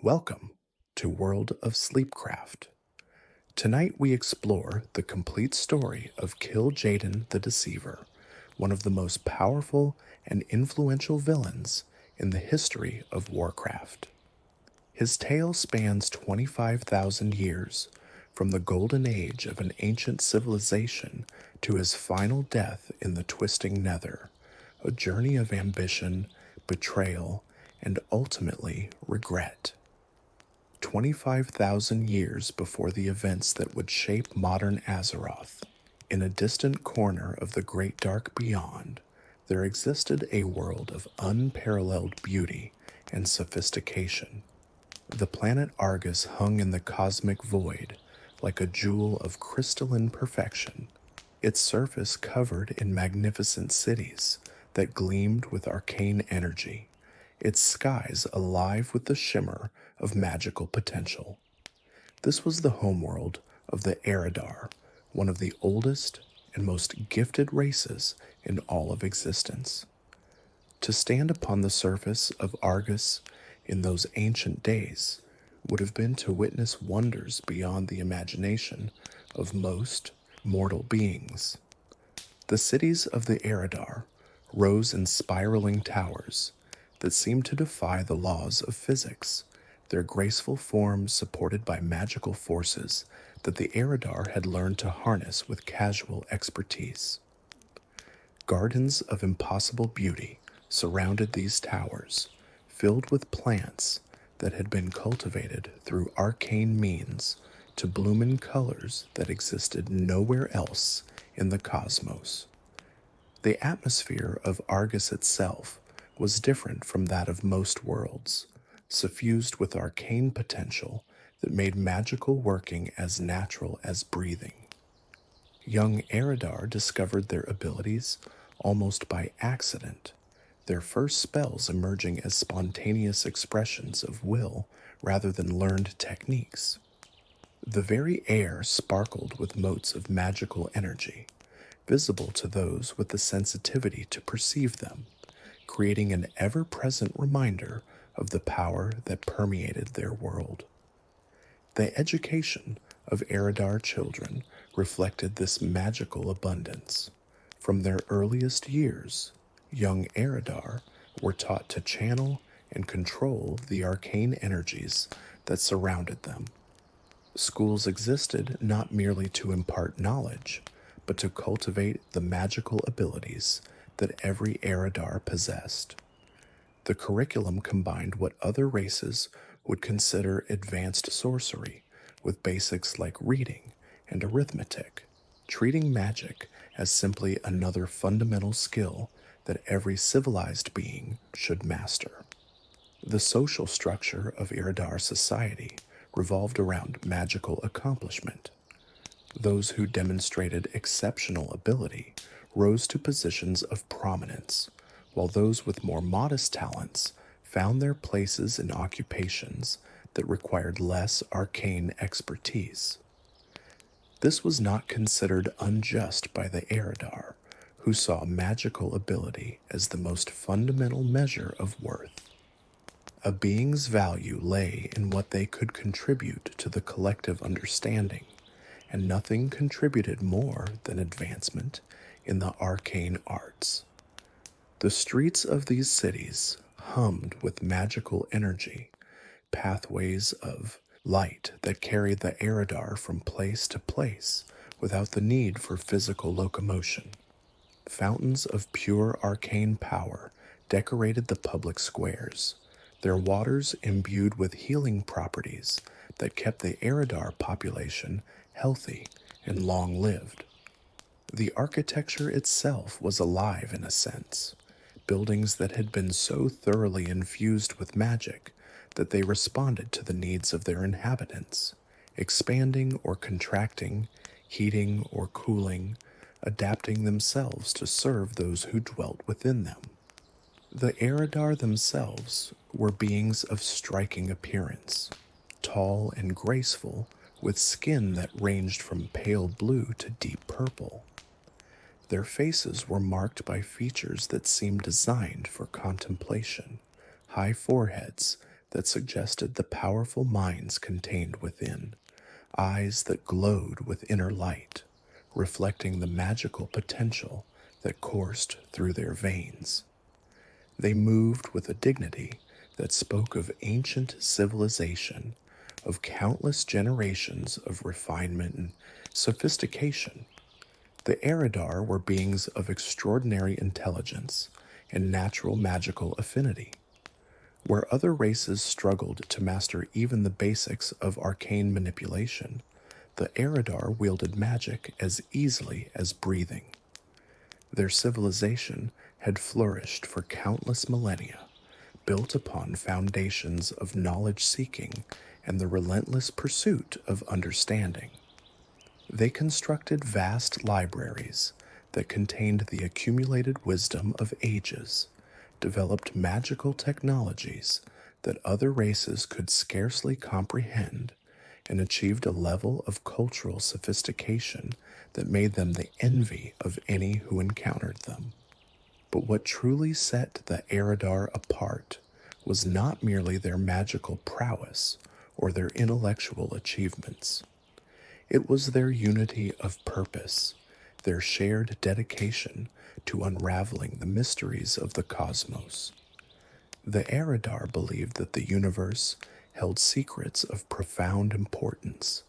Welcome to World of Sleepcraft. Tonight we explore the complete story of Kil'jaeden the Deceiver, one of the most powerful and influential villains in the history of Warcraft. His tale spans 25,000 years, from the golden age of an ancient civilization to his final death in the twisting nether, a journey of ambition, betrayal, and ultimately regret. 25,000 years before the events that would shape modern Azeroth, in a distant corner of the great dark beyond, there existed a world of unparalleled beauty and sophistication. The planet Argus hung in the cosmic void like a jewel of crystalline perfection, its surface covered in magnificent cities that gleamed with arcane energy, its skies alive with the shimmer of magical potential. This was the homeworld of the Eredar, one of the oldest and most gifted races in all of existence. To stand upon the surface of Argus in those ancient days would have been to witness wonders beyond the imagination of most mortal beings. The cities of the Eredar rose in spiraling towers that seemed to defy the laws of physics, their graceful forms supported by magical forces that the Eredar had learned to harness with casual expertise. Gardens of impossible beauty surrounded these towers, filled with plants that had been cultivated through arcane means to bloom in colors that existed nowhere else in the cosmos. The atmosphere of Argus itself was different from that of most worlds, suffused with arcane potential that made magical working as natural as breathing. Young Eredar discovered their abilities almost by accident, their first spells emerging as spontaneous expressions of will rather than learned techniques. The very air sparkled with motes of magical energy, visible to those with the sensitivity to perceive them, creating an ever-present reminder of the power that permeated their world. The education of Eredar children reflected this magical abundance. From their earliest years, young Eredar were taught to channel and control the arcane energies that surrounded them. Schools existed not merely to impart knowledge, but to cultivate the magical abilities that every Eredar possessed. The curriculum combined what other races would consider advanced sorcery with basics like reading and arithmetic, treating magic as simply another fundamental skill that every civilized being should master. The social structure of Eredar society revolved around magical accomplishment. Those who demonstrated exceptional ability rose to positions of prominence, while those with more modest talents found their places in occupations that required less arcane expertise. This was not considered unjust by the Eredar, who saw magical ability as the most fundamental measure of worth. A being's value lay in what they could contribute to the collective understanding, and nothing contributed more than advancement in the arcane arts. The streets of these cities hummed with magical energy, pathways of light that carried the Eredar from place to place without the need for physical locomotion. Fountains of pure arcane power decorated the public squares, their waters imbued with healing properties that kept the Eredar population healthy and long-lived. The architecture itself was alive in a sense, buildings that had been so thoroughly infused with magic that they responded to the needs of their inhabitants, expanding or contracting, heating or cooling, adapting themselves to serve those who dwelt within them. The Eredar themselves were beings of striking appearance, tall and graceful, with skin that ranged from pale blue to deep purple. Their faces were marked by features that seemed designed for contemplation, high foreheads that suggested the powerful minds contained within, eyes that glowed with inner light, reflecting the magical potential that coursed through their veins. They moved with a dignity that spoke of ancient civilization, of countless generations of refinement and sophistication. The eredar were beings of extraordinary intelligence and natural magical affinity. Where other races struggled to master even the basics of arcane manipulation, the eredar wielded magic as easily as breathing. Their civilization had flourished for countless millennia, built upon foundations of knowledge-seeking and the relentless pursuit of understanding. They constructed vast libraries that contained the accumulated wisdom of ages, developed magical technologies that other races could scarcely comprehend, and achieved a level of cultural sophistication that made them the envy of any who encountered them. But what truly set the eredar apart was not merely their magical prowess or their intellectual achievements. It was their unity of purpose, their shared dedication to unraveling the mysteries of the cosmos. The eredar believed that the universe held secrets of profound importance,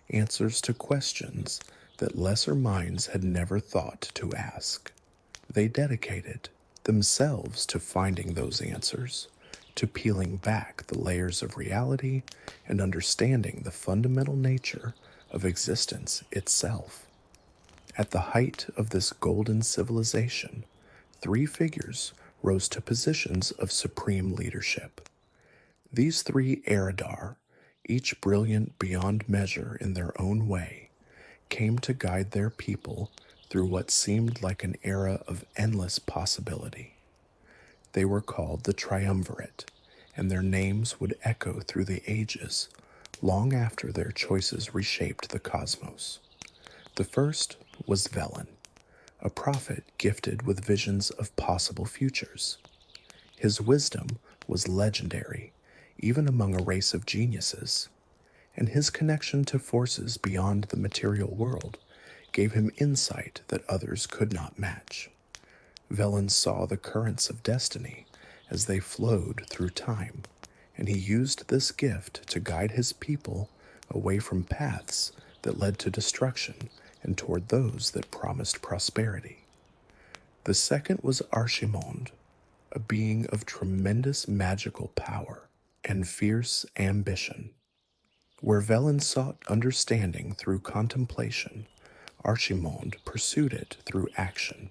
answers to questions that lesser minds had never thought to ask. They dedicated themselves to finding those answers, to peeling back the layers of reality and understanding the fundamental nature of existence itself. At the height of this golden civilization, three figures rose to positions of supreme leadership. These three eredar, each brilliant beyond measure in their own way, came to guide their people through what seemed like an era of endless possibility. They were called the Triumvirate, and their names would echo through the ages, long after their choices reshaped the cosmos. The first was Velen, a prophet gifted with visions of possible futures. His wisdom was legendary, even among a race of geniuses, and his connection to forces beyond the material world gave him insight that others could not match. Velen saw the currents of destiny as they flowed through time, and he used this gift to guide his people away from paths that led to destruction and toward those that promised prosperity. The second was Archimonde, a being of tremendous magical power and fierce ambition. Where Velen sought understanding through contemplation, Archimonde pursued it through action.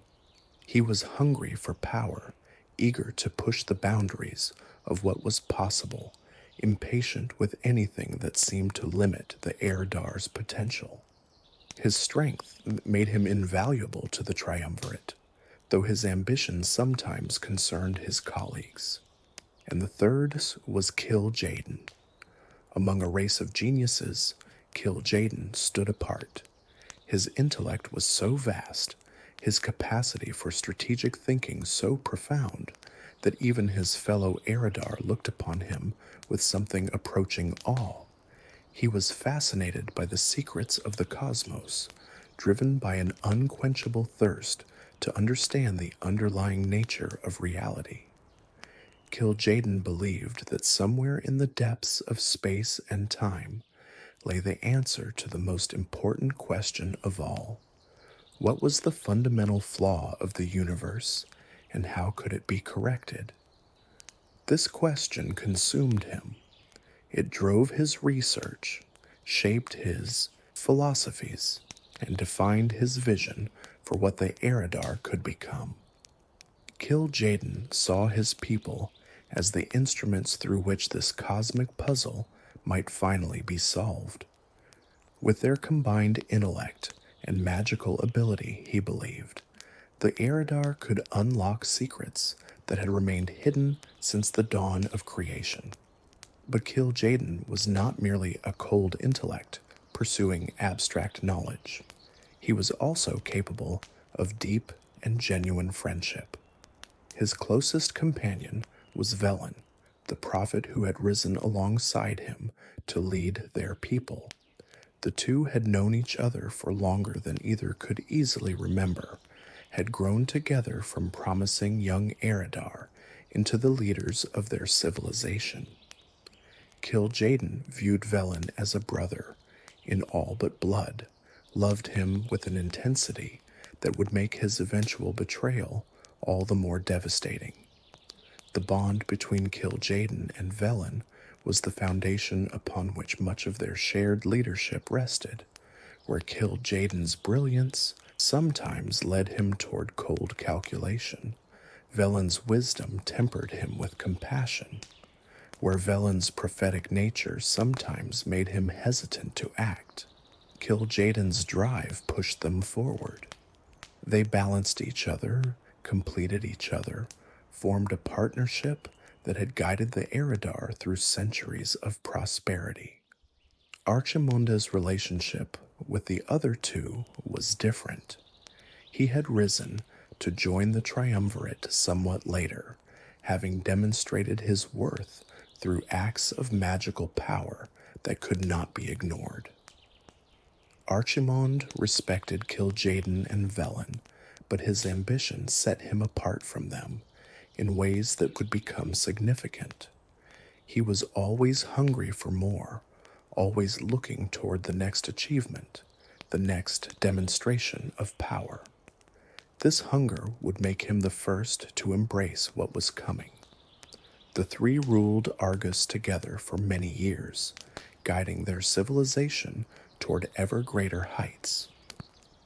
He was hungry for power, eager to push the boundaries of what was possible, impatient with anything that seemed to limit the eredar's potential. His strength made him invaluable to the Triumvirate, though his ambition sometimes concerned his colleagues. And the third was Kil'jaeden. Among a race of geniuses, Kil'jaeden stood apart. His intellect was so vast, his capacity for strategic thinking so profound, that even his fellow eredar looked upon him with something approaching awe. He was fascinated by the secrets of the cosmos, driven by an unquenchable thirst to understand the underlying nature of reality. Kil'jaeden believed that somewhere in the depths of space and time lay the answer to the most important question of all. What was the fundamental flaw of the universe, and how could it be corrected? This question consumed him. It drove his research, shaped his philosophies, and defined his vision for what the eredar could become. Kil'jaeden saw his people as the instruments through which this cosmic puzzle might finally be solved. With their combined intellect and magical ability, he believed, the eredar could unlock secrets that had remained hidden since the dawn of creation. But Kil'jaeden was not merely a cold intellect pursuing abstract knowledge. He was also capable of deep and genuine friendship. His closest companion was Velen, the prophet who had risen alongside him to lead their people. The two had known each other for longer than either could easily remember, had grown together from promising young eredar into the leaders of their civilization. Kil'jaeden viewed Velen as a brother, in all but blood, loved him with an intensity that would make his eventual betrayal all the more devastating. The bond between Kil'jaeden and Velen was the foundation upon which much of their shared leadership rested, where Kil'jaeden's brilliance sometimes led him toward cold calculation. Velen's wisdom tempered him with compassion, where Velen's prophetic nature sometimes made him hesitant to act. Kil'jaeden's drive pushed them forward. They balanced each other, completed each other, formed a partnership that had guided the eredar through centuries of prosperity. Archimonde's relationship with the other two was different. He had risen to join the Triumvirate somewhat later, having demonstrated his worth through acts of magical power that could not be ignored. Archimonde respected Kil'jaeden and Velen, but his ambition set him apart from them in ways that would become significant. He was always hungry for more, always looking toward the next achievement, the next demonstration of power. This hunger would make him the first to embrace what was coming. The three ruled Argus together for many years, guiding their civilization toward ever greater heights.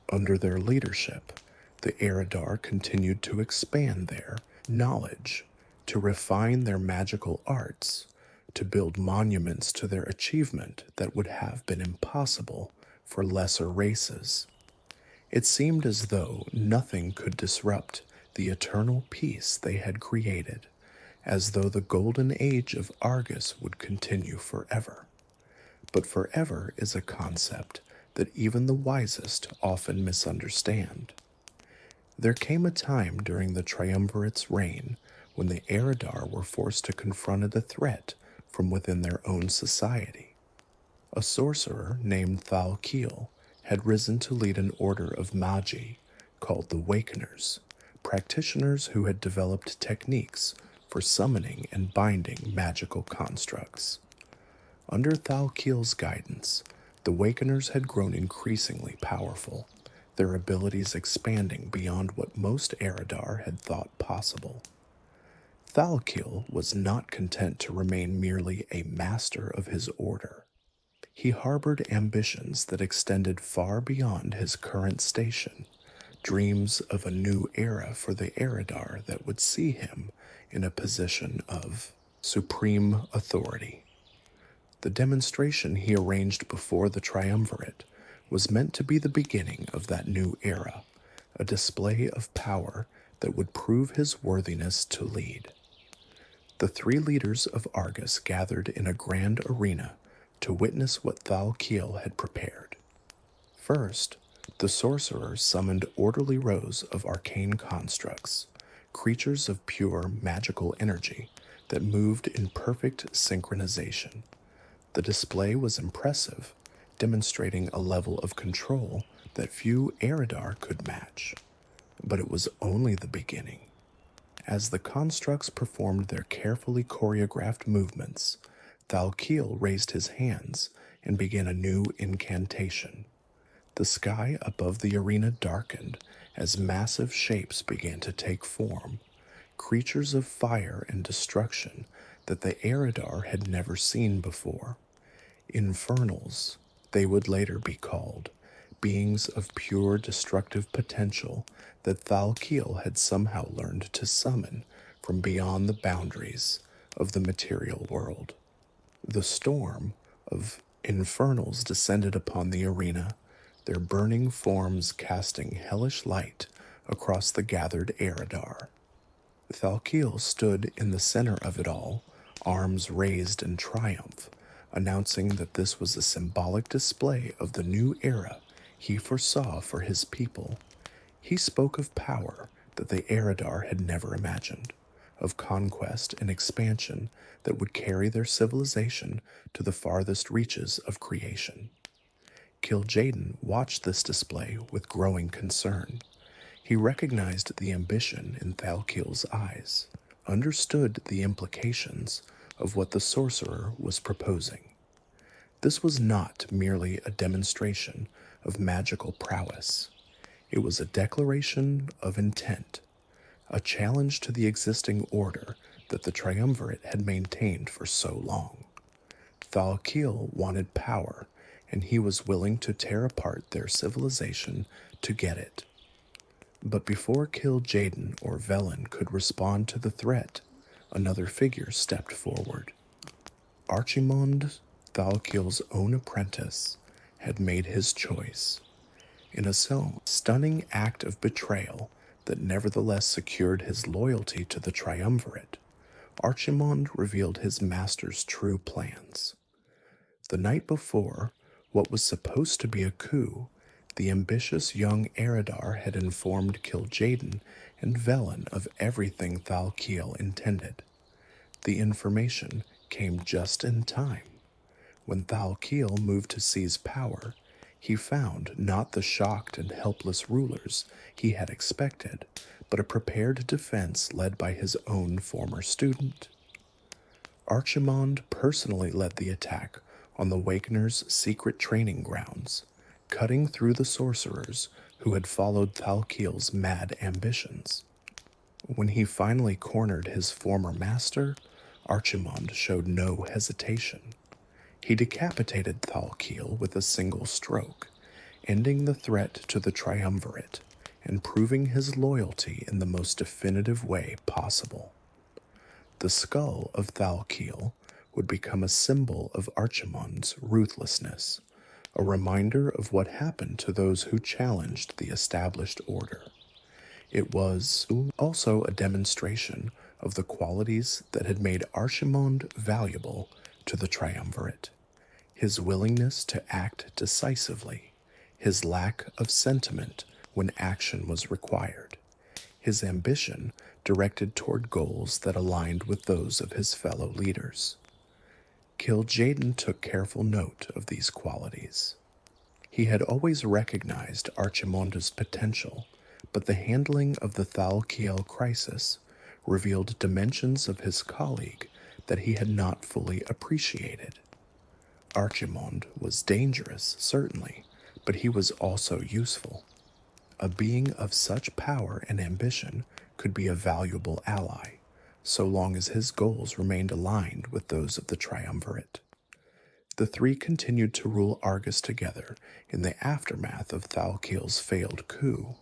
Under their leadership, the eredar continued to expand their knowledge, to refine their magical arts, to build monuments to their achievement that would have been impossible for lesser races. It seemed as though nothing could disrupt the eternal peace they had created, as though the golden age of Argus would continue forever. But forever is a concept that even the wisest often misunderstand. There came a time during the Triumvirate's reign when the eredar were forced to confront a threat from within their own society. A sorcerer named Thal'Kiel had risen to lead an order of magi called the Wakeners, practitioners who had developed techniques for summoning and binding magical constructs. Under Thal'Kiel's guidance, the Wakeners had grown increasingly powerful, their abilities expanding beyond what most eredar had thought possible. Thal'Kiel was not content to remain merely a master of his order. He harbored ambitions that extended far beyond his current station, dreams of a new era for the eredar that would see him in a position of supreme authority. The demonstration he arranged before the Triumvirate was meant to be the beginning of that new era, a display of power that would prove his worthiness to lead. The three leaders of Argus gathered in a grand arena to witness what Thal'Kiel had prepared. First, the sorcerer summoned orderly rows of arcane constructs, creatures of pure magical energy that moved in perfect synchronization. The display was impressive, demonstrating a level of control that few eredar could match. But it was only the beginning. As the constructs performed their carefully choreographed movements, Thal'Kiel raised his hands and began a new incantation. The sky above the arena darkened as massive shapes began to take form, creatures of fire and destruction that the eredar had never seen before. Infernals, they would later be called, beings of pure destructive potential that Thal'Kiel had somehow learned to summon from beyond the boundaries of the material world. The storm of infernals descended upon the arena, their burning forms casting hellish light across the gathered eredar. Thal'Kiel stood in the center of it all, arms raised in triumph, announcing that this was a symbolic display of the new era he foresaw for his people. He spoke of power that the eredar had never imagined, of conquest and expansion that would carry their civilization to the farthest reaches of creation. Kil'jaeden watched this display with growing concern. He recognized the ambition in Thal'Kiel's eyes, understood the implications of what the sorcerer was proposing. This was not merely a demonstration of magical prowess. It was a declaration of intent, a challenge to the existing order that the Triumvirate had maintained for so long. Thal'Kiel wanted power, and he was willing to tear apart their civilization to get it. But before Kil'jaeden or Velen could respond to the threat, another figure stepped forward. Archimonde, Thal'Kiel's own apprentice, had made his choice. In a stunning act of betrayal that nevertheless secured his loyalty to the Triumvirate, Archimonde revealed his master's true plans. The night before, what was supposed to be a coup, the ambitious young eredar had informed Kil'jaeden and Velen of everything Thal'Kiel intended. The information came just in time. When Thal'Kiel moved to seize power, he found not the shocked and helpless rulers he had expected, but a prepared defense led by his own former student. Archimonde personally led the attack on the Wakener's secret training grounds, cutting through the sorcerers who had followed Thal'Kiel's mad ambitions. When he finally cornered his former master, Archimonde showed no hesitation. He decapitated Thal'Kiel with a single stroke, ending the threat to the Triumvirate and proving his loyalty in the most definitive way possible. The skull of Thal'Kiel would become a symbol of Archimonde's ruthlessness, a reminder of what happened to those who challenged the established order. It was also a demonstration of the qualities that had made Archimonde valuable to the Triumvirate: his willingness to act decisively, his lack of sentiment when action was required, his ambition directed toward goals that aligned with those of his fellow leaders. Kil'jaeden took careful note of these qualities. He had always recognized Archimonde's potential, but the handling of the Thal'Kiel crisis revealed dimensions of his colleague that he had not fully appreciated. Archimonde was dangerous, certainly, but he was also useful. A being of such power and ambition could be a valuable ally, so long as his goals remained aligned with those of the Triumvirate. The three continued to rule Argus together in the aftermath of Thal'Kiel's failed coup.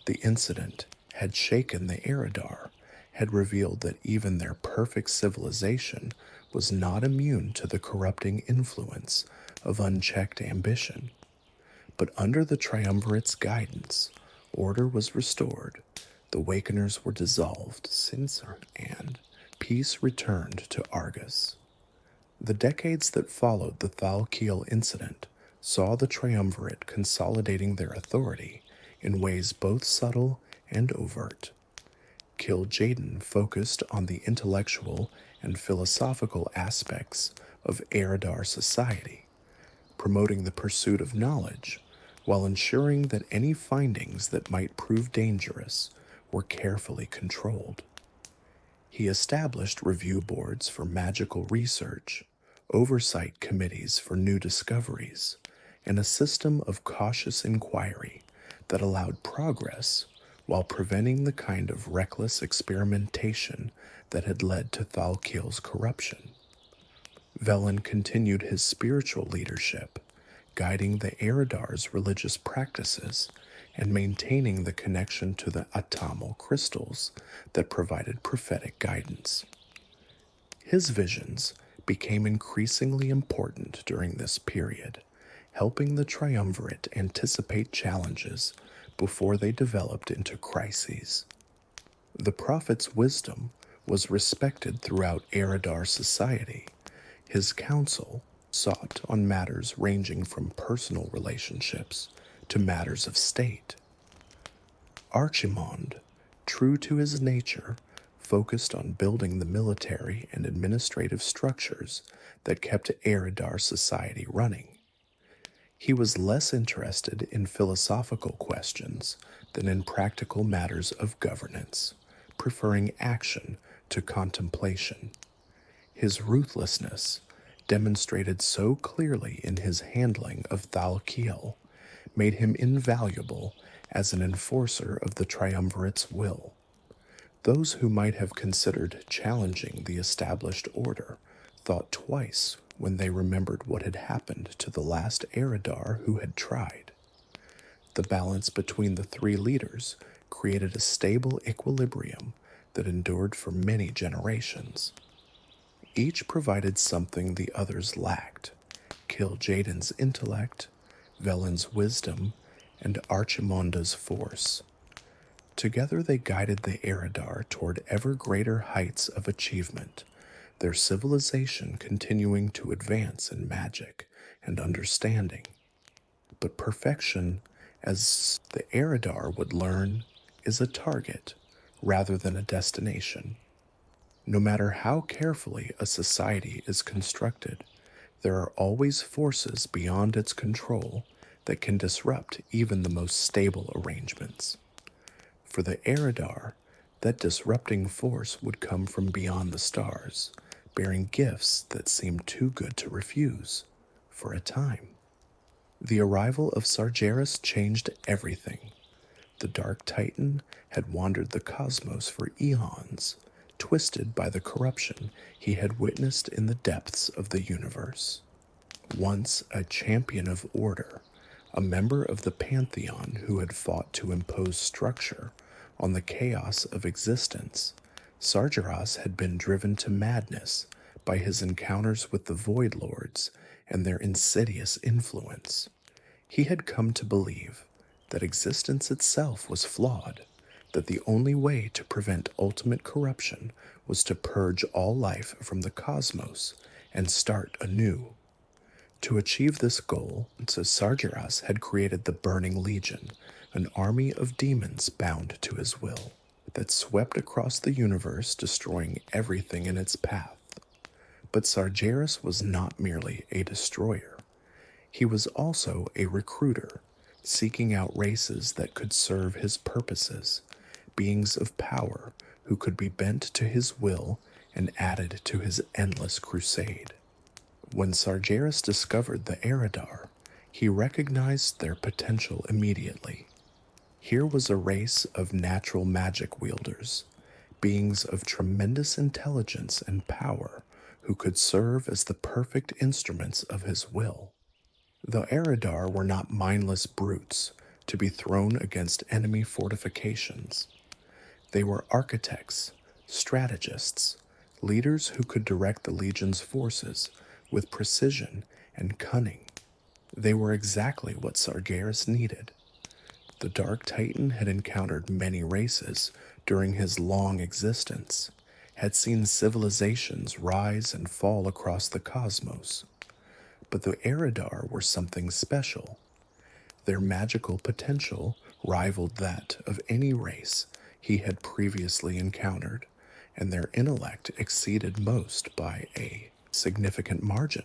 The incident had shaken the eredar, had revealed that even their perfect civilization was not immune to the corrupting influence of unchecked ambition. But under the Triumvirate's guidance, order was restored, the Wakeners were dissolved, and peace returned to Argus. The decades that followed the Thal'Kiel incident saw the Triumvirate consolidating their authority in ways both subtle and overt. Kil'jaeden focused on the intellectual and philosophical aspects of eredar society, promoting the pursuit of knowledge while ensuring that any findings that might prove dangerous were carefully controlled. He established review boards for magical research, oversight committees for new discoveries, and a system of cautious inquiry that allowed progress while preventing the kind of reckless experimentation that had led to Thal'Kiel's corruption. Velen continued his spiritual leadership, guiding the eredar's religious practices and maintaining the connection to the atamal crystals that provided prophetic guidance. His visions became increasingly important during this period, helping the Triumvirate anticipate challenges before they developed into crises. The prophet's wisdom was respected throughout eredar society. His counsel sought on matters ranging from personal relationships to matters of state. Archimonde, true to his nature, focused on building the military and administrative structures that kept eredar society running. He was less interested in philosophical questions than in practical matters of governance, preferring action to contemplation. His ruthlessness, demonstrated so clearly in his handling of Thalkiel, made him invaluable as an enforcer of the Triumvirate's will. Those who might have considered challenging the established order thought twice when they remembered what had happened to the last eredar who had tried. The balance between the three leaders created a stable equilibrium that endured for many generations. Each provided something the others lacked: Kil'jaeden's intellect, Velen's wisdom, and Archimonde's force. Together they guided the eredar toward ever greater heights of achievement, their civilization continuing to advance in magic and understanding. But perfection, as the eredar would learn, is a target rather than a destination. No matter how carefully a society is constructed, there are always forces beyond its control that can disrupt even the most stable arrangements. For the eredar, that disrupting force would come from beyond the stars, bearing gifts that seemed too good to refuse, for a time. The arrival of Sargeras changed everything. The Dark Titan had wandered the cosmos for eons, twisted by the corruption he had witnessed in the depths of the universe. Once a champion of order, a member of the pantheon who had fought to impose structure on the chaos of existence, Sargeras had been driven to madness by his encounters with the Void Lords and their insidious influence. He had come to believe that existence itself was flawed, that the only way to prevent ultimate corruption was to purge all life from the cosmos and start anew. To achieve this goal, Sargeras had created the Burning Legion, an army of demons bound to his will, that swept across the universe, destroying everything in its path. But Sargeras was not merely a destroyer. He was also a recruiter, seeking out races that could serve his purposes, beings of power who could be bent to his will and added to his endless crusade. When Sargeras discovered the eredar, he recognized their potential immediately. Here was a race of natural magic wielders, beings of tremendous intelligence and power who could serve as the perfect instruments of his will. The eredar were not mindless brutes to be thrown against enemy fortifications. They were architects, strategists, leaders who could direct the Legion's forces with precision and cunning. They were exactly what Sargeras needed. The Dark Titan had encountered many races during his long existence, had seen civilizations rise and fall across the cosmos. But the eredar were something special. Their magical potential rivaled that of any race he had previously encountered, and their intellect exceeded most by a significant margin.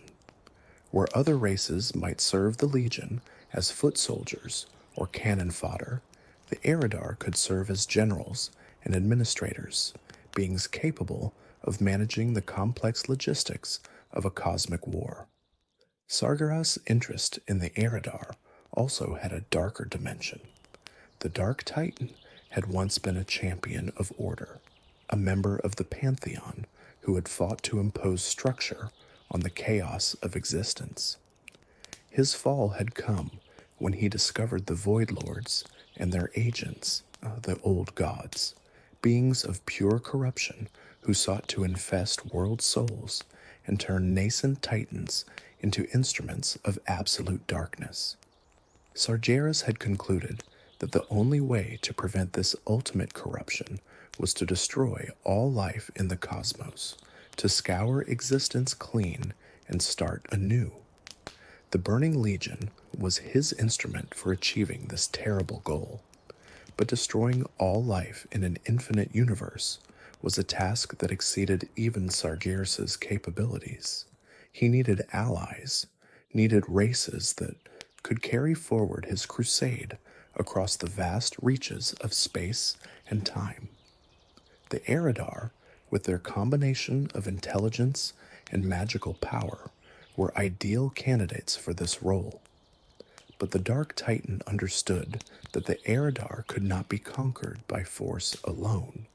Where other races might serve the Legion as foot soldiers or cannon fodder, the eredar could serve as generals and administrators, beings capable of managing the complex logistics of a cosmic war. Sargeras' interest in the eredar also had a darker dimension. The Dark Titan had once been a champion of order, a member of the pantheon who had fought to impose structure on the chaos of existence. His fall had come when he discovered the Void Lords and their agents, the old gods, beings of pure corruption who sought to infest world souls and turn nascent titans into instruments of absolute darkness. Sargeras had concluded that the only way to prevent this ultimate corruption was to destroy all life in the cosmos, to scour existence clean and start anew. The Burning Legion was his instrument for achieving this terrible goal. But destroying all life in an infinite universe was a task that exceeded even Sargeras' capabilities. He needed allies, needed races that could carry forward his crusade across the vast reaches of space and time. The eredar, with their combination of intelligence and magical power, were ideal candidates for this role. But the Dark Titan understood that the eredar could not be conquered by force alone.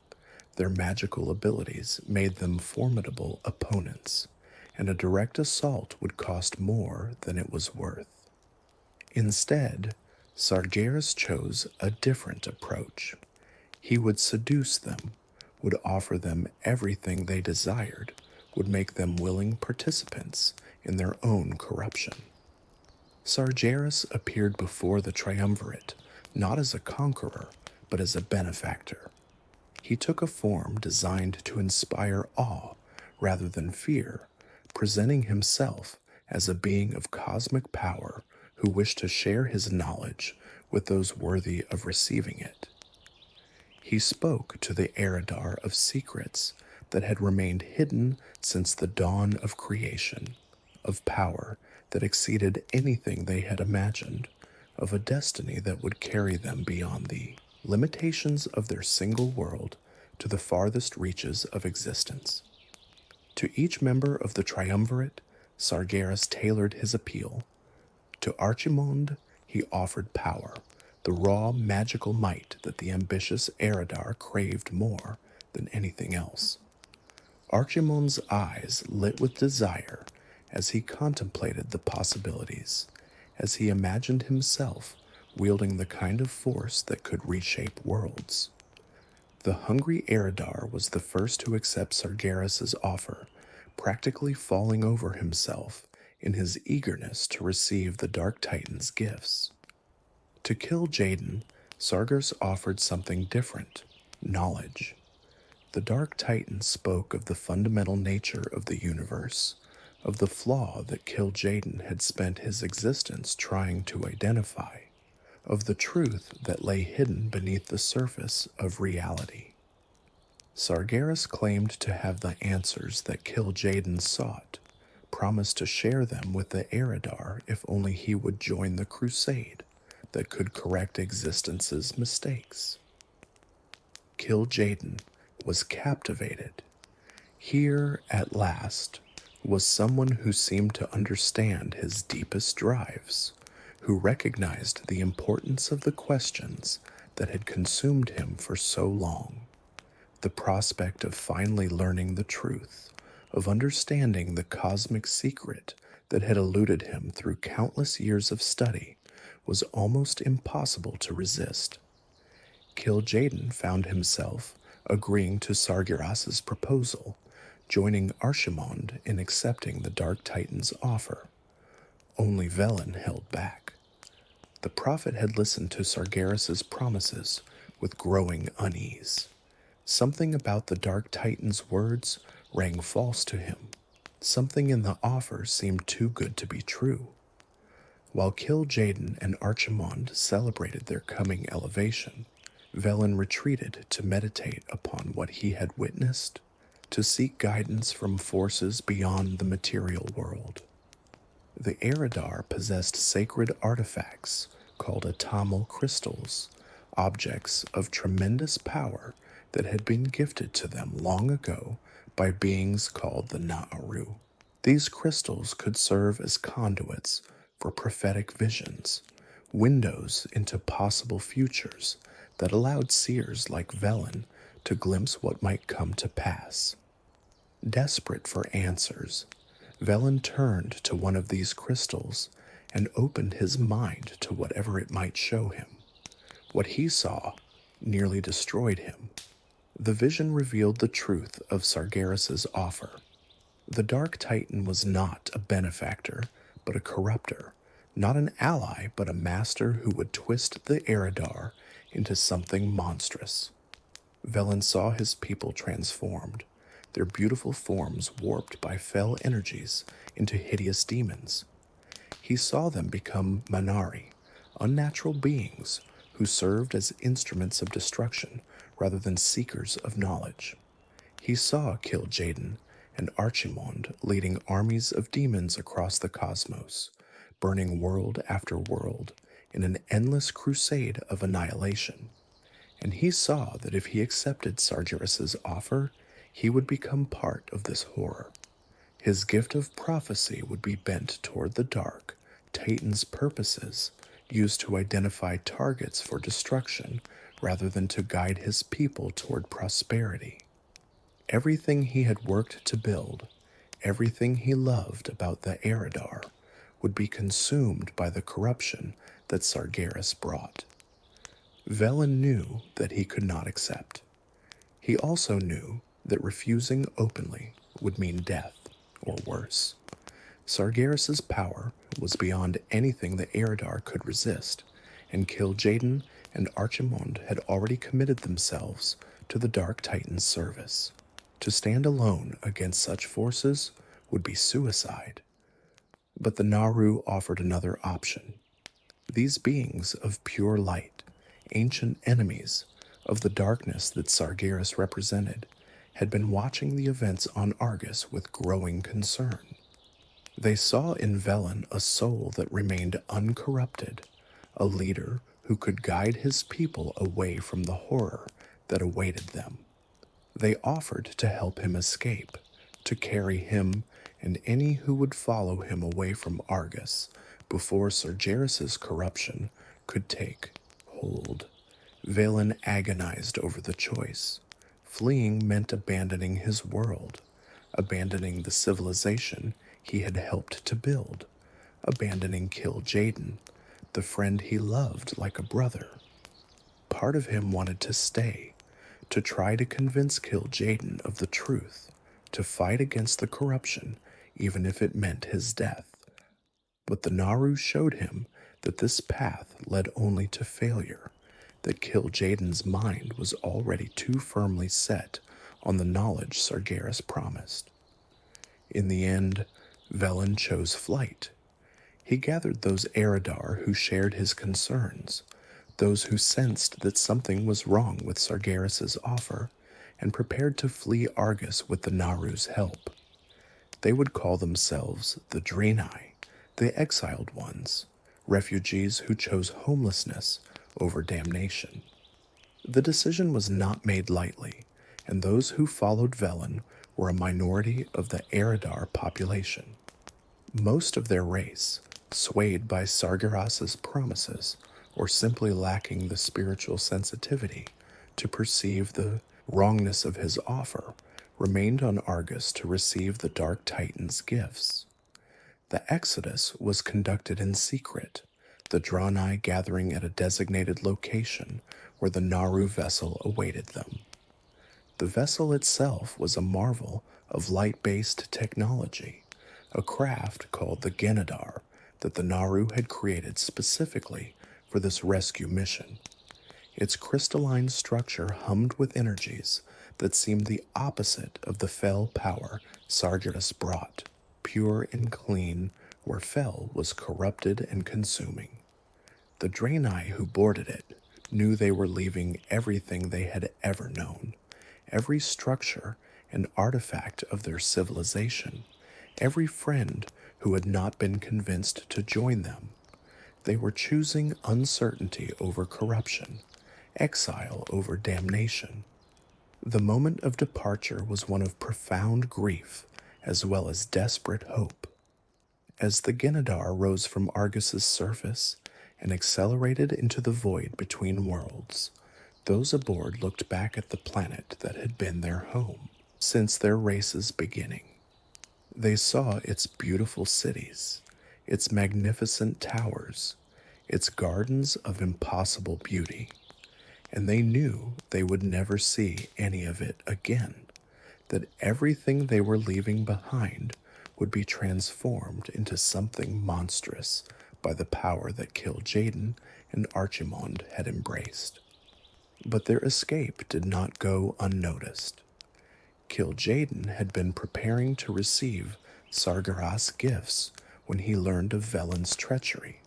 Their magical abilities made them formidable opponents, and a direct assault would cost more than it was worth. Instead, Sargeras chose a different approach. He would seduce them, would offer them everything they desired, would make them willing participants in their own corruption. Sargeras appeared before the Triumvirate not as a conqueror, but as a benefactor. He took a form designed to inspire awe rather than fear, presenting himself as a being of cosmic power who wished to share his knowledge with those worthy of receiving it. He spoke to the eredar of secrets that had remained hidden since the dawn of creation, of power that exceeded anything they had imagined, of a destiny that would carry them beyond the limitations of their single world to the farthest reaches of existence. To each member of the Triumvirate, Sargeras tailored his appeal. To Archimonde, he offered power, the raw magical might that the ambitious eredar craved more than anything else. Archimonde's eyes lit with desire as he contemplated the possibilities, as he imagined himself wielding the kind of force that could reshape worlds. The hungry eredar was the first to accept Sargeras' offer, practically falling over himself in his eagerness to receive the Dark Titan's gifts. To Kil'jaeden, Sargeras offered something different: knowledge. The Dark Titan spoke of the fundamental nature of the universe, of the flaw that Kil'jaeden had spent his existence trying to identify, of the truth that lay hidden beneath the surface of reality. Sargeras claimed to have the answers that Kil'jaeden sought, promised to share them with the eredar if only he would join the crusade that could correct existence's mistakes. Kil'jaeden was captivated. Here, at last, was someone who seemed to understand his deepest drives, who recognized the importance of the questions that had consumed him for so long. The prospect of finally learning the truth, of understanding the cosmic secret that had eluded him through countless years of study, was almost impossible to resist. Kil'jaeden found himself agreeing to Sargeras' proposal, joining Archimonde in accepting the Dark Titan's offer. Only Velen held back. The prophet had listened to Sargeras' promises with growing unease. Something about the Dark Titan's words rang false to him. Something in the offer seemed too good to be true. While Kil'jaeden and Archimonde celebrated their coming elevation, Velen retreated to meditate upon what he had witnessed, to seek guidance from forces beyond the material world. The eredar possessed sacred artifacts called atamal crystals, objects of tremendous power that had been gifted to them long ago by beings called the Na'aru. These crystals could serve as conduits for prophetic visions, windows into possible futures that allowed seers like Velen to glimpse what might come to pass. Desperate for answers, Velen turned to one of these crystals and opened his mind to whatever it might show him. What he saw nearly destroyed him. The vision revealed the truth of Sargeras' offer. The Dark Titan was not a benefactor, but a corrupter, not an ally, but a master who would twist the eredar into something monstrous. Velen saw his people transformed, their beautiful forms warped by fell energies into hideous demons. He saw them become Man'ari, unnatural beings who served as instruments of destruction rather than seekers of knowledge. He saw Kil'jaeden and Archimonde leading armies of demons across the cosmos, burning world after world in an endless crusade of annihilation. And he saw that if he accepted Sargeras' offer, he would become part of this horror. His gift of prophecy would be bent toward the dark, Titan's purposes, used to identify targets for destruction rather than to guide his people toward prosperity. Everything he had worked to build, everything he loved about the eredar, would be consumed by the corruption that Sargeras brought. Velen knew that he could not accept. He also knew that refusing openly would mean death, or worse. Sargeras' power was beyond anything the eredar could resist, and Kil'jaeden and Archimonde had already committed themselves to the Dark Titan's service. To stand alone against such forces would be suicide. But the Naaru offered another option. These beings of pure light, ancient enemies of the darkness that Sargeras represented, had been watching the events on Argus with growing concern. They saw in Velen a soul that remained uncorrupted, a leader who could guide his people away from the horror that awaited them. They offered to help him escape, to carry him and any who would follow him away from Argus before Sargeras' corruption could take hold. Velen agonized over the choice. Fleeing meant abandoning his world, abandoning the civilization he had helped to build, abandoning Kil'jaeden, the friend he loved like a brother. Part of him wanted to stay, to try to convince Kil'jaeden of the truth, to fight against the corruption, even if it meant his death. But the Naaru showed him that this path led only to failure, that Kil'jaeden's mind was already too firmly set on the knowledge Sargeras promised. In the end, Velen chose flight. He gathered those eredar who shared his concerns, those who sensed that something was wrong with Sargeras' offer, and prepared to flee Argus with the Naaru's help. They would call themselves the draenei, the exiled ones, refugees who chose homelessness over damnation. The decision was not made lightly, and those who followed Velen were a minority of the eredar population. Most of their race, swayed by Sargeras' promises, or simply lacking the spiritual sensitivity to perceive the wrongness of his offer, remained on Argus to receive the Dark Titan's gifts. The exodus was conducted in secret, the draenei gathering at a designated location where the Naaru vessel awaited them. The vessel itself was a marvel of light-based technology, a craft called the Genedar that the Naaru had created specifically for this rescue mission. Its crystalline structure hummed with energies that seemed the opposite of the fell power Sargeras brought, pure and clean where fell was corrupted and consuming. The draenei who boarded it knew they were leaving everything they had ever known, every structure and artifact of their civilization, every friend who had not been convinced to join them. They were choosing uncertainty over corruption, exile over damnation. The moment of departure was one of profound grief as well as desperate hope. As the Genedar rose from Argus's surface and accelerated into the void between worlds, those aboard looked back at the planet that had been their home since their race's beginning. They saw its beautiful cities, its magnificent towers, its gardens of impossible beauty, and they knew they would never see any of it again, that everything they were leaving behind would be transformed into something monstrous by the power that Kil'jaeden and Archimonde had embraced. But their escape did not go unnoticed. Kil'jaeden had been preparing to receive Sargeras' gifts when he learned of Velen's treachery.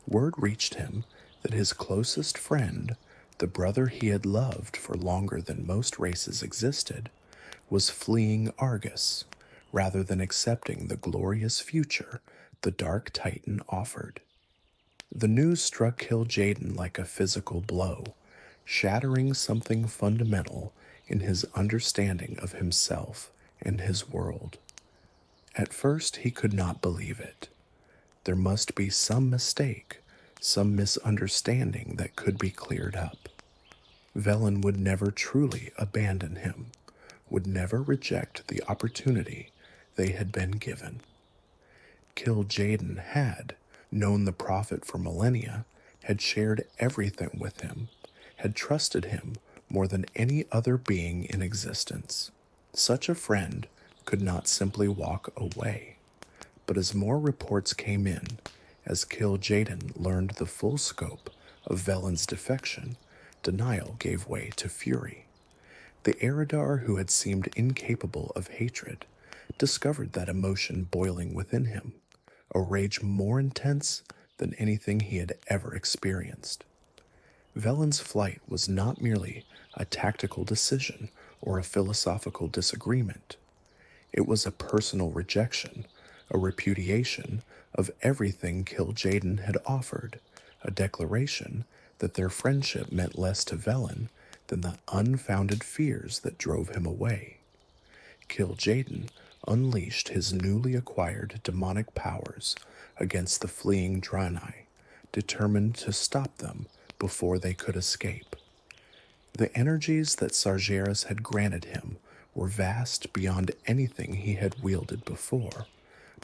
Word reached him that his closest friend, the brother he had loved for longer than most races existed, was fleeing Argus rather than accepting the glorious future the Dark Titan offered. The news struck Kil'jaeden like a physical blow, shattering something fundamental in his understanding of himself and his world. At first, he could not believe it. There must be some mistake, some misunderstanding that could be cleared up. Velen would never truly abandon him, would never reject the opportunity they had been given. Kil'jaeden had known the prophet for millennia, had shared everything with him, had trusted him more than any other being in existence. Such a friend could not simply walk away. But as more reports came in, as Kil'jaeden learned the full scope of Velen's defection, denial gave way to fury. The eredar who had seemed incapable of hatred discovered that emotion boiling within him, a rage more intense than anything he had ever experienced. Velen's flight was not merely a tactical decision or a philosophical disagreement. It was a personal rejection, a repudiation of everything Kil'jaeden had offered, a declaration that their friendship meant less to Velen than the unfounded fears that drove him away. Kil'jaeden unleashed his newly acquired demonic powers against the fleeing draenei, determined to stop them before they could escape. The energies that Sargeras had granted him were vast beyond anything he had wielded before,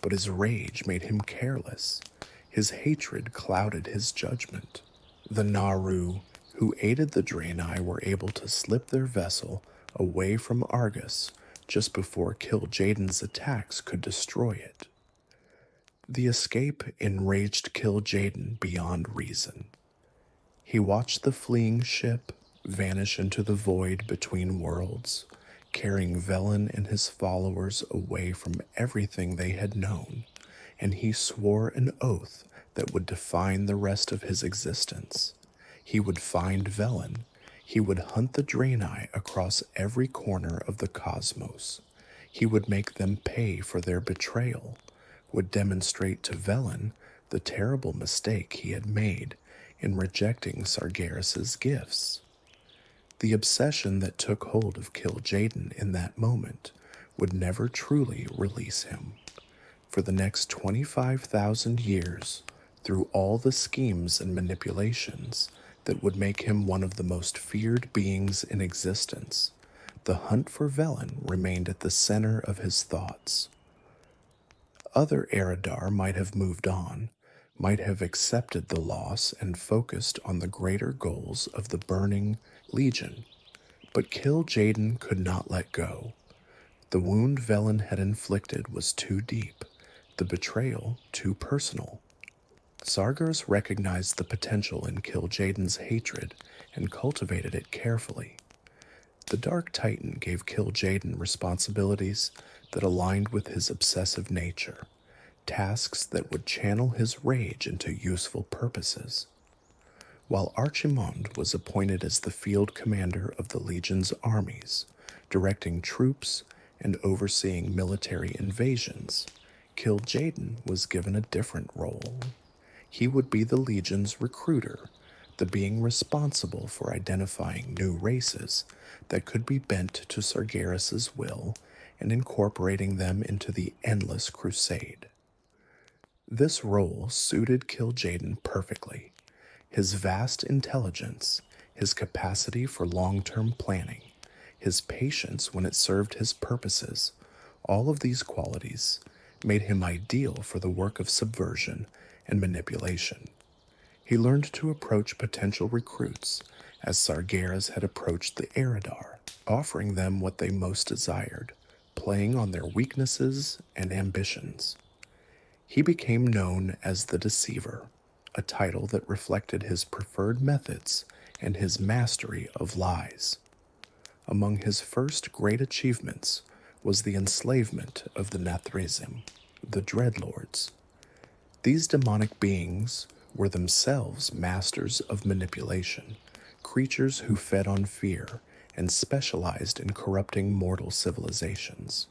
but his rage made him careless. His hatred clouded his judgment. The Naru who aided the draenei were able to slip their vessel away from Argus just before Kil'jaeden's attacks could destroy it. The escape enraged Kil'jaeden beyond reason. He watched the fleeing ship vanish into the void between worlds, carrying Velen and his followers away from everything they had known, and he swore an oath that would define the rest of his existence. He would find Velen. He would hunt the draenei across every corner of the cosmos. He would make them pay for their betrayal, would demonstrate to Velen the terrible mistake he had made in rejecting Sargeras' gifts. The obsession that took hold of Kil'jaeden in that moment would never truly release him. For the next 25,000 years, through all the schemes and manipulations that would make him one of the most feared beings in existence, the hunt for Velen remained at the center of his thoughts. Other eredar might have moved on, might have accepted the loss and focused on the greater goals of the burning Legion, but Kil'jaeden could not let go. The wound Velen had inflicted was too deep, the betrayal too personal. Sargeras recognized the potential in Kil'jaeden's hatred and cultivated it carefully. The Dark Titan gave Kil'jaeden responsibilities that aligned with his obsessive nature, tasks that would channel his rage into useful purposes. While Archimonde was appointed as the field commander of the Legion's armies, directing troops and overseeing military invasions, Kil'jaeden was given a different role. He would be the Legion's recruiter, the being responsible for identifying new races that could be bent to Sargeras' will and incorporating them into the endless crusade. This role suited Kil'jaeden perfectly. His vast intelligence, his capacity for long-term planning, his patience when it served his purposes, all of these qualities made him ideal for the work of subversion and manipulation. He learned to approach potential recruits as Sargeras had approached the eredar, offering them what they most desired, playing on their weaknesses and ambitions. He became known as the Deceiver, a title that reflected his preferred methods and his mastery of lies. Among his first great achievements was the enslavement of the Nathrezim, the Dreadlords. These demonic beings were themselves masters of manipulation, creatures who fed on fear and specialized in corrupting mortal civilizations.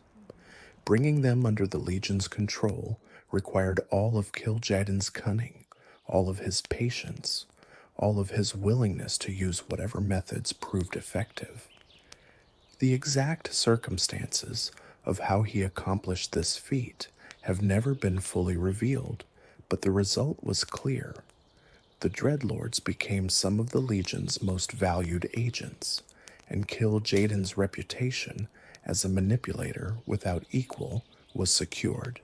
Bringing them under the Legion's control required all of Kil'jaeden's cunning, all of his patience, all of his willingness to use whatever methods proved effective. The exact circumstances of how he accomplished this feat have never been fully revealed, but the result was clear. The Dreadlords became some of the Legion's most valued agents, and Kil'jaeden's reputation as a manipulator without equal was secured.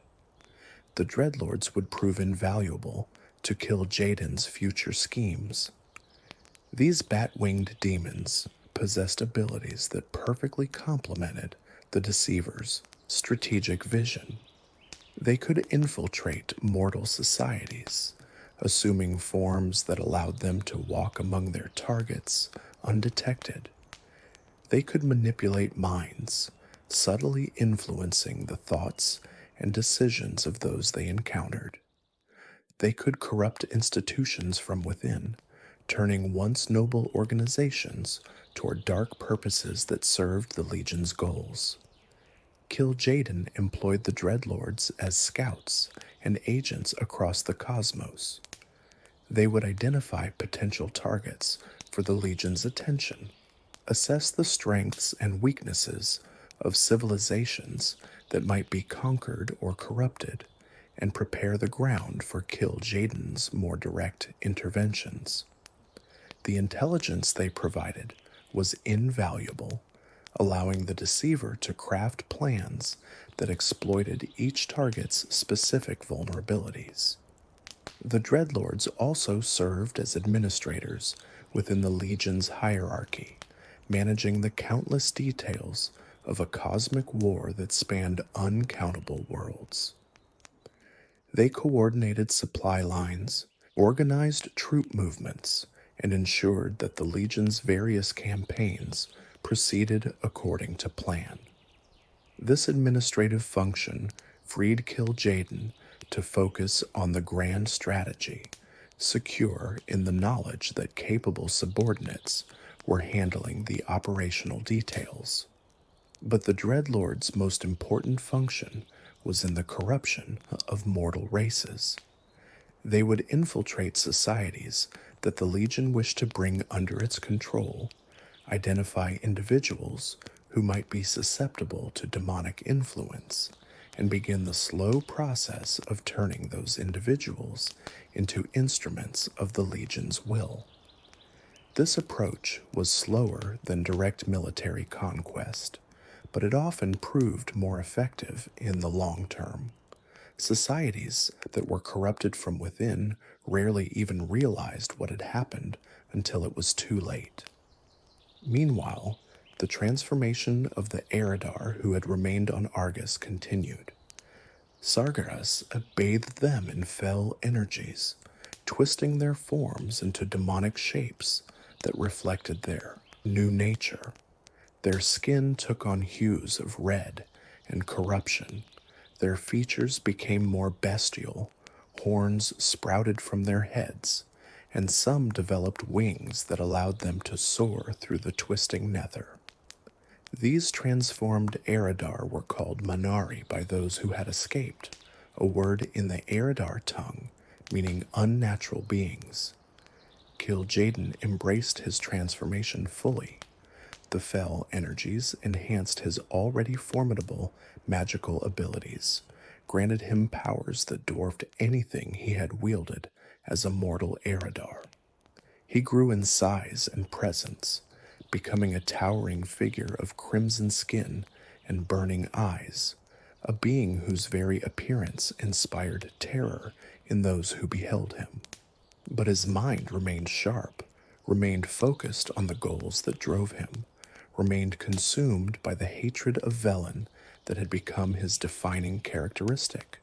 The Dreadlords would prove invaluable to Kil'jaeden's future schemes. These bat-winged demons possessed abilities that perfectly complemented the Deceiver's strategic vision. They could infiltrate mortal societies, assuming forms that allowed them to walk among their targets undetected. They could manipulate minds, subtly influencing the thoughts and decisions of those they encountered. They could corrupt institutions from within, turning once noble organizations toward dark purposes that served the Legion's goals. Kil'jaeden employed the Dreadlords as scouts and agents across the cosmos. They would identify potential targets for the Legion's attention, assess the strengths and weaknesses of civilizations that might be conquered or corrupted, and prepare the ground for Kil'jaeden's more direct interventions. The intelligence they provided was invaluable, allowing the Deceiver to craft plans that exploited each target's specific vulnerabilities. The Dreadlords also served as administrators within the Legion's hierarchy, managing the countless details of a cosmic war that spanned uncountable worlds. They coordinated supply lines, organized troop movements, and ensured that the Legion's various campaigns proceeded according to plan. This administrative function freed Kil'jaeden to focus on the grand strategy, secure in the knowledge that capable subordinates were handling the operational details. But the Dreadlord's most important function was in the corruption of mortal races. They would infiltrate societies that the Legion wished to bring under its control, identify individuals who might be susceptible to demonic influence, and begin the slow process of turning those individuals into instruments of the Legion's will. This approach was slower than direct military conquest, but it often proved more effective in the long term. Societies that were corrupted from within rarely even realized what had happened until it was too late. Meanwhile, the transformation of the eredar who had remained on Argus continued. Sargeras bathed them in fell energies, twisting their forms into demonic shapes that reflected their new nature. Their skin took on hues of red and corruption. Their features became more bestial, horns sprouted from their heads, and some developed wings that allowed them to soar through the twisting nether. These transformed eredar were called Manari by those who had escaped, a word in the eredar tongue meaning unnatural beings. Kil'jaeden embraced his transformation fully. The fell energies enhanced his already formidable magical abilities, granted him powers that dwarfed anything he had wielded as a mortal eredar. He grew in size and presence, becoming a towering figure of crimson skin and burning eyes, a being whose very appearance inspired terror in those who beheld him. But his mind remained sharp, remained focused on the goals that drove him, remained consumed by the hatred of Velen that had become his defining characteristic.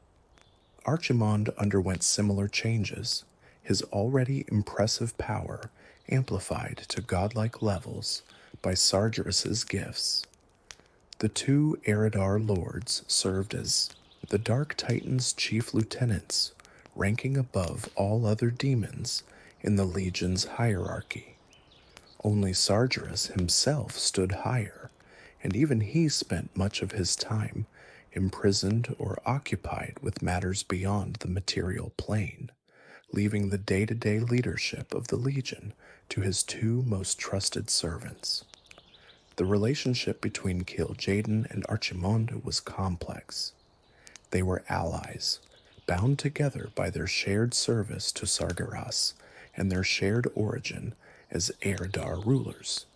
Archimonde underwent similar changes, his already impressive power amplified to godlike levels by Sargeras' gifts. The two eredar lords served as the Dark Titan's chief lieutenants, ranking above all other demons in the Legion's hierarchy. Only Sargeras himself stood higher, and even he spent much of his time imprisoned or occupied with matters beyond the material plane, leaving the day-to-day leadership of the Legion to his two most trusted servants. The relationship between Kil'jaeden and Archimonde was complex. They were allies, bound together by their shared service to Sargeras and their shared origin as eredar rulers.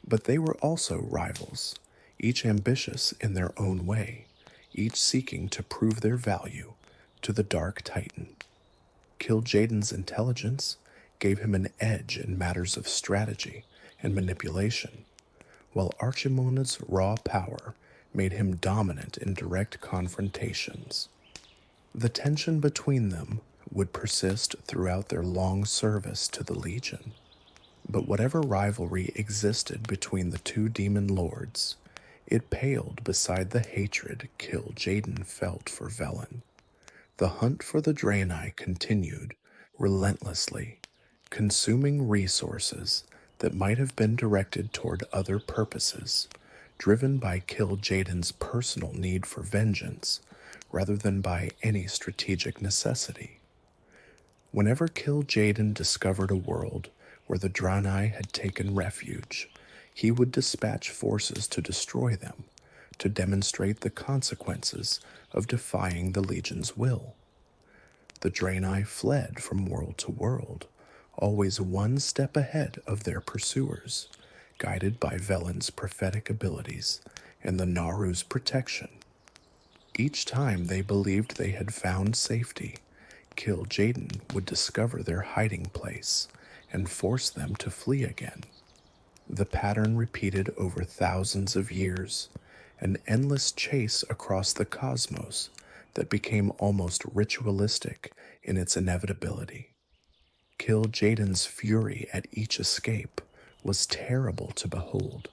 But they were also rivals, each ambitious in their own way, each seeking to prove their value to the Dark Titan. Kil'jaeden's intelligence gave him an edge in matters of strategy and manipulation, while Archimonde's raw power made him dominant in direct confrontations. The tension between them would persist throughout their long service to the Legion. But whatever rivalry existed between the two demon lords, it paled beside the hatred Kil'jaeden felt for Velen. The hunt for the draenei continued relentlessly, consuming resources that might have been directed toward other purposes, driven by Kil'jaeden's personal need for vengeance rather than by any strategic necessity. Whenever Kil'jaeden discovered a world where the draenei had taken refuge, he would dispatch forces to destroy them, to demonstrate the consequences of defying the Legion's will. The draenei fled from world to world, always one step ahead of their pursuers, guided by Velen's prophetic abilities and the Naru's protection. Each time they believed they had found safety, Kil'jaeden would discover their hiding place and force them to flee again. The pattern repeated over thousands of years, an endless chase across the cosmos that became almost ritualistic in its inevitability. Kil'jaeden's fury at each escape was terrible to behold.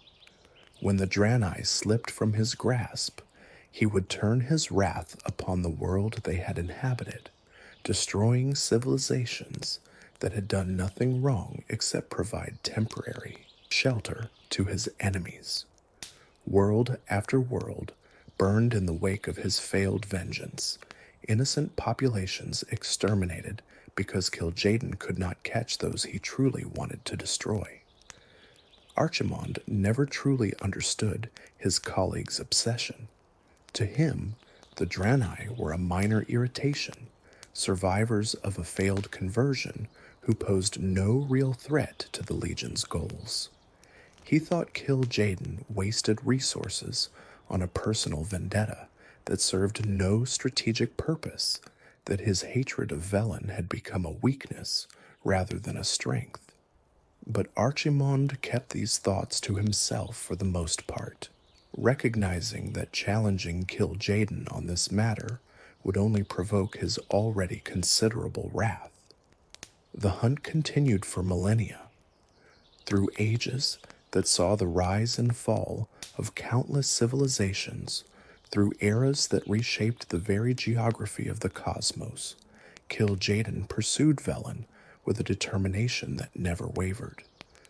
When the draenei slipped from his grasp, he would turn his wrath upon the world they had inhabited, destroying civilizations that had done nothing wrong except provide temporary shelter to his enemies. World after world burned in the wake of his failed vengeance, innocent populations exterminated because Kil'jaeden could not catch those he truly wanted to destroy. Archimonde never truly understood his colleague's obsession. To him, the draenei were a minor irritation, survivors of a failed conversion who posed no real threat to the Legion's goals. He thought Kil'jaeden wasted resources on a personal vendetta that served no strategic purpose, that his hatred of Velen had become a weakness rather than a strength. But Archimonde kept these thoughts to himself for the most part, recognizing that challenging Kil'jaeden on this matter would only provoke his already considerable wrath. The hunt continued for millennia, through ages that saw the rise and fall of countless civilizations, through eras that reshaped the very geography of the cosmos. Kil'jaeden pursued Velen with a determination that never wavered.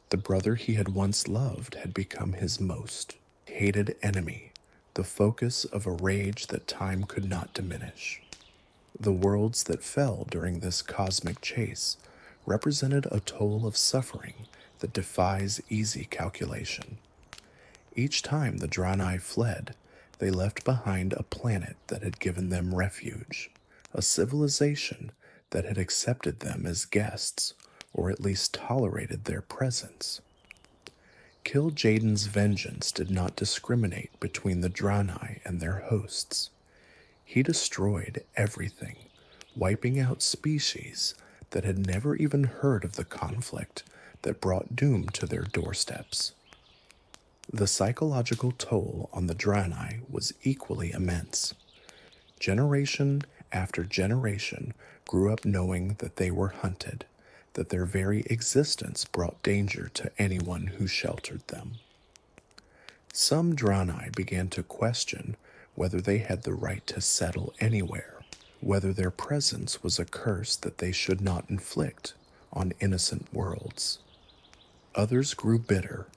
The brother he had once loved had become his most hated enemy, the focus of a rage that time could not diminish. The worlds that fell during this cosmic chase represented a toll of suffering that defies easy calculation. Each time the draenei fled, they left behind a planet that had given them refuge, a civilization that had accepted them as guests, or at least tolerated their presence. Kil'jaeden's vengeance did not discriminate between the draenei and their hosts. He destroyed everything, wiping out species that had never even heard of the conflict that brought doom to their doorsteps. The psychological toll on the draenei was equally immense. Generation after generation grew up knowing that they were hunted, that their very existence brought danger to anyone who sheltered them. Some draenei began to question whether they had the right to settle anywhere, whether their presence was a curse that they should not inflict on innocent worlds. Others grew bitter,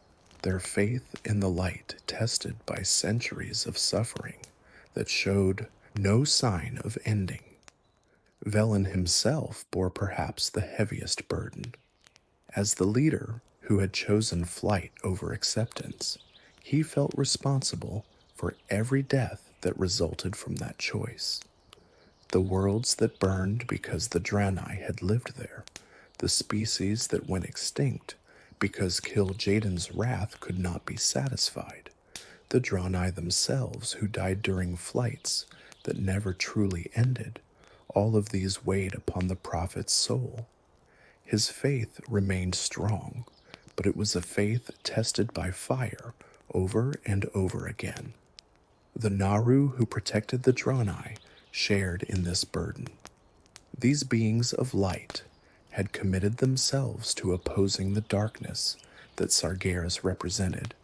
their faith in the light tested by centuries of suffering that showed no sign of ending. Velen himself bore perhaps the heaviest burden. As the leader who had chosen flight over acceptance, he felt responsible for every death that resulted from that choice. The worlds that burned because the draenei had lived there, the species that went extinct because Kil'jaeden's wrath could not be satisfied, the draenei themselves who died during flights that never truly ended, all of these weighed upon the prophet's soul. His faith remained strong, but it was a faith tested by fire over and over again. The Naru who protected the draenei shared in this burden. These beings of light had committed themselves to opposing the darkness that Sargeras represented,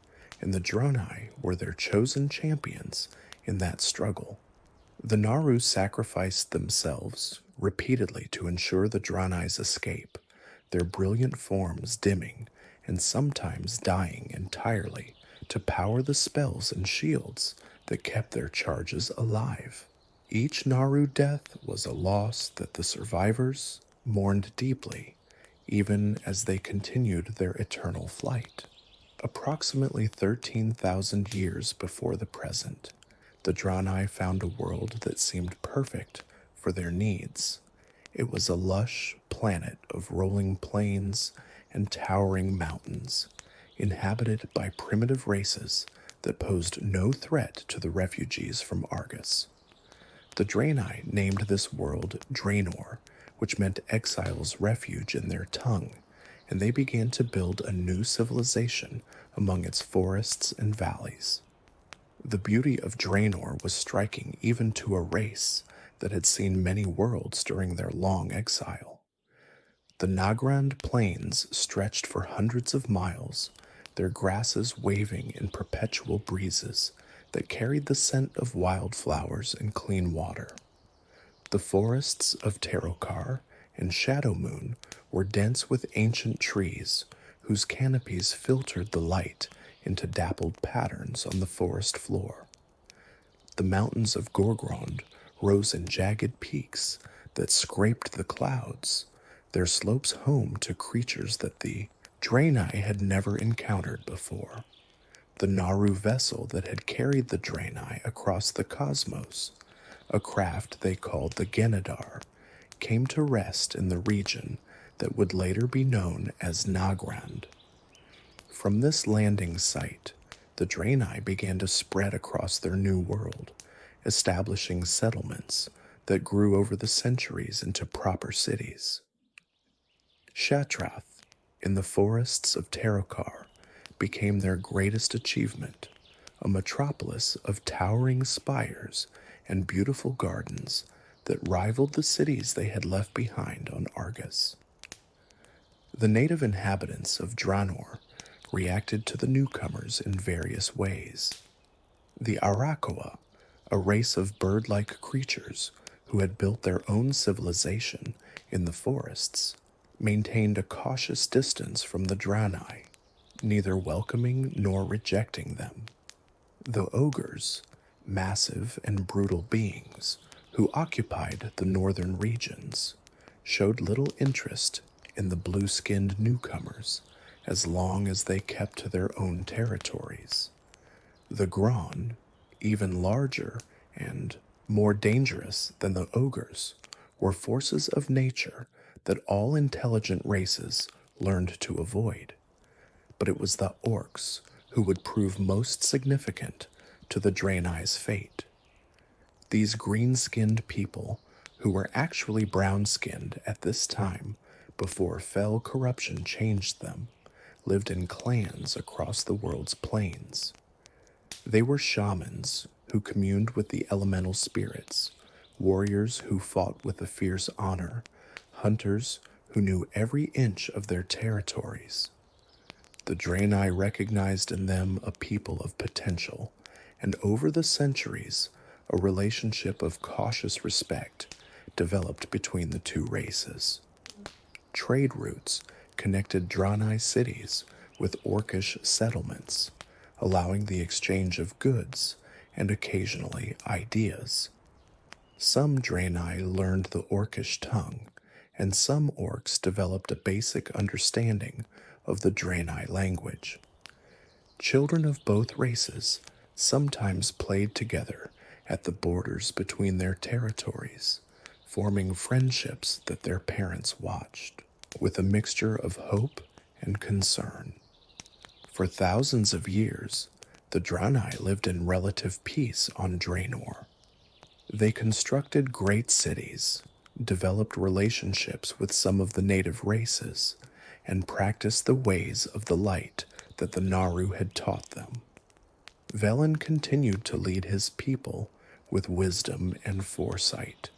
and the draenei were their chosen champions in that struggle. The Naru sacrificed themselves repeatedly to ensure the draenei's escape, their brilliant forms dimming and sometimes dying entirely to power the spells and shields that kept their charges alive. Each Naru death was a loss that the survivors mourned deeply, even as they continued their eternal flight. Approximately 13,000 years before the present, the draenei found a world that seemed perfect for their needs. It was a lush planet of rolling plains and towering mountains, inhabited by primitive races that posed no threat to the refugees from Argus. The draenei named this world Draenor, which meant exile's refuge in their tongue, and they began to build a new civilization among its forests and valleys. The beauty of Draenor was striking even to a race that had seen many worlds during their long exile. The Nagrand plains stretched for hundreds of miles, their grasses waving in perpetual breezes that carried the scent of wildflowers and clean water. The forests of Terokar and Shadowmoon were dense with ancient trees whose canopies filtered the light into dappled patterns on the forest floor. The mountains of Gorgrond rose in jagged peaks that scraped the clouds, their slopes home to creatures that the draenei had never encountered before. The Naru vessel that had carried the draenei across the cosmos, a craft they called the Genedar, came to rest in the region that would later be known as Nagrand. From this landing site, the draenei began to spread across their new world, establishing settlements that grew over the centuries into proper cities. Shatrath, in the forests of Terokar, became their greatest achievement, a metropolis of towering spires and beautiful gardens that rivaled the cities they had left behind on Argus. The native inhabitants of Draenor reacted to the newcomers in various ways. The Arakoa, a race of bird-like creatures who had built their own civilization in the forests, maintained a cautious distance from the draenei, neither welcoming nor rejecting them. The ogres, massive and brutal beings who occupied the northern regions, showed little interest in the blue-skinned newcomers as long as they kept to their own territories. The Gron, even larger and more dangerous than the ogres, were forces of nature that all intelligent races learned to avoid. But it was the orcs who would prove most significant to the draenei's fate. These green-skinned people, who were actually brown-skinned at this time before fell corruption changed them, lived in clans across the world's plains. They were shamans who communed with the elemental spirits, warriors who fought with a fierce honor, hunters who knew every inch of their territories. The draenei recognized in them a people of potential, and over the centuries, a relationship of cautious respect developed between the two races. Trade routes connected draenei cities with orcish settlements, allowing the exchange of goods and occasionally ideas. Some draenei learned the orcish tongue, and some orcs developed a basic understanding of the draenei language. Children of both races sometimes played together at the borders between their territories, forming friendships that their parents watched, with a mixture of hope and concern. For thousands of years, the draenei lived in relative peace on Draenor. They constructed great cities, developed relationships with some of the native races, and practiced the ways of the light that the Naru had taught them. Velen continued to lead his people with wisdom and foresight,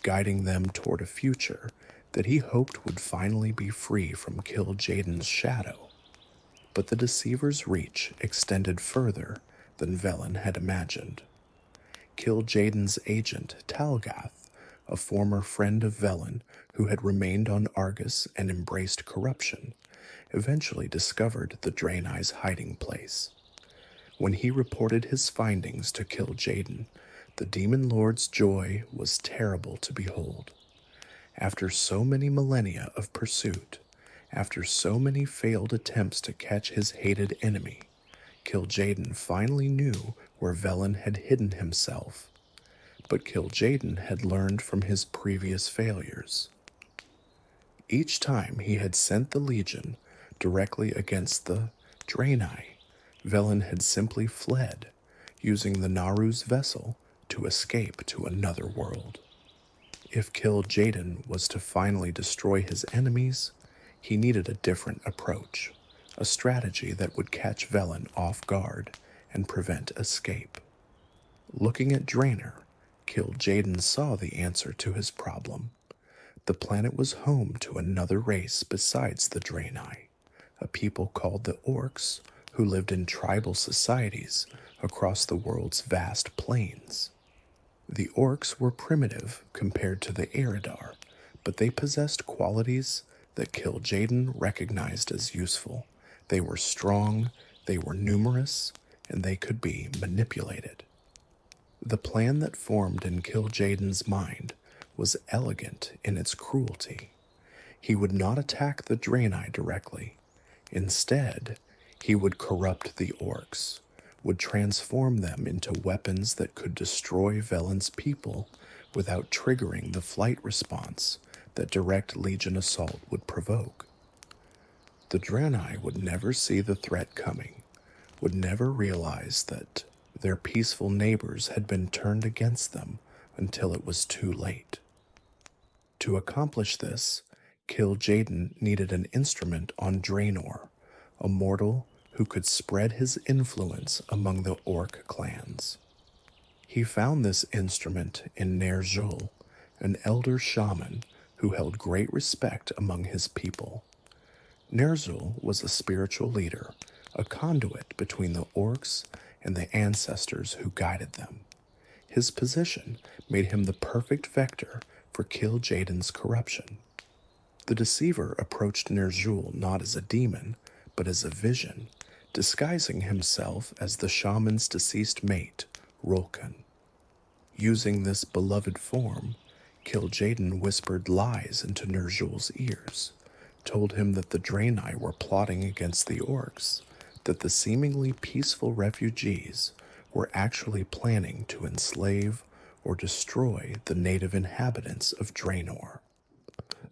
guiding them toward a future that he hoped would finally be free from Kil'jaeden's shadow. But the Deceiver's reach extended further than Velen had imagined. Kil'jaeden's agent, Talgath, a former friend of Velen who had remained on Argus and embraced corruption, eventually discovered the draenei's hiding place. When he reported his findings to Kil'jaeden, the Demon Lord's joy was terrible to behold. After so many millennia of pursuit, after so many failed attempts to catch his hated enemy, Kil'jaeden finally knew where Velen had hidden himself. But Kil'jaeden had learned from his previous failures. Each time he had sent the Legion directly against the draenei, Velen had simply fled, using the Naru's vessel to escape to another world. If Kil'jaeden was to finally destroy his enemies, he needed a different approach, a strategy that would catch Velen off guard and prevent escape. Looking at Draenor, Kil'jaeden saw the answer to his problem. The planet was home to another race besides the draenei, a people called the Orcs who lived in tribal societies across the world's vast plains. The Orcs were primitive compared to the eredar, but they possessed qualities that Kil'jaeden recognized as useful. They were strong, they were numerous, and they could be manipulated. The plan that formed in Kil'jaeden's mind was elegant in its cruelty. He would not attack the draenei directly. Instead, he would corrupt the Orcs, would transform them into weapons that could destroy Velen's people without triggering the flight response that direct Legion assault would provoke. The draenei would never see the threat coming, would never realize that their peaceful neighbors had been turned against them until it was too late. To accomplish this, Kil'jaeden needed an instrument on Draenor, a mortal who could spread his influence among the Orc clans. He found this instrument in Ner'zhul, an elder shaman who held great respect among his people. Ner'zhul was a spiritual leader, a conduit between the Orcs and the ancestors who guided them. His position made him the perfect vector for Kil'jaeden's corruption. The Deceiver approached Ner'zhul not as a demon, but as a vision, disguising himself as the shaman's deceased mate, Rolkan. Using this beloved form, Kil'jaeden whispered lies into Ner'zhul's ears, told him that the draenei were plotting against the Orcs, that the seemingly peaceful refugees were actually planning to enslave or destroy the native inhabitants of Draenor.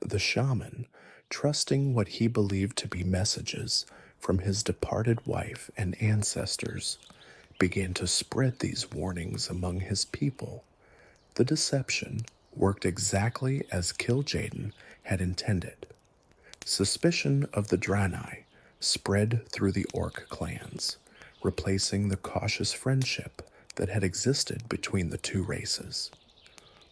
The shaman, trusting what he believed to be messages from his departed wife and ancestors, began to spread these warnings among his people. The deception worked exactly as Kil'jaeden had intended. Suspicion of the draenei spread through the Orc clans, replacing the cautious friendship that had existed between the two races.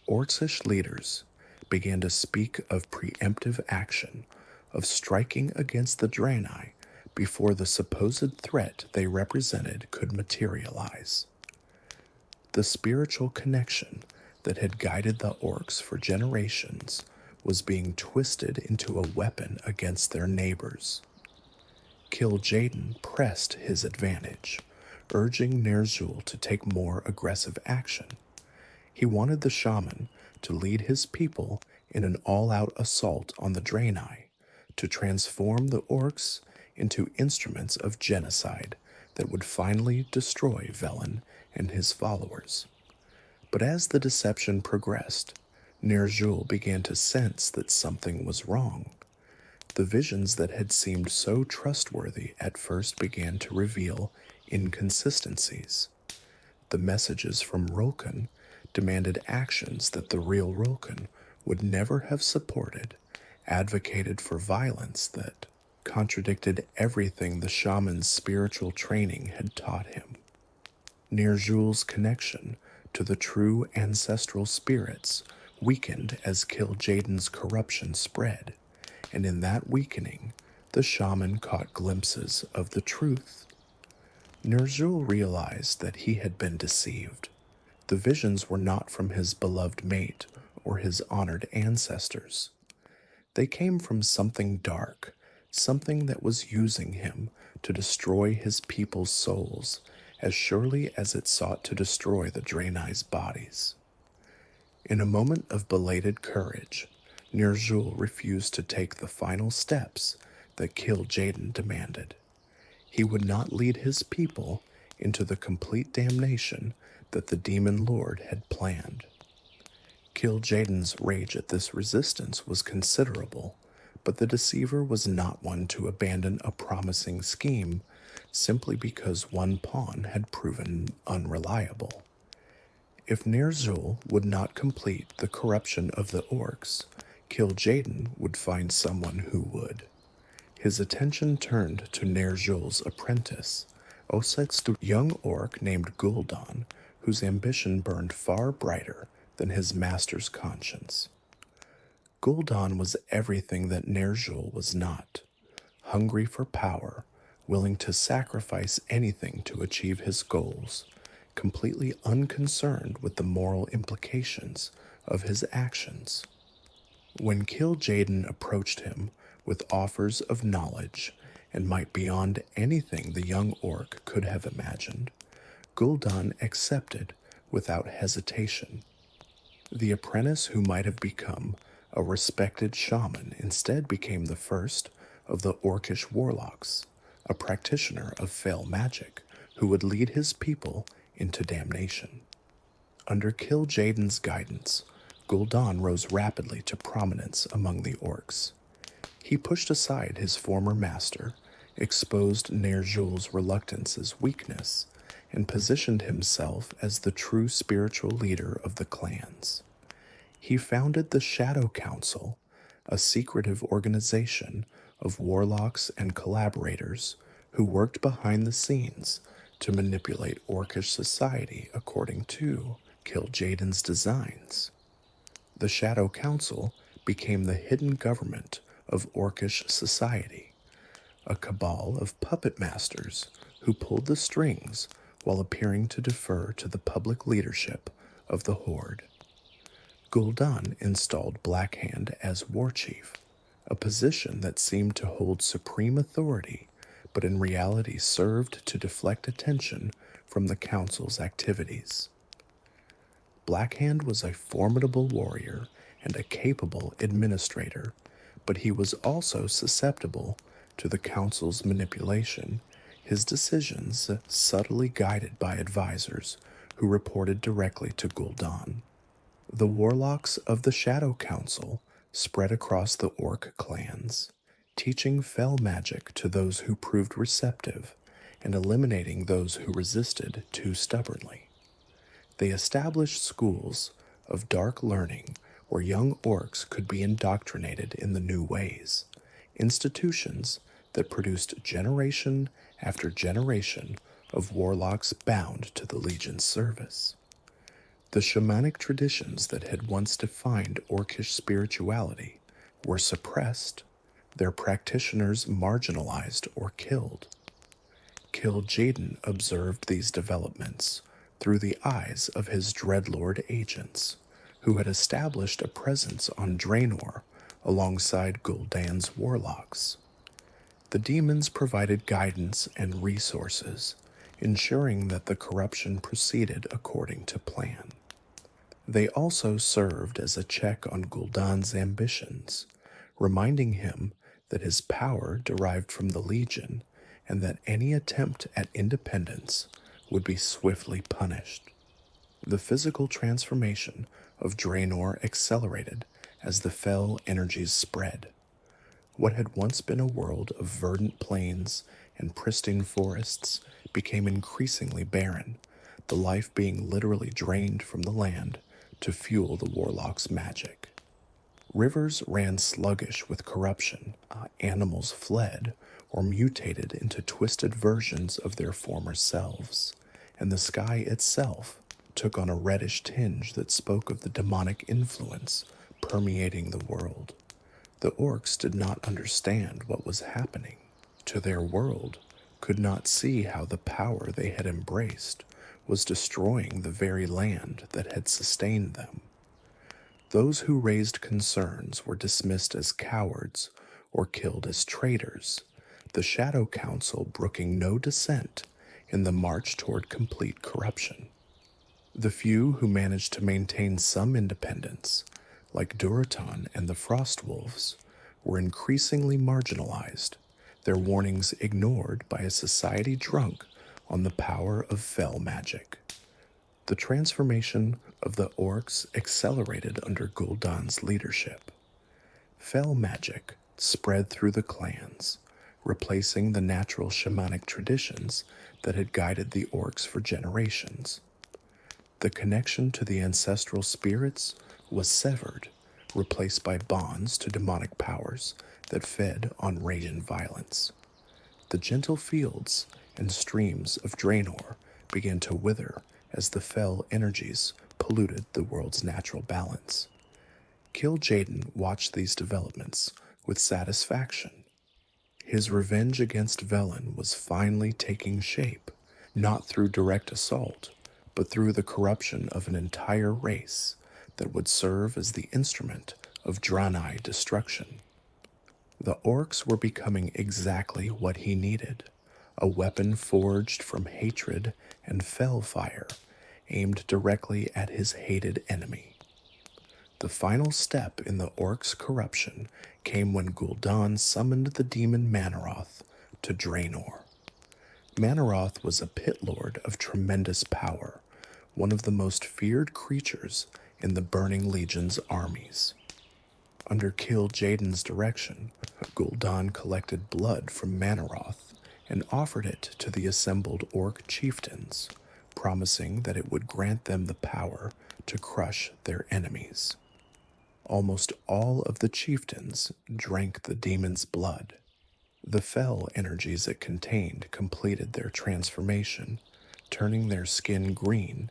Orcish leaders began to speak of preemptive action, of striking against the draenei before the supposed threat they represented could materialize. The spiritual connection that had guided the Orcs for generations was being twisted into a weapon against their neighbors. Kil'jaeden pressed his advantage, urging Ner'zhul to take more aggressive action. He wanted the shaman to lead his people in an all-out assault on the draenei, to transform the orcs into instruments of genocide that would finally destroy Velen and his followers. But as the deception progressed, Ner'zhul began to sense that something was wrong. The visions that had seemed so trustworthy at first began to reveal inconsistencies. The messages from Rolkan demanded actions that the real Rolkan would never have supported, advocated for violence that contradicted everything the shaman's spiritual training had taught him. Ner'zhul's connection to the true ancestral spirits weakened as Kil'jaeden's corruption spread, and in that weakening, the shaman caught glimpses of the truth. Ner'zhul realized that he had been deceived. The visions were not from his beloved mate or his honored ancestors. They came from something dark, something that was using him to destroy his people's souls as surely as it sought to destroy the draenei's bodies. In a moment of belated courage, Ner'zhul refused to take the final steps that Kil'jaeden demanded. He would not lead his people into the complete damnation that the demon lord had planned. Kil'jaeden's rage at this resistance was considerable, but the deceiver was not one to abandon a promising scheme simply because one pawn had proven unreliable. If Ner'zhul would not complete the corruption of the orcs, Kil'jaeden would find someone who would. His attention turned to Ner'zhul's apprentice, a young orc named Gul'dan, whose ambition burned far brighter than his master's conscience. Gul'dan was everything that Ner'zhul was not, hungry for power, willing to sacrifice anything to achieve his goals, completely unconcerned with the moral implications of his actions. When Kil'jaeden approached him with offers of knowledge and might beyond anything the young orc could have imagined, Gul'dan accepted without hesitation. The apprentice who might have become a respected shaman instead became the first of the orcish warlocks, a practitioner of fell magic who would lead his people into damnation. Under Kil'jaeden's guidance, Gul'dan rose rapidly to prominence among the orcs. He pushed aside his former master, exposed Ner'zhul's reluctance as weakness, and positioned himself as the true spiritual leader of the clans. He founded the Shadow Council, a secretive organization of warlocks and collaborators who worked behind the scenes to manipulate orcish society according to Kil'jaeden's designs. The Shadow Council became the hidden government of orcish society, a cabal of puppet masters who pulled the strings while appearing to defer to the public leadership of the Horde. Gul'dan installed Blackhand as war chief, a position that seemed to hold supreme authority, but in reality served to deflect attention from the council's activities. Blackhand was a formidable warrior and a capable administrator, but he was also susceptible to the council's manipulation, his decisions subtly guided by advisors who reported directly to Gul'dan. The warlocks of the Shadow Council spread across the orc clans, teaching fell magic to those who proved receptive and eliminating those who resisted too stubbornly. They established schools of dark learning where young orcs could be indoctrinated in the new ways, institutions that produced generation after generation of warlocks bound to the Legion's service. The shamanic traditions that had once defined orcish spirituality were suppressed, their practitioners marginalized or killed. Kil'jaeden observed these developments through the eyes of his Dreadlord agents, who had established a presence on Draenor alongside Gul'dan's warlocks. The demons provided guidance and resources, ensuring that the corruption proceeded according to plan. They also served as a check on Gul'dan's ambitions, reminding him that his power derived from the Legion and that any attempt at independence would be swiftly punished. The physical transformation of Draenor accelerated as the fell energies spread. What had once been a world of verdant plains and pristine forests became increasingly barren, the life being literally drained from the land to fuel the warlock's magic. Rivers ran sluggish with corruption, animals fled or mutated into twisted versions of their former selves, and the sky itself took on a reddish tinge that spoke of the demonic influence permeating the world. The orcs did not understand what was happening. To their world, could not see how the power they had embraced was destroying the very land that had sustained them. Those who raised concerns were dismissed as cowards or killed as traitors, the Shadow Council brooking no dissent in the march toward complete corruption. The few who managed to maintain some independence, like Durotan and the Frostwolves, were increasingly marginalized, their warnings ignored by a society drunk on the power of fell magic. The transformation of the orcs accelerated under Gul'dan's leadership. Fell magic spread through the clans, replacing the natural shamanic traditions that had guided the orcs for generations. The connection to the ancestral spirits was severed, replaced by bonds to demonic powers that fed on rage and violence. The gentle fields and streams of Draenor began to wither as the fell energies polluted the world's natural balance. Kil'jaeden watched these developments with satisfaction. His revenge against Velen was finally taking shape, not through direct assault, but through the corruption of an entire race that would serve as the instrument of draenei destruction. The orcs were becoming exactly what he needed, a weapon forged from hatred and fell fire, aimed directly at his hated enemy. The final step in the orcs' corruption came when Gul'dan summoned the demon Manaroth to Draenor. Manaroth was a pit lord of tremendous power, one of the most feared creatures in the Burning Legion's armies. Under Kil'jaeden's direction, Gul'dan collected blood from Manaroth and offered it to the assembled orc chieftains, promising that it would grant them the power to crush their enemies. Almost all of the chieftains drank the demon's blood. The fell energies it contained completed their transformation, turning their skin green,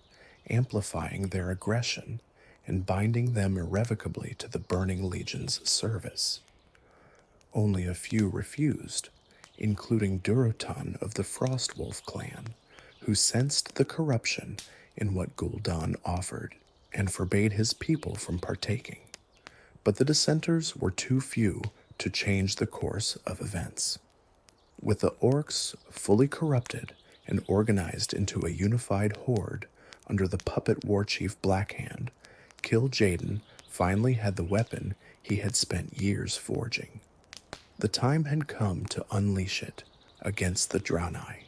amplifying their aggression, and binding them irrevocably to the Burning Legion's service. Only a few refused, including Durotan of the Frostwolf clan, who sensed the corruption in what Gul'dan offered and forbade his people from partaking. But the dissenters were too few to change the course of events. With the orcs fully corrupted and organized into a unified horde under the puppet warchief Blackhand, Kil'jaeden finally had the weapon he had spent years forging. The time had come to unleash it against the draenei.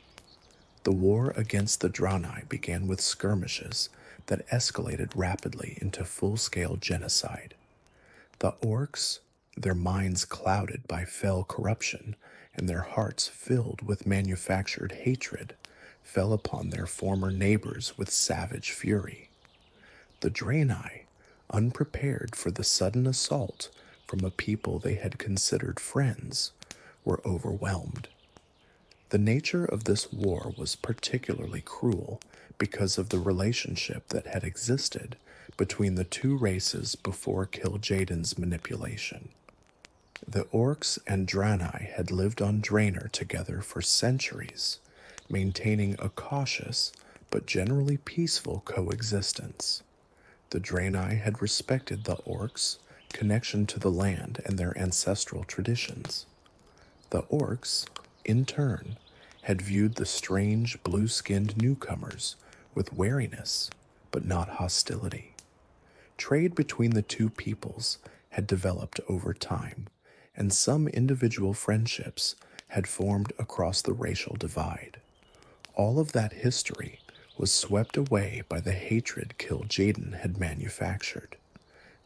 The war against the draenei began with skirmishes that escalated rapidly into full-scale genocide. The orcs, their minds clouded by fell corruption and their hearts filled with manufactured hatred, fell upon their former neighbors with savage fury. The draenei, unprepared for the sudden assault from a people they had considered friends, were overwhelmed. The nature of this war was particularly cruel because of the relationship that had existed between the two races before Kil'jaeden's manipulation. The orcs and draenei had lived on Draenor together for centuries, maintaining a cautious but generally peaceful coexistence. The draenei had respected the orcs' connection to the land and their ancestral traditions. The orcs, in turn, had viewed the strange blue-skinned newcomers with wariness, but not hostility. Trade between the two peoples had developed over time, and some individual friendships had formed across the racial divide. All of that history was swept away by the hatred Kil'jaeden had manufactured.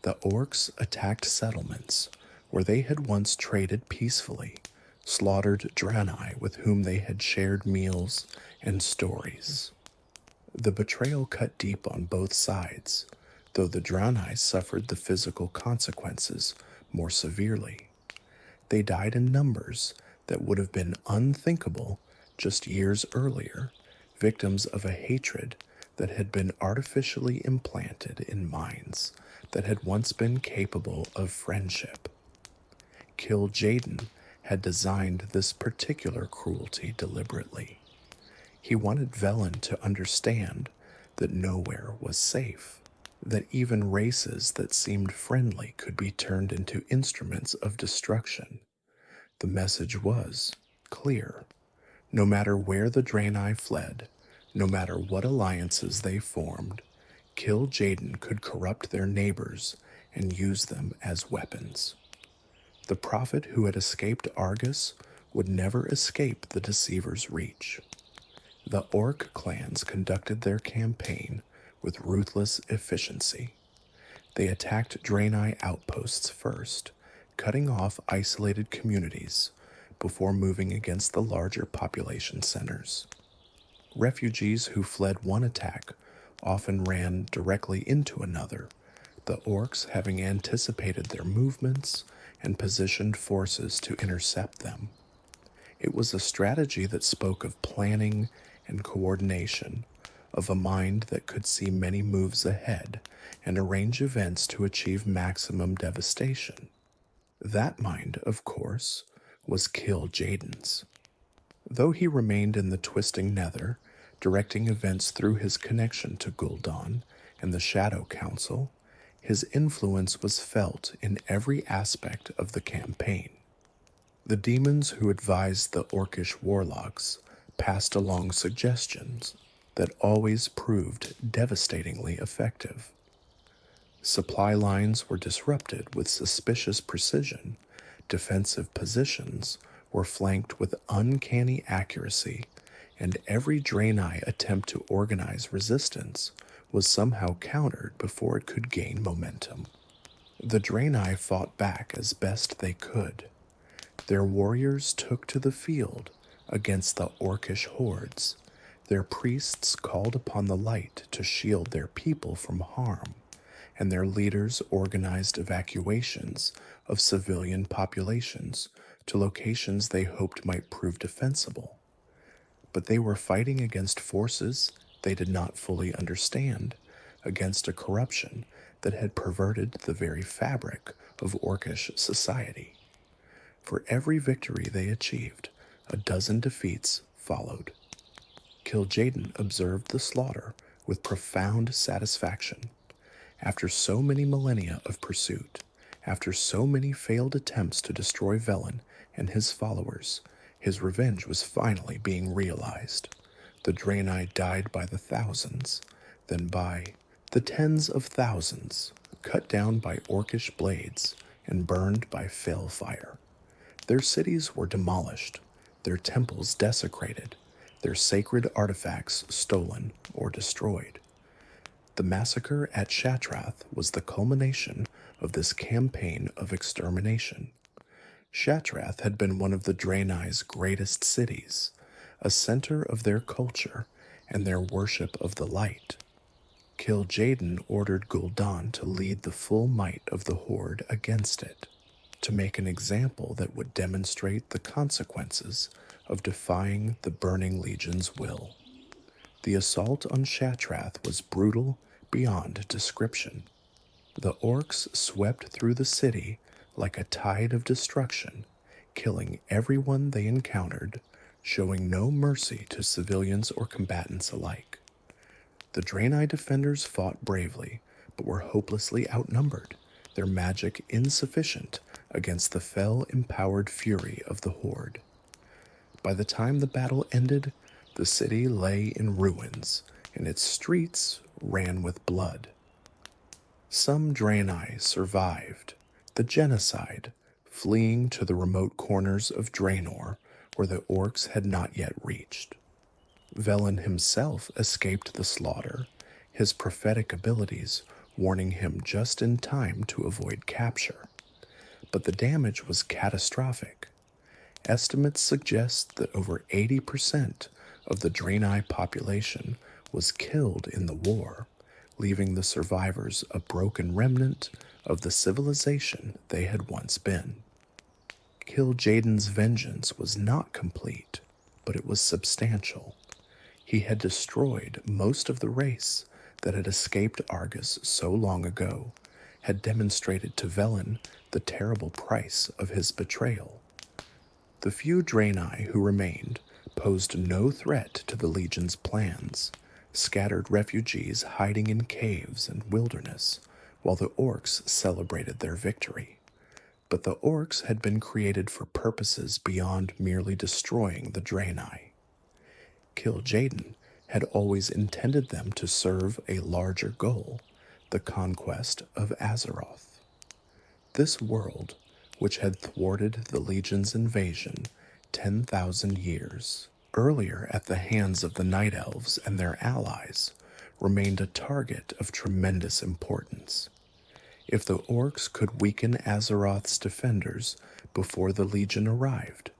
The orcs attacked settlements where they had once traded peacefully, slaughtered draenei with whom they had shared meals and stories. The betrayal cut deep on both sides, though the draenei suffered the physical consequences more severely. They died in numbers that would have been unthinkable just years earlier, victims of a hatred that had been artificially implanted in minds that had once been capable of friendship. Kil'jaeden had designed this particular cruelty deliberately. He wanted Velen to understand that nowhere was safe, that even races that seemed friendly could be turned into instruments of destruction. The message was clear. No matter where the draenei fled, no matter what alliances they formed, Kil'jaeden could corrupt their neighbors and use them as weapons. The prophet who had escaped Argus would never escape the Deceiver's reach. The orc clans conducted their campaign with ruthless efficiency. They attacked draenei outposts first, cutting off isolated communities before moving against the larger population centers. Refugees who fled one attack often ran directly into another, the orcs having anticipated their movements and positioned forces to intercept them. It was a strategy that spoke of planning and coordination, of a mind that could see many moves ahead and arrange events to achieve maximum devastation. That mind, of course, was Kil'jaeden's. Though he remained in the twisting nether, directing events through his connection to Gul'dan and the Shadow Council, his influence was felt in every aspect of the campaign. The demons who advised the orcish warlocks passed along suggestions that always proved devastatingly effective. Supply lines were disrupted with suspicious precision, defensive positions were flanked with uncanny accuracy, and every draenei attempt to organize resistance was somehow countered before it could gain momentum. The draenei fought back as best they could. Their warriors took to the field against the orcish hordes. Their priests called upon the light to shield their people from harm, and their leaders organized evacuations of civilian populations to locations they hoped might prove defensible. But they were fighting against forces they did not fully understand, against a corruption that had perverted the very fabric of orcish society. For every victory they achieved, a dozen defeats followed. Kil'jaeden observed the slaughter with profound satisfaction. After so many millennia of pursuit, after so many failed attempts to destroy Velen and his followers, his revenge was finally being realized. The draenei died by the thousands, then by the tens of thousands, cut down by orcish blades and burned by fell fire. Their cities were demolished, their temples desecrated, their sacred artifacts stolen or destroyed. The massacre at Shatrath was the culmination of this campaign of extermination. Shatrath had been one of the draenei's greatest cities, a center of their culture and their worship of the light. Kil'jaeden ordered Gul'dan to lead the full might of the horde against it, to make an example that would demonstrate the consequences of defying the Burning Legion's will. The assault on Shatrath was brutal beyond description. The orcs swept through the city like a tide of destruction, killing everyone they encountered, showing no mercy to civilians or combatants alike. The draenei defenders fought bravely, but were hopelessly outnumbered, their magic insufficient against the fell-empowered fury of the Horde. By the time the battle ended, the city lay in ruins, and its streets ran with blood. Some draenei survived the genocide, fleeing to the remote corners of Draenor where the orcs had not yet reached. Velen himself escaped the slaughter, his prophetic abilities warning him just in time to avoid capture. But the damage was catastrophic. Estimates suggest that over 80% of the draenei population was killed in the war, leaving the survivors a broken remnant of the civilization they had once been. Kil'jaeden's vengeance was not complete, but it was substantial. He had destroyed most of the race that had escaped Argus so long ago, had demonstrated to Velen the terrible price of his betrayal. The few draenei who remained posed no threat to the Legion's plans, scattered refugees hiding in caves and wilderness, while the orcs celebrated their victory. But the orcs had been created for purposes beyond merely destroying the draenei. Kil'jaeden had always intended them to serve a larger goal, the conquest of Azeroth. This world, which had thwarted the Legion's invasion 10,000 years earlier at the hands of the Night Elves and their allies, remained a target of tremendous importance. If the orcs could weaken Azeroth's defenders before the Legion arrived,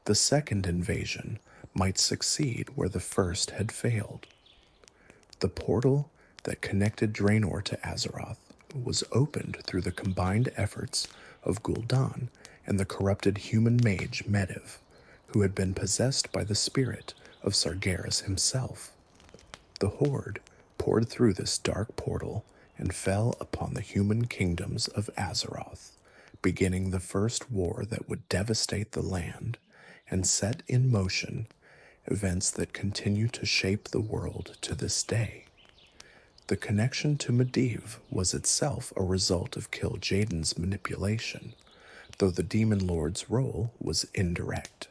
the second invasion might succeed where the first had failed. The portal that connected Draenor to Azeroth was opened through the combined efforts of Gul'dan and the corrupted human mage Medivh, who had been possessed by the spirit of Sargeras himself. The Horde poured through this dark portal and fell upon the human kingdoms of Azeroth, beginning the first war that would devastate the land and set in motion events that continue to shape the world to this day. The connection to Medivh was itself a result of Kil'jaeden's manipulation, though the Demon Lord's role was indirect.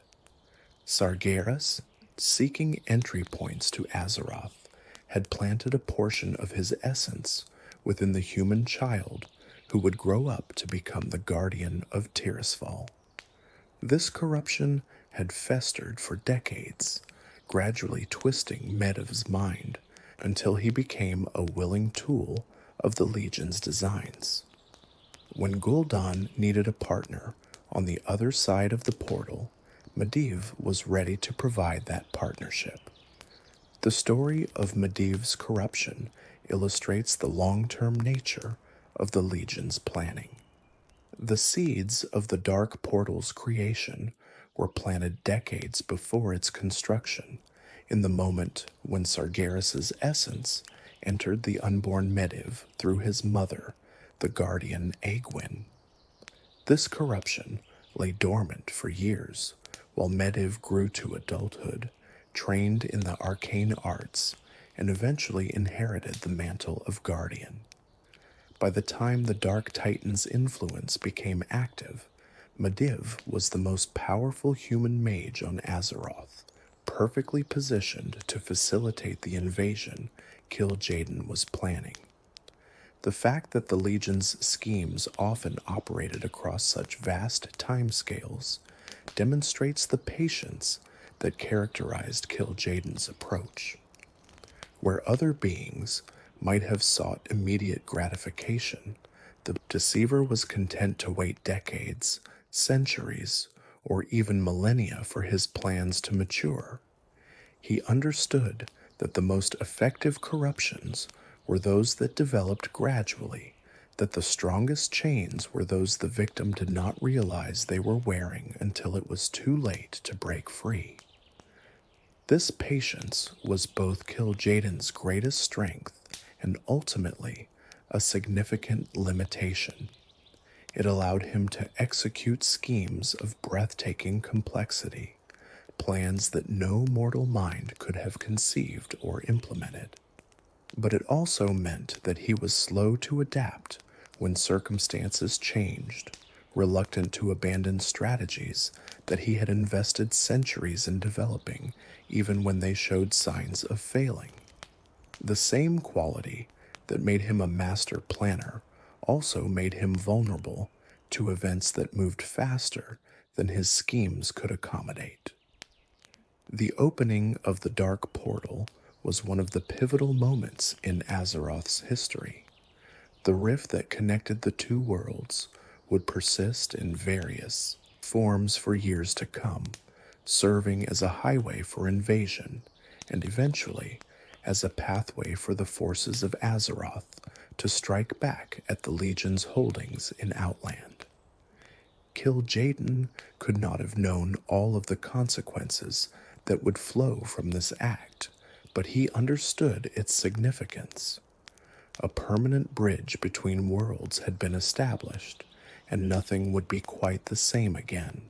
Sargeras, seeking entry points to Azeroth, had planted a portion of his essence within the human child who would grow up to become the guardian of Tirisfal. This corruption had festered for decades, gradually twisting Medivh's mind until he became a willing tool of the Legion's designs. When Gul'dan needed a partner on the other side of the portal, Medivh was ready to provide that partnership. The story of Medivh's corruption illustrates the long-term nature of the Legion's planning. The seeds of the Dark Portal's creation were planted decades before its construction, in the moment when Sargeras' essence entered the unborn Medivh through his mother, the guardian Aegwynn. This corruption lay dormant for years, while Medivh grew to adulthood, trained in the arcane arts, and eventually inherited the mantle of guardian. By the time the Dark Titan's influence became active, Medivh was the most powerful human mage on Azeroth, perfectly positioned to facilitate the invasion Kil'jaeden was planning. The fact that the Legion's schemes often operated across such vast timescales demonstrates the patience that characterized Kil'jaeden's approach. Where other beings might have sought immediate gratification, the Deceiver was content to wait decades, centuries, or even millennia for his plans to mature. He understood that the most effective corruptions were those that developed gradually, that the strongest chains were those the victim did not realize they were wearing until it was too late to break free. This patience was both Kil'jaeden's greatest strength and ultimately a significant limitation. It allowed him to execute schemes of breathtaking complexity, plans that no mortal mind could have conceived or implemented. But it also meant that he was slow to adapt when circumstances changed, reluctant to abandon strategies that he had invested centuries in developing, even when they showed signs of failing. The same quality that made him a master planner also made him vulnerable to events that moved faster than his schemes could accommodate. The opening of the Dark Portal was one of the pivotal moments in Azeroth's history. The rift that connected the two worlds would persist in various forms for years to come, serving as a highway for invasion and eventually as a pathway for the forces of Azeroth to strike back at the Legion's holdings in Outland. Kil'jaeden could not have known all of the consequences that would flow from this act, but he understood its significance. A permanent bridge between worlds had been established, and nothing would be quite the same again.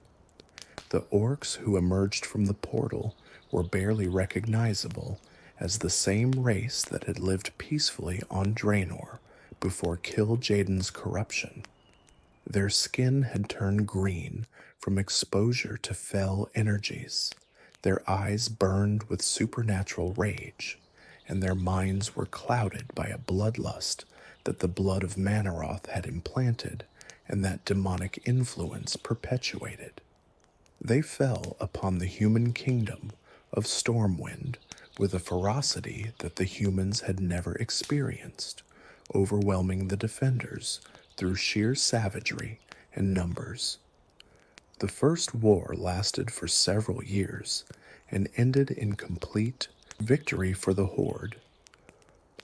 The orcs who emerged from the portal were barely recognizable as the same race that had lived peacefully on Draenor before Kil'jaeden's corruption. Their skin had turned green from exposure to fell energies. Their eyes burned with supernatural rage, and their minds were clouded by a bloodlust that the blood of Manaroth had implanted and that demonic influence perpetuated. They fell upon the human kingdom of Stormwind with a ferocity that the humans had never experienced, overwhelming the defenders through sheer savagery and numbers. The First War lasted for several years and ended in complete victory for the Horde.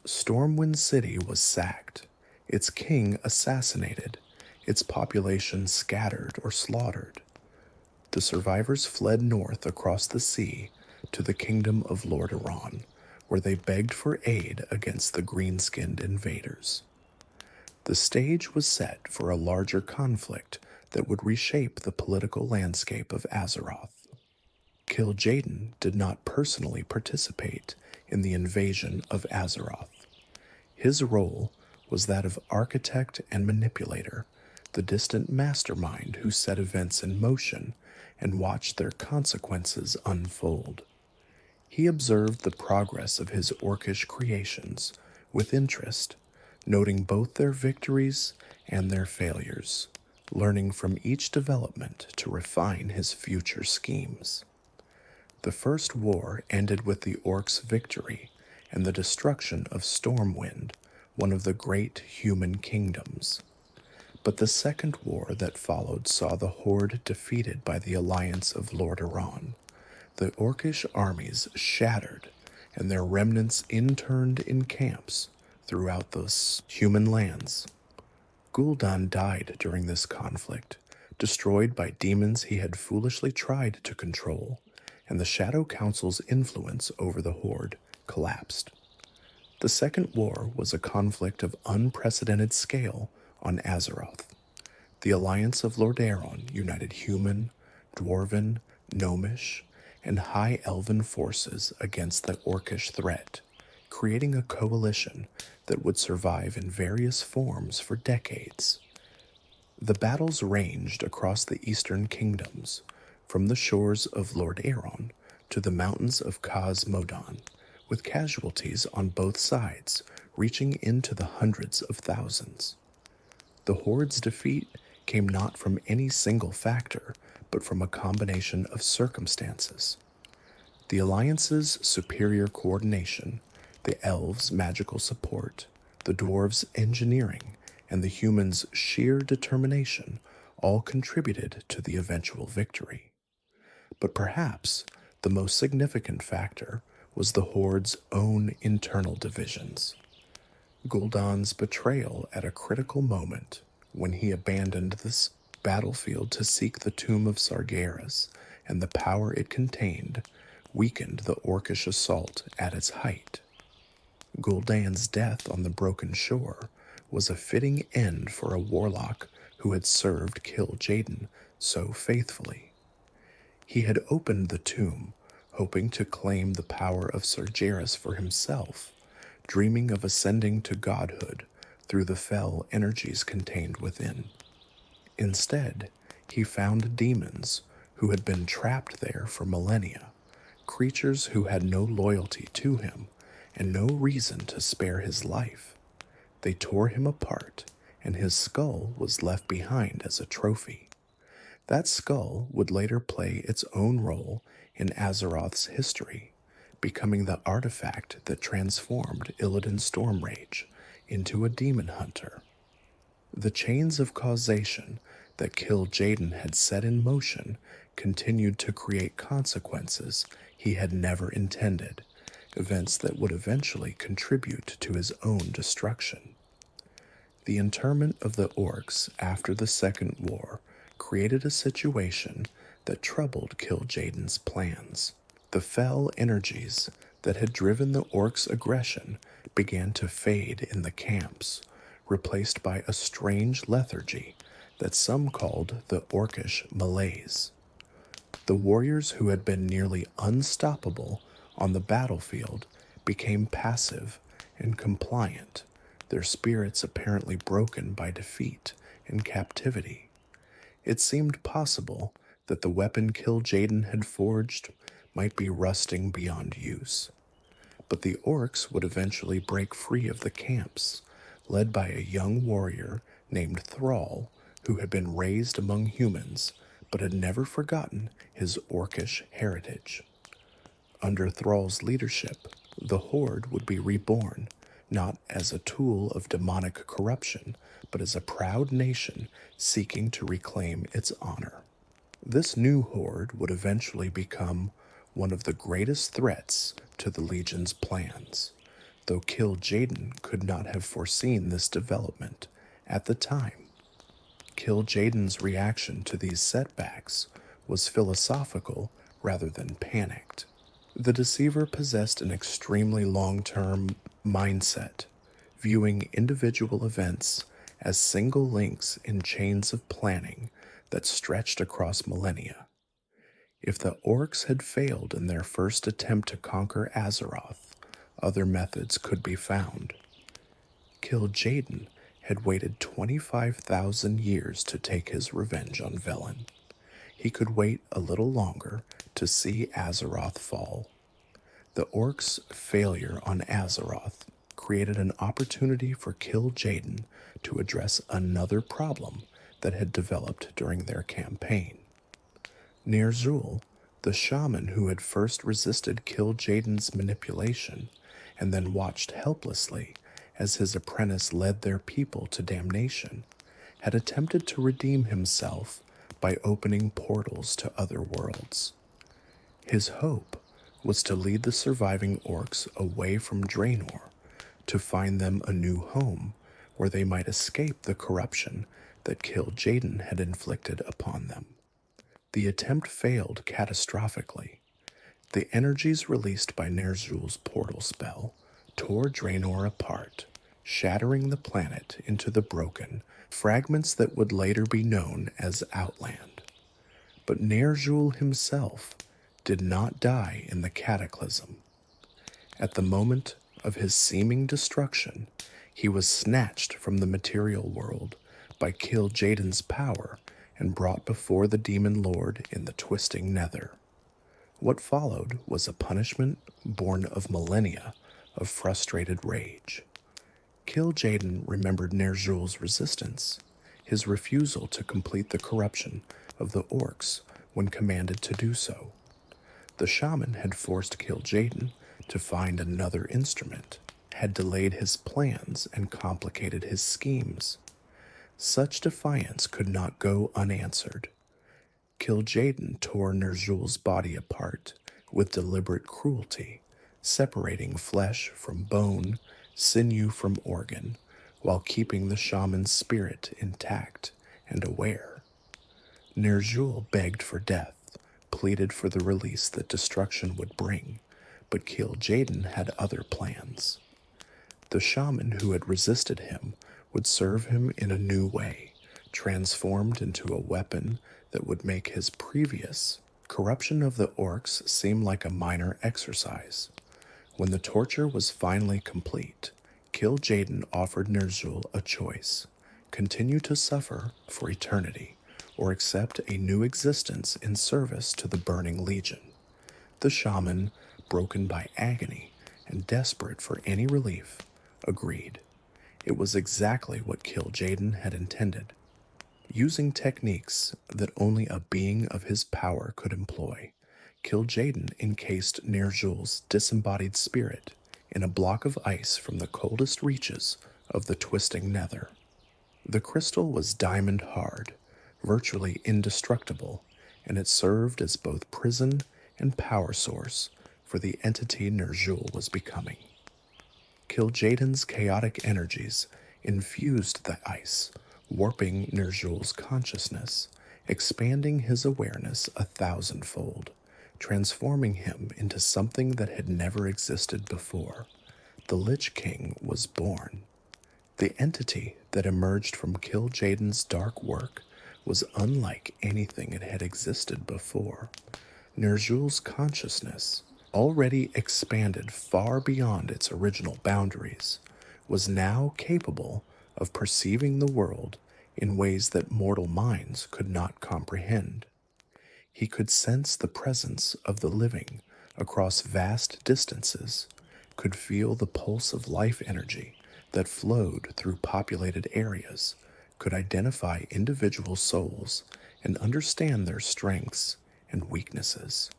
Stormwind City was sacked, its king assassinated, its population scattered or slaughtered. The survivors fled north across the sea to the kingdom of Lordaeron, where they begged for aid against the green-skinned invaders. The stage was set for a larger conflict that would reshape the political landscape of Azeroth. Kil'jaeden did not personally participate in the invasion of Azeroth. His role was that of architect and manipulator, the distant mastermind who set events in motion and watched their consequences unfold. He observed the progress of his orcish creations with interest, noting both their victories and their failures, learning from each development to refine his future schemes. The First War ended with the orcs' victory and the destruction of Stormwind, one of the great human kingdoms. But the Second War that followed saw the Horde defeated by the alliance of Lordaeron. The orcish armies shattered and their remnants interned in camps throughout those human lands. Gul'dan died during this conflict, destroyed by demons he had foolishly tried to control, and the Shadow Council's influence over the Horde collapsed. The Second War was a conflict of unprecedented scale on Azeroth. The alliance of Lordaeron united human, dwarven, gnomish, and high elven forces against the orcish threat, creating a coalition that would survive in various forms for decades. The battles ranged across the eastern kingdoms, from the shores of Lordaeron to the mountains of Khaz Modan, with casualties on both sides reaching into the hundreds of thousands. The Horde's defeat came not from any single factor, but from a combination of circumstances. The Alliance's superior coordination, the Elves' magical support, the Dwarves' engineering, and the humans' sheer determination all contributed to the eventual victory. But perhaps the most significant factor was the Horde's own internal divisions. Gul'dan's betrayal at a critical moment, when he abandoned this battlefield to seek the tomb of Sargeras and the power it contained, weakened the orcish assault at its height. Gul'dan's death on the Broken Shore was a fitting end for a warlock who had served Kil'jaeden so faithfully. He had opened the tomb, hoping to claim the power of Sargeras for himself, dreaming of ascending to godhood through the fell energies contained within. Instead, he found demons who had been trapped there for millennia, creatures who had no loyalty to him and no reason to spare his life. They tore him apart, and his skull was left behind as a trophy. That skull would later play its own role in Azeroth's history, becoming the artifact that transformed Illidan Stormrage into a demon hunter. The chains of causation that Kil'jaeden had set in motion continued to create consequences he had never intended, events that would eventually contribute to his own destruction. The interment of the orcs after the Second War created a situation that troubled Kil'jaeden's plans. The fell energies that had driven the orcs' aggression began to fade in the camps, replaced by a strange lethargy that some called the orcish malaise. The warriors who had been nearly unstoppable on the battlefield became passive and compliant, their spirits apparently broken by defeat and captivity. It seemed possible that the weapon Kil'jaeden had forged might be rusting beyond use. But the orcs would eventually break free of the camps, led by a young warrior named Thrall, who had been raised among humans but had never forgotten his orcish heritage. Under Thrall's leadership, the Horde would be reborn, not as a tool of demonic corruption, but as a proud nation seeking to reclaim its honor. This new Horde would eventually become one of the greatest threats to the Legion's plans, though Kil'jaeden could not have foreseen this development at the time. Kil'jaeden's reaction to these setbacks was philosophical rather than panicked. The Deceiver possessed an extremely long-term mindset, viewing individual events as single links in chains of planning that stretched across millennia. If the orcs had failed in their first attempt to conquer Azeroth, other methods could be found. Kil'jaeden had waited 25,000 years to take his revenge on Velen. He could wait a little longer to see Azeroth fall. The orcs' failure on Azeroth created an opportunity for Kil'jaeden to address another problem that had developed during their campaign. Ner'zhul, the shaman who had first resisted Kil'jaeden's manipulation and then watched helplessly as his apprentice led their people to damnation, had attempted to redeem himself by opening portals to other worlds. His hope was to lead the surviving orcs away from Draenor, to find them a new home where they might escape the corruption that Kil'jaeden had inflicted upon them. The attempt failed catastrophically. The energies released by Ner'zhul's portal spell tore Draenor apart, shattering the planet into the broken fragments that would later be known as Outland. But Ner'zhul himself did not die in the cataclysm. At the moment of his seeming destruction, he was snatched from the material world by Kil'jaeden's power and brought before the demon lord in the twisting nether. What followed was a punishment born of millennia of frustrated rage. Kil'jaeden remembered Ner'zhul's resistance, his refusal to complete the corruption of the orcs when commanded to do so. The shaman had forced Kil'jaeden to find another instrument, had delayed his plans and complicated his schemes. Such defiance could not go unanswered. Kil'jaeden tore Ner'zhul's body apart with deliberate cruelty, separating flesh from bone, sinew from organ, while keeping the shaman's spirit intact and aware. Ner'zhul begged for death, pleaded for the release that destruction would bring, but Kil'jaeden had other plans. The shaman who had resisted him would serve him in a new way, transformed into a weapon that would make his previous corruption of the orcs seem like a minor exercise. When the torture was finally complete, Kil'jaeden offered Ner'zhul a choice: continue to suffer for eternity, or accept a new existence in service to the Burning Legion. The shaman, broken by agony and desperate for any relief, agreed. It was exactly what Kil'jaeden had intended. Using techniques that only a being of his power could employ, Kil'jaeden encased Ner'zhul's disembodied spirit in a block of ice from the coldest reaches of the twisting nether. The crystal was diamond hard, virtually indestructible, and it served as both prison and power source for the entity Ner'zhul was becoming. Kil'jaeden's chaotic energies infused the ice, warping Ner'zhul's consciousness, expanding his awareness 1,000-fold, transforming him into something that had never existed before. The Lich King was born. The entity that emerged from Kil'jaeden's dark work was unlike anything it had existed before. Ner'zhul's consciousness, already expanded far beyond its original boundaries, was now capable of perceiving the world in ways that mortal minds could not comprehend. He could sense the presence of the living across vast distances, could feel the pulse of life energy that flowed through populated areas, could identify individual souls and understand their strengths and weaknesses.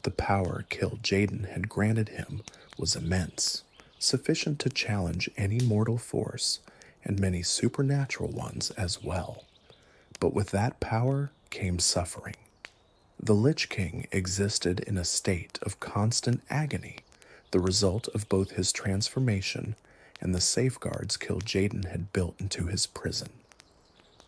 The power Kil'jaeden had granted him was immense, sufficient to challenge any mortal force and many supernatural ones as well. But with that power came suffering. The Lich King existed in a state of constant agony, the result of both his transformation and the safeguards Kil'jaeden had built into his prison.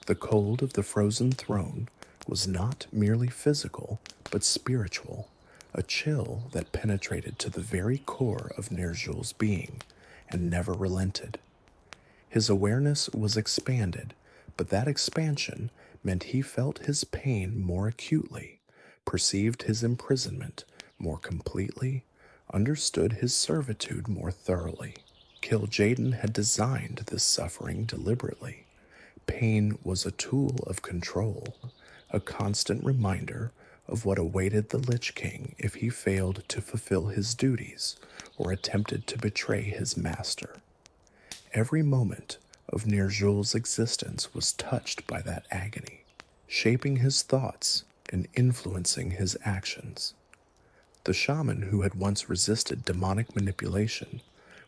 The cold of the frozen throne was not merely physical, but spiritual, a chill that penetrated to the very core of Ner'zhul's being and never relented. His awareness was expanded, but that expansion meant he felt his pain more acutely, perceived his imprisonment more completely, understood his servitude more thoroughly. Kil'jaeden had designed this suffering deliberately. Pain was a tool of control, a constant reminder of what awaited the Lich King if he failed to fulfill his duties or attempted to betray his master. Every moment of Ner'zhul's existence was touched by that agony, shaping his thoughts and influencing his actions. The shaman who had once resisted demonic manipulation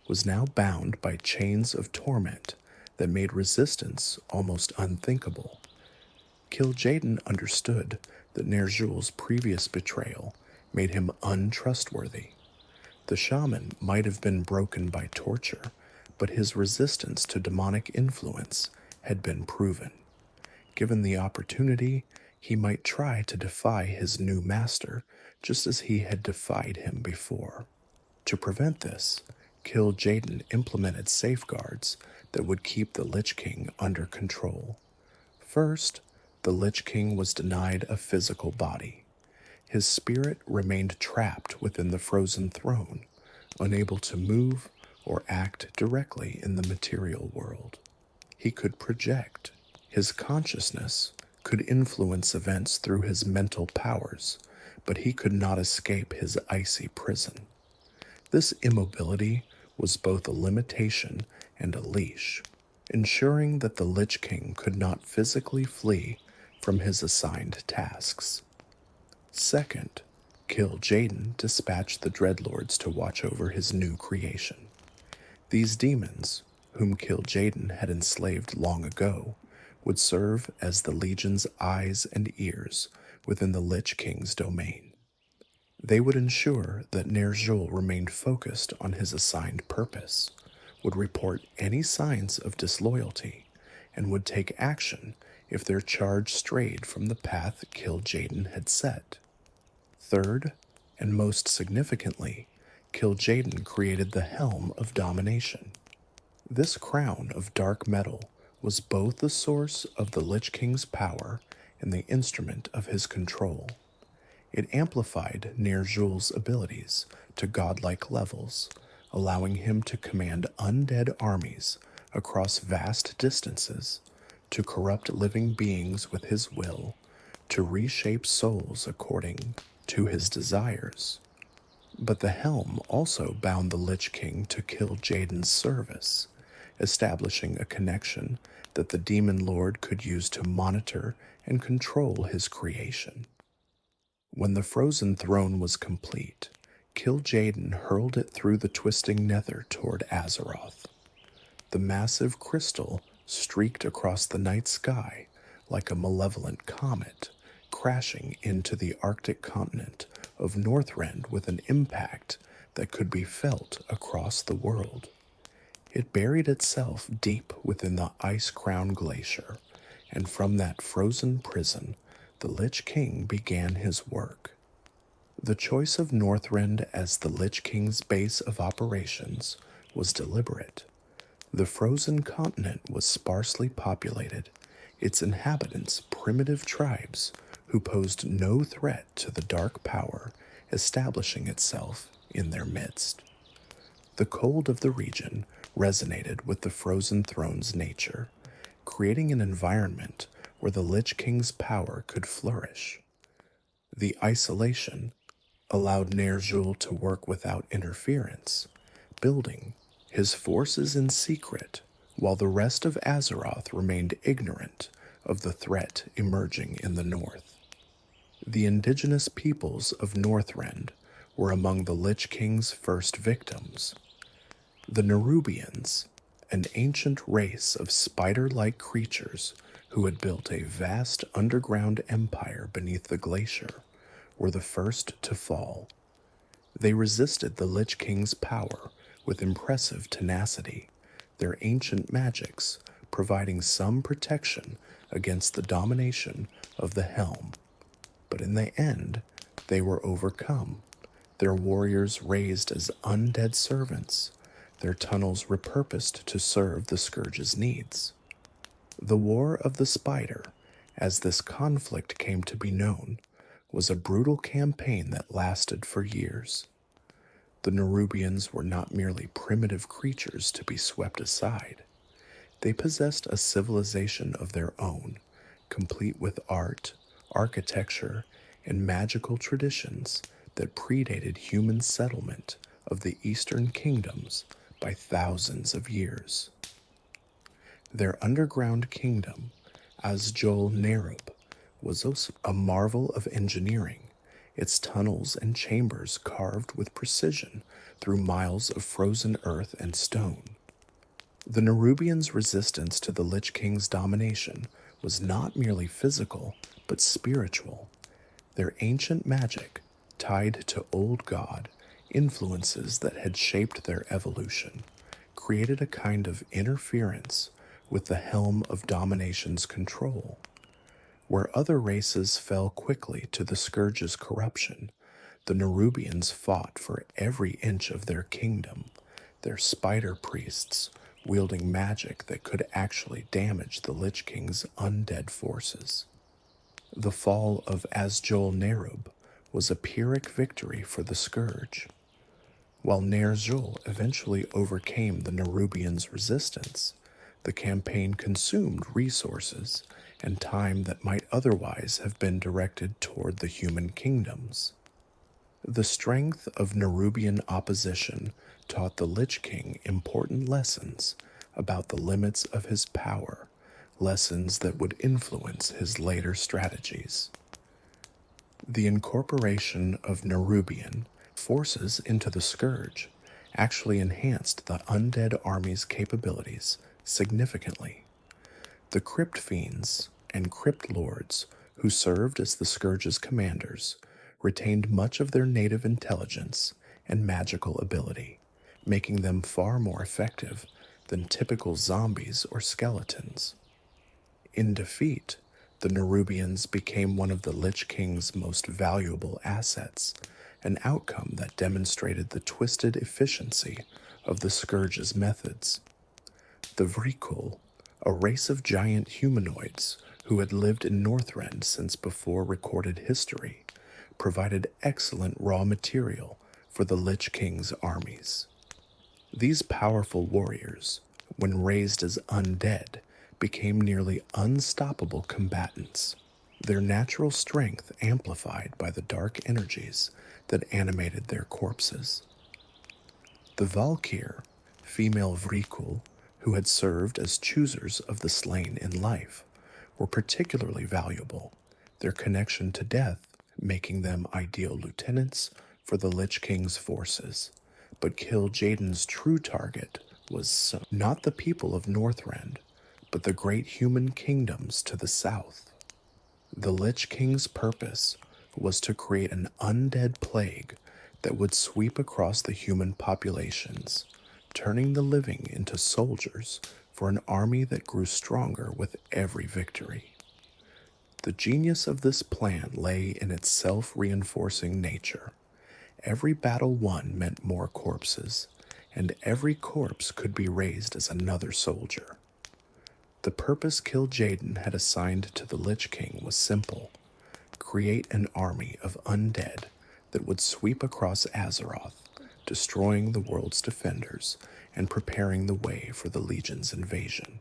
was now bound by chains of torment that made resistance almost unthinkable. Kil'jaeden understood that Ner'zhul's previous betrayal made him untrustworthy. The shaman might have been broken by torture, but his resistance to demonic influence had been proven. Given the opportunity, he might try to defy his new master just as he had defied him before. To prevent this, Kil'jaeden implemented safeguards that would keep the Lich King under control. First, the Lich King was denied a physical body. His spirit remained trapped within the frozen throne, unable to move or act directly in the material world. He could project. His consciousness could influence events through his mental powers, but he could not escape his icy prison. This immobility was both a limitation and a leash, ensuring that the Lich King could not physically flee from his assigned tasks. Second, Kil'jaeden dispatched the Dreadlords to watch over his new creation. These demons, whom Kil'jaeden had enslaved long ago, would serve as the Legion's eyes and ears within the Lich King's domain. They would ensure that Ner'zhul remained focused on his assigned purpose, would report any signs of disloyalty, and would take action if their charge strayed from the path Kil'jaeden had set. Third, and most significantly, Kil'jaeden created the Helm of Domination. This crown of dark metal was both the source of the Lich King's power and the instrument of his control. It amplified Ner'zhul's abilities to godlike levels, allowing him to command undead armies across vast distances to corrupt living beings with his will, to reshape souls according to his desires. But the helm also bound the Lich King to Kil'jaeden's service, establishing a connection that the Demon Lord could use to monitor and control his creation. When the frozen throne was complete, Kil'jaeden hurled it through the twisting nether toward Azeroth. The massive crystal streaked across the night sky like a malevolent comet, crashing into the Arctic continent of Northrend with an impact that could be felt across the world. It buried itself deep within the ice-crowned glacier, and from that frozen prison, the Lich King began his work. The choice of Northrend as the Lich King's base of operations was deliberate. The frozen continent was sparsely populated, its inhabitants primitive tribes who posed no threat to the dark power establishing itself in their midst. The cold of the region resonated with the frozen throne's nature, creating an environment where the Lich King's power could flourish. The isolation allowed Ner'zhul to work without interference, building his forces in secret while the rest of Azeroth remained ignorant of the threat emerging in the north. The indigenous peoples of Northrend were among the Lich King's first victims. The Nerubians, an ancient race of spider-like creatures who had built a vast underground empire beneath the glacier, were the first to fall. They resisted the Lich King's power with impressive tenacity, their ancient magics providing some protection against the domination of the Helm. But in the end, they were overcome, their warriors raised as undead servants, their tunnels repurposed to serve the Scourge's needs. The War of the Spider, as this conflict came to be known, was a brutal campaign that lasted for years. The Nerubians were not merely primitive creatures to be swept aside. They possessed a civilization of their own, complete with art, architecture, and magical traditions that predated human settlement of the Eastern kingdoms by thousands of years. Their underground kingdom, Azjol Nerub, was also a marvel of engineering, its tunnels and chambers carved with precision through miles of frozen earth and stone. The Nerubians' resistance to the Lich King's domination was not merely physical, but spiritual. Their ancient magic, tied to old god, influences that had shaped their evolution, created a kind of interference with the helm of domination's control. Where other races fell quickly to the Scourge's corruption, the Nerubians fought for every inch of their kingdom, their spider priests wielding magic that could actually damage the Lich King's undead forces. The fall of Azjol Nerub was a Pyrrhic victory for the Scourge. While Ner'zhul eventually overcame the Nerubians' resistance, the campaign consumed resources and time that might otherwise have been directed toward the human kingdoms. The strength of Nerubian opposition taught the Lich King important lessons about the limits of his power, lessons that would influence his later strategies. The incorporation of Nerubian forces into the Scourge actually enhanced the undead army's capabilities significantly. The Crypt Fiends and Crypt Lords, who served as the Scourge's commanders, retained much of their native intelligence and magical ability, making them far more effective than typical zombies or skeletons. In defeat, the Nerubians became one of the Lich King's most valuable assets, an outcome that demonstrated the twisted efficiency of the Scourge's methods. The Vrikul, a race of giant humanoids who had lived in Northrend since before recorded history, provided excellent raw material for the Lich King's armies. These powerful warriors, when raised as undead, became nearly unstoppable combatants, their natural strength amplified by the dark energies that animated their corpses. The Valkyr, female Vrikul, who had served as choosers of the slain in life, were particularly valuable, their connection to death making them ideal lieutenants for the Lich King's forces. But Kil'jaeden's true target was not the people of Northrend, but the great human kingdoms to the south. The Lich King's purpose was to create an undead plague that would sweep across the human populations, turning the living into soldiers for an army that grew stronger with every victory. The genius of this plan lay in its self-reinforcing nature. Every battle won meant more corpses, and every corpse could be raised as another soldier. The purpose Kil'jaeden had assigned to the Lich King was simple: create an army of undead that would sweep across Azeroth, destroying the world's defenders and preparing the way for the Legion's invasion.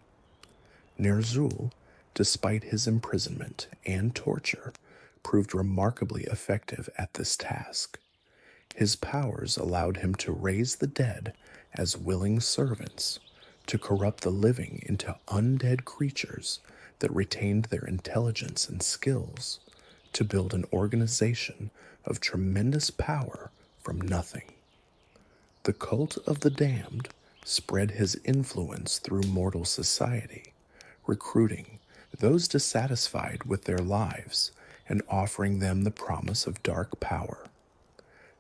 Ner'zhul, despite his imprisonment and torture, proved remarkably effective at this task. His powers allowed him to raise the dead as willing servants, to corrupt the living into undead creatures that retained their intelligence and skills, to build an organization of tremendous power from nothing. The cult of the damned spread his influence through mortal society, recruiting those dissatisfied with their lives and offering them the promise of dark power.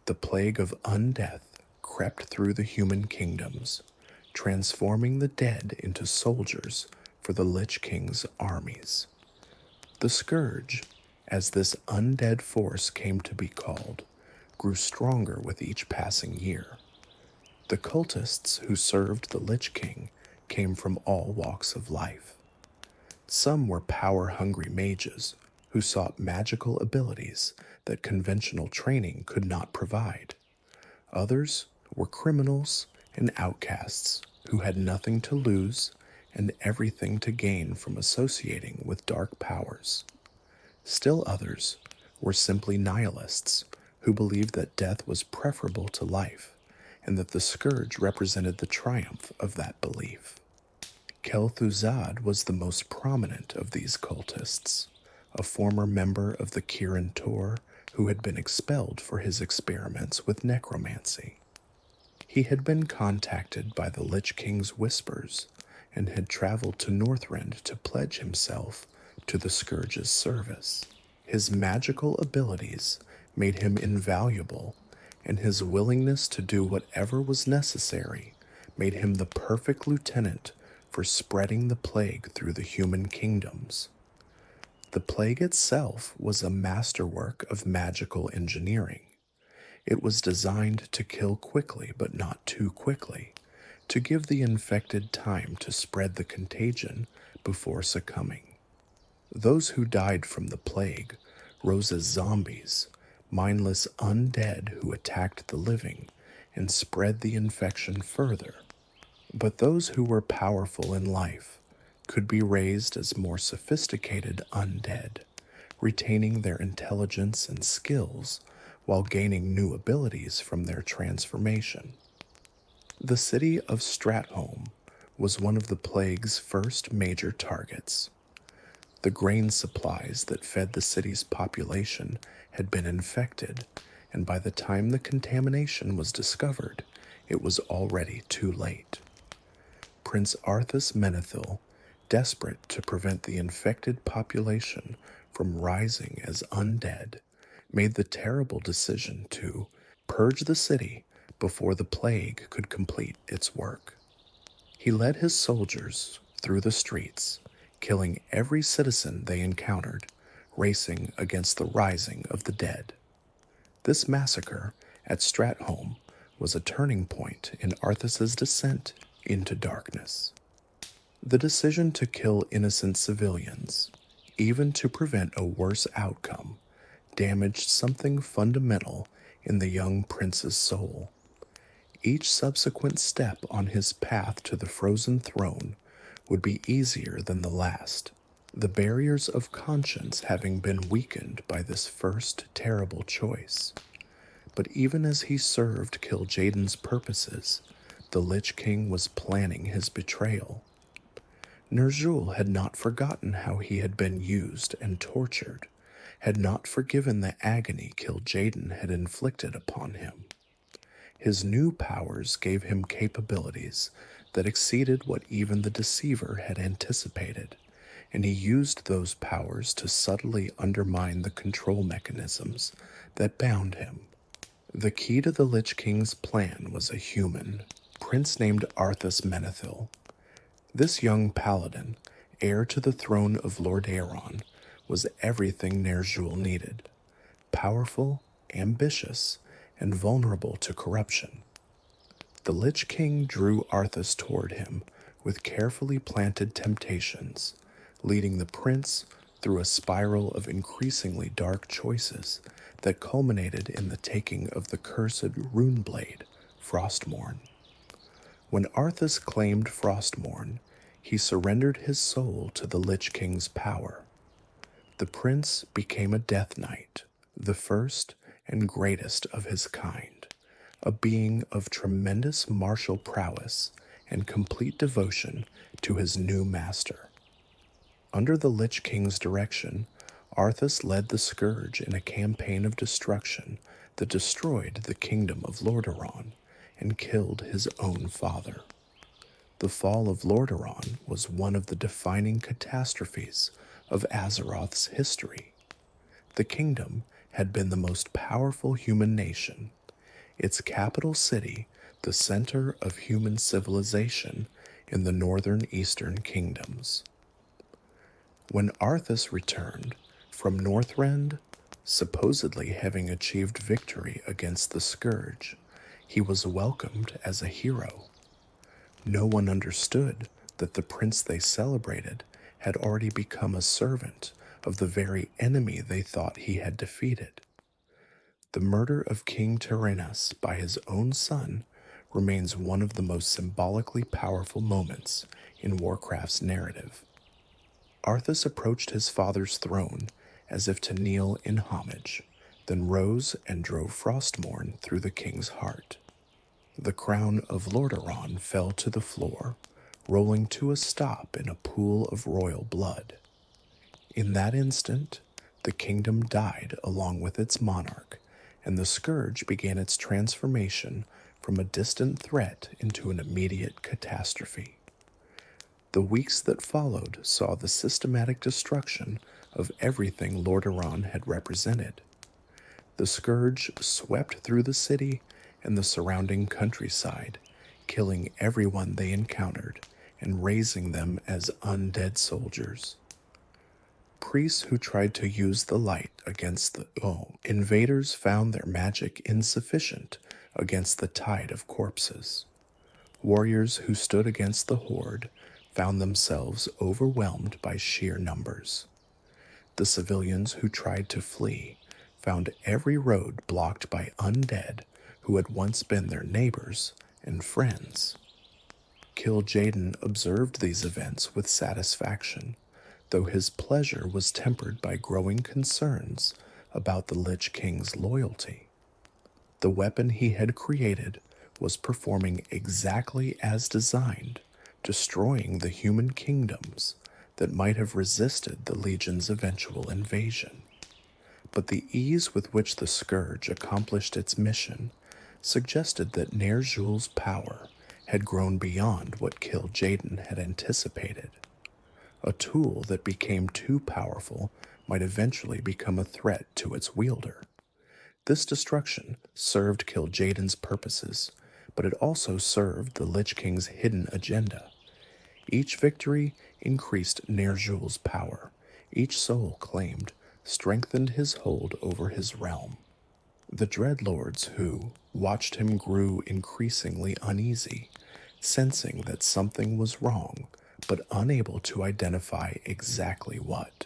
The plague of undeath crept through the human kingdoms, transforming the dead into soldiers for the Lich King's armies. The Scourge, as this undead force came to be called, grew stronger with each passing year. The cultists who served the Lich King came from all walks of life. Some were power-hungry mages who sought magical abilities that conventional training could not provide. Others were criminals and outcasts who had nothing to lose and everything to gain from associating with dark powers. Still others were simply nihilists who believed that death was preferable to life and that the Scourge represented the triumph of that belief. Kel'Thuzad was the most prominent of these cultists, a former member of the Kirin Tor who had been expelled for his experiments with necromancy. He had been contacted by the Lich King's whispers and had traveled to Northrend to pledge himself to the Scourge's service. His magical abilities made him invaluable, and his willingness to do whatever was necessary made him the perfect lieutenant for spreading the plague through the human kingdoms. The plague itself was a masterwork of magical engineering. It was designed to kill quickly but not too quickly, to give the infected time to spread the contagion before succumbing. Those who died from the plague rose as zombies, mindless undead who attacked the living and spread the infection further. But those who were powerful in life could be raised as more sophisticated undead, retaining their intelligence and skills while gaining new abilities from their transformation. The city of Stratholme was one of the plague's first major targets. The grain supplies that fed the city's population had been infected, and by the time the contamination was discovered, it was already too late. Prince Arthas Menethil, desperate to prevent the infected population from rising as undead, made the terrible decision to purge the city before the plague could complete its work. He led his soldiers through the streets, killing every citizen they encountered, racing against the rising of the dead. This massacre at Stratholme was a turning point in Arthas's descent into darkness. The decision to kill innocent civilians, even to prevent a worse outcome, damaged something fundamental in the young prince's soul. Each subsequent step on his path to the frozen throne would be easier than the last, the barriers of conscience having been weakened by this first terrible choice. But even as he served Kil'jaeden's purposes, the Lich King was planning his betrayal. Ner'zhul had not forgotten how he had been used and tortured, had not forgiven the agony Kil'jaeden had inflicted upon him. His new powers gave him capabilities that exceeded what even the Deceiver had anticipated, and he used those powers to subtly undermine the control mechanisms that bound him. The key to the Lich King's plan was a human, prince named Arthas Menethil. This young paladin, heir to the throne of Lord Aeron, was everything Ner'zhul needed: powerful, ambitious, and vulnerable to corruption. The Lich King drew Arthas toward him with carefully planted temptations, leading the prince through a spiral of increasingly dark choices that culminated in the taking of the cursed runeblade, Frostmourne. When Arthas claimed Frostmourne, he surrendered his soul to the Lich King's power. The prince became a Death Knight, the first and greatest of his kind, a being of tremendous martial prowess and complete devotion to his new master. Under the Lich King's direction, Arthas led the Scourge in a campaign of destruction that destroyed the kingdom of Lordaeron and killed his own father. The fall of Lordaeron was one of the defining catastrophes of Azeroth's history. The kingdom had been the most powerful human nation, its capital city the center of human civilization in the northern eastern kingdoms. When Arthas returned from Northrend, supposedly having achieved victory against the Scourge, he was welcomed as a hero. No one understood that the prince they celebrated had already become a servant of the very enemy they thought he had defeated. The murder of King Tyrannus by his own son remains one of the most symbolically powerful moments in Warcraft's narrative. Arthas approached his father's throne as if to kneel in homage, then rose and drove Frostmourne through the king's heart. The crown of Lordaeron fell to the floor, rolling to a stop in a pool of royal blood. In that instant, the kingdom died along with its monarch, and the Scourge began its transformation from a distant threat into an immediate catastrophe. The weeks that followed saw the systematic destruction of everything Lordaeron had represented. The Scourge swept through the city and the surrounding countryside, killing everyone they encountered and raising them as undead soldiers. Priests who tried to use the light against the invaders found their magic insufficient against the tide of corpses. Warriors who stood against the horde found themselves overwhelmed by sheer numbers. The civilians who tried to flee found every road blocked by undead who had once been their neighbors and friends. Kil'jaeden observed these events with satisfaction, though his pleasure was tempered by growing concerns about the Lich King's loyalty. The weapon he had created was performing exactly as designed, destroying the human kingdoms that might have resisted the Legion's eventual invasion. But the ease with which the Scourge accomplished its mission suggested that Ner'zhul's power had grown beyond what Kil'jaeden had anticipated. A tool that became too powerful might eventually become a threat to its wielder. This destruction served Kil'jaeden's purposes, but it also served the Lich King's hidden agenda. Each victory increased Ner'zhul's power. Each soul claimed strengthened his hold over his realm. The Dreadlords who watched him grew increasingly uneasy, sensing that something was wrong, but unable to identify exactly what.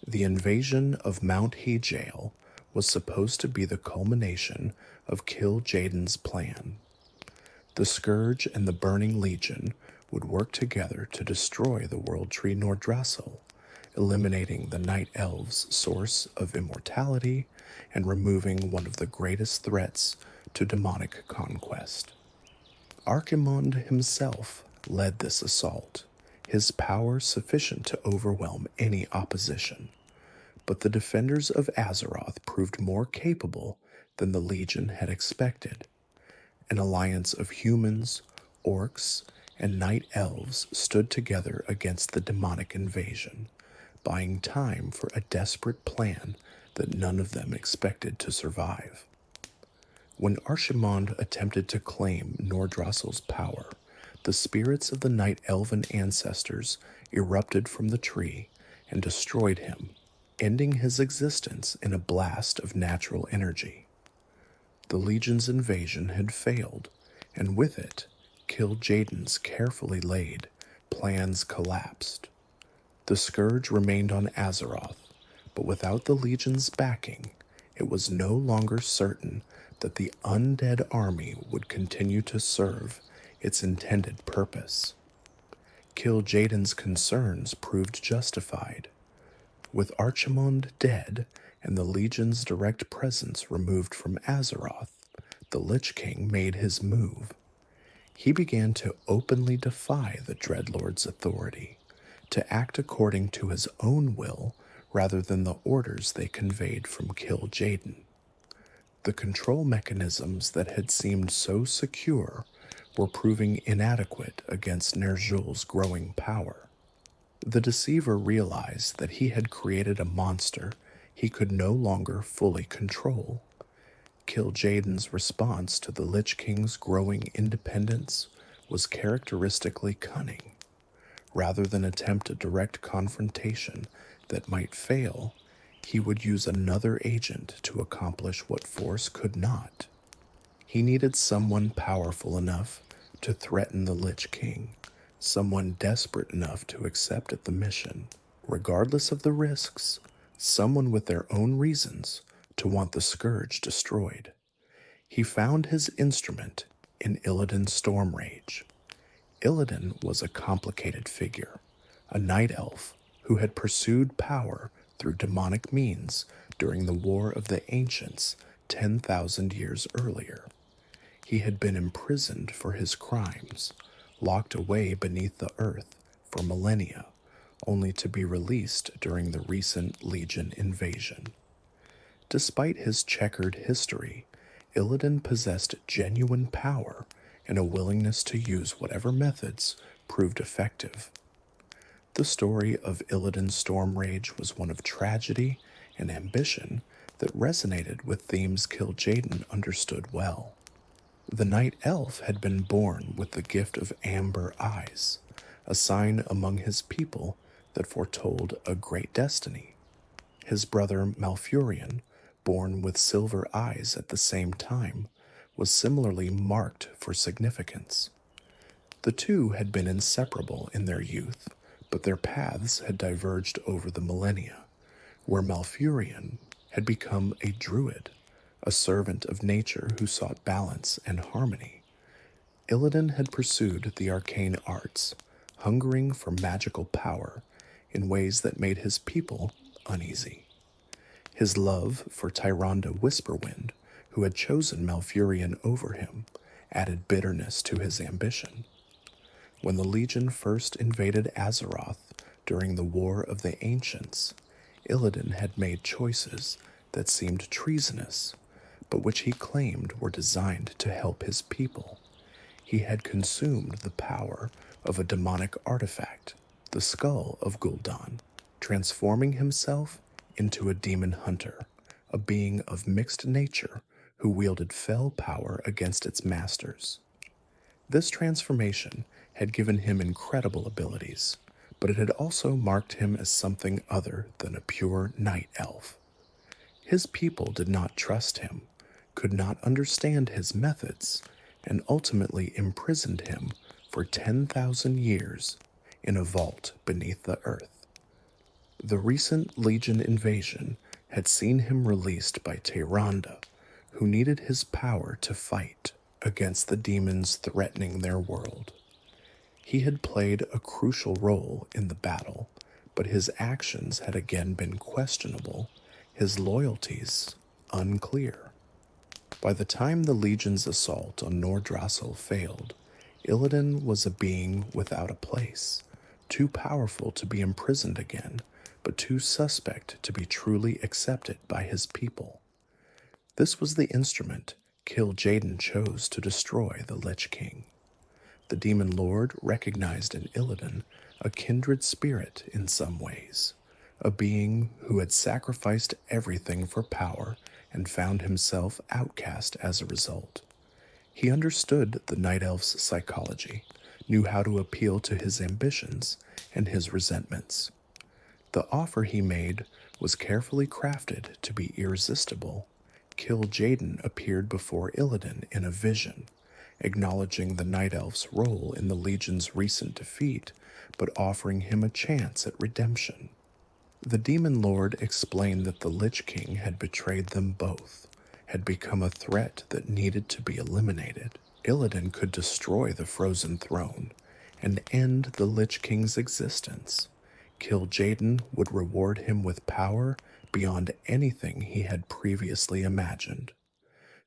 The invasion of Mount Hejale was supposed to be the culmination of Kil'jaeden's plan. The Scourge and the Burning Legion would work together to destroy the world tree Nordrassil, eliminating the Night Elves' source of immortality and removing one of the greatest threats to demonic conquest. Archimonde himself led this assault, his power sufficient to overwhelm any opposition, but the defenders of Azeroth proved more capable than the Legion had expected. An alliance of humans, orcs, and night elves stood together against the demonic invasion, buying time for a desperate plan that none of them expected to survive. When Archimonde attempted to claim Nordrassil's power, the spirits of the night elven ancestors erupted from the tree and destroyed him, ending his existence in a blast of natural energy. The Legion's invasion had failed, and with it, Kil'jaeden's carefully laid plans collapsed. The scourge remained on Azeroth, but without the Legion's backing, it was no longer certain that the undead army would continue to serve its intended purpose. Kil'jaeden's concerns proved justified. With Archimonde dead and the Legion's direct presence removed from Azeroth, the Lich King made his move. He began to openly defy the Dreadlord's authority, to act according to his own will rather than the orders they conveyed from Kil'jaeden. The control mechanisms that had seemed so secure were proving inadequate against Ner'zhul's growing power. The Deceiver realized that he had created a monster he could no longer fully control. Kil'jaeden's response to the Lich King's growing independence was characteristically cunning. Rather than attempt a direct confrontation that might fail, he would use another agent to accomplish what force could not. He needed someone powerful enough to threaten the Lich King, someone desperate enough to accept the mission, regardless of the risks, someone with their own reasons to want the Scourge destroyed. He found his instrument in Illidan Stormrage. Illidan was a complicated figure, a night elf who had pursued power through demonic means during the War of the Ancients 10,000 years earlier. He had been imprisoned for his crimes, locked away beneath the earth for millennia, only to be released during the recent Legion invasion. Despite his checkered history, Illidan possessed genuine power and a willingness to use whatever methods proved effective. The story of Illidan Stormrage was one of tragedy and ambition that resonated with themes Kil'jaeden understood well. The Night Elf had been born with the gift of amber eyes, a sign among his people that foretold a great destiny. His brother Malfurion, born with silver eyes at the same time, was similarly marked for significance. The two had been inseparable in their youth, but their paths had diverged over the millennia, where Malfurion had become a druid, a servant of nature who sought balance and harmony. Illidan had pursued the arcane arts, hungering for magical power in ways that made his people uneasy. His love for Tyrande Whisperwind, who had chosen Malfurion over him, added bitterness to his ambition. When the Legion first invaded Azeroth during the War of the Ancients, Illidan had made choices that seemed treasonous, but which he claimed were designed to help his people. He had consumed the power of a demonic artifact, the skull of Gul'dan, transforming himself into a demon hunter, a being of mixed nature who wielded fell power against its masters. This transformation had given him incredible abilities, but it had also marked him as something other than a pure night elf. His people did not trust him, could not understand his methods, and ultimately imprisoned him for 10,000 years in a vault beneath the earth. The recent Legion invasion had seen him released by Tyrande, who needed his power to fight against the demons threatening their world. He had played a crucial role in the battle, but his actions had again been questionable, his loyalties unclear. By the time the Legion's assault on Nordrassil failed, Illidan was a being without a place, too powerful to be imprisoned again, but too suspect to be truly accepted by his people. This was the instrument Kil'jaeden chose to destroy the Lich King. The Demon Lord recognized in Illidan a kindred spirit in some ways, a being who had sacrificed everything for power and found himself outcast as a result. He understood the Night Elf's psychology, knew how to appeal to his ambitions and his resentments. The offer he made was carefully crafted to be irresistible. Kil'jaeden appeared before Illidan in a vision, acknowledging the Night Elf's role in the Legion's recent defeat, but offering him a chance at redemption. The Demon Lord explained that the Lich King had betrayed them both, had become a threat that needed to be eliminated. Illidan could destroy the Frozen Throne and end the Lich King's existence. Kil'jaeden would reward him with power beyond anything he had previously imagined.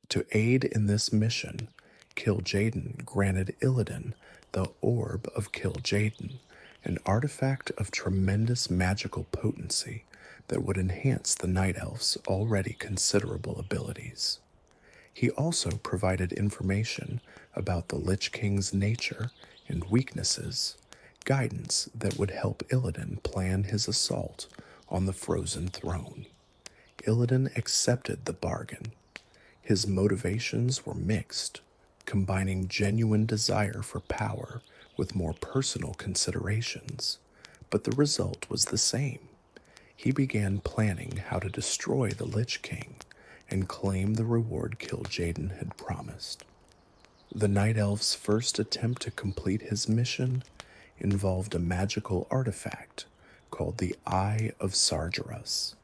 To aid in this mission, Kil'jaeden granted Illidan the Orb of Kil'jaeden, an artifact of tremendous magical potency that would enhance the Night Elf's already considerable abilities. He also provided information about the Lich King's nature and weaknesses, guidance that would help Illidan plan his assault on the Frozen Throne. Illidan accepted the bargain. His motivations were mixed, combining genuine desire for power with more personal considerations, but the result was the same. He began planning how to destroy the Lich King and claim the reward Kil'jaeden had promised. The Night Elf's first attempt to complete his mission involved a magical artifact called the Eye of Sargeras.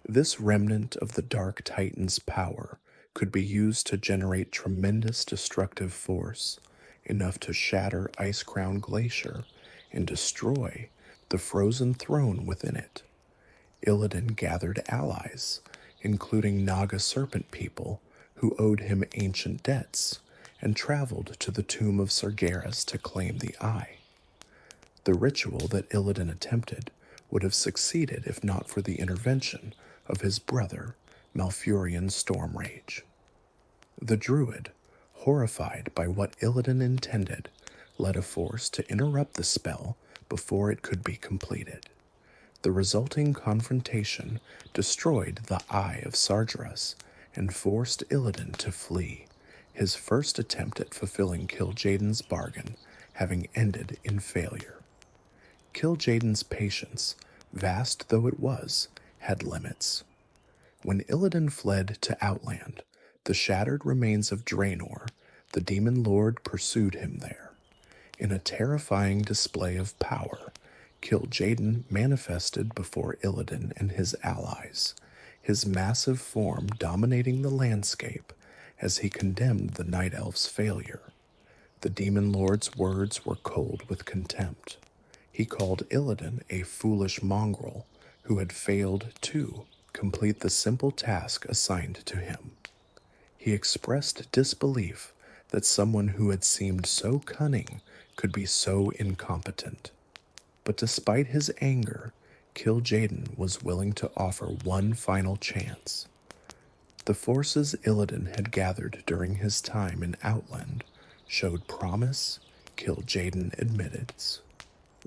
This remnant of the Dark Titan's power could be used to generate tremendous destructive force, enough to shatter Icecrown Glacier and destroy the Frozen Throne within it. Illidan gathered allies, including Naga Serpent people who owed him ancient debts, and traveled to the tomb of Sargeras to claim the Eye. The ritual that Illidan attempted would have succeeded if not for the intervention of his brother, Malfurion Stormrage. The Druid, horrified by what Illidan intended, led a force to interrupt the spell before it could be completed. The resulting confrontation destroyed the Eye of Sargeras and forced Illidan to flee, his first attempt at fulfilling Kil'jaeden's bargain having ended in failure. Kil'jaeden's patience, vast though it was, had limits. When Illidan fled to Outland, the shattered remains of Draenor, the Demon Lord pursued him there. In a terrifying display of power, Kil'jaeden manifested before Illidan and his allies, his massive form dominating the landscape as he condemned the Night Elf's failure. The Demon Lord's words were cold with contempt. He called Illidan a foolish mongrel who had failed to complete the simple task assigned to him. He expressed disbelief that someone who had seemed so cunning could be so incompetent. But despite his anger, Kil'jaeden was willing to offer one final chance. The forces Illidan had gathered during his time in Outland showed promise, Kil'jaeden admitted.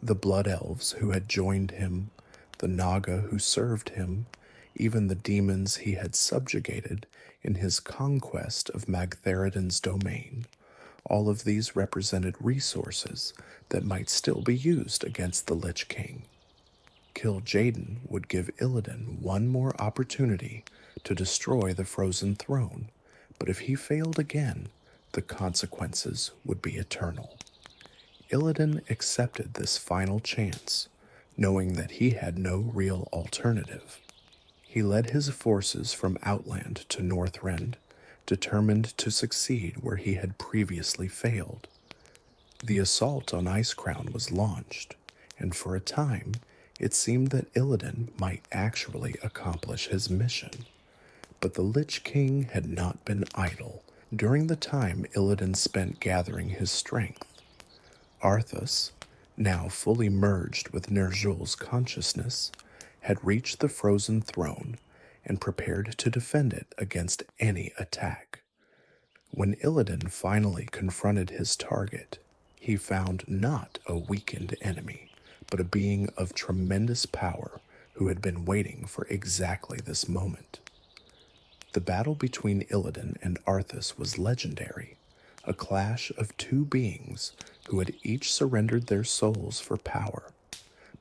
The Blood Elves who had joined him, the Naga who served him, even the demons he had subjugated in his conquest of Magtheridon's domain. All of these represented resources that might still be used against the Lich King. Kil'jaeden would give Illidan one more opportunity to destroy the Frozen Throne, but if he failed again, the consequences would be eternal. Illidan accepted this final chance, knowing that he had no real alternative. He led his forces from Outland to Northrend, determined to succeed where he had previously failed. The assault on Icecrown was launched, and for a time it seemed that Illidan might actually accomplish his mission. But the Lich King had not been idle during the time Illidan spent gathering his strength. Arthas, now fully merged with Ner'zhul's consciousness, had reached the frozen throne and prepared to defend it against any attack. When Illidan finally confronted his target, he found not a weakened enemy, but a being of tremendous power who had been waiting for exactly this moment. The battle between Illidan and Arthas was legendary, a clash of two beings who had each surrendered their souls for power.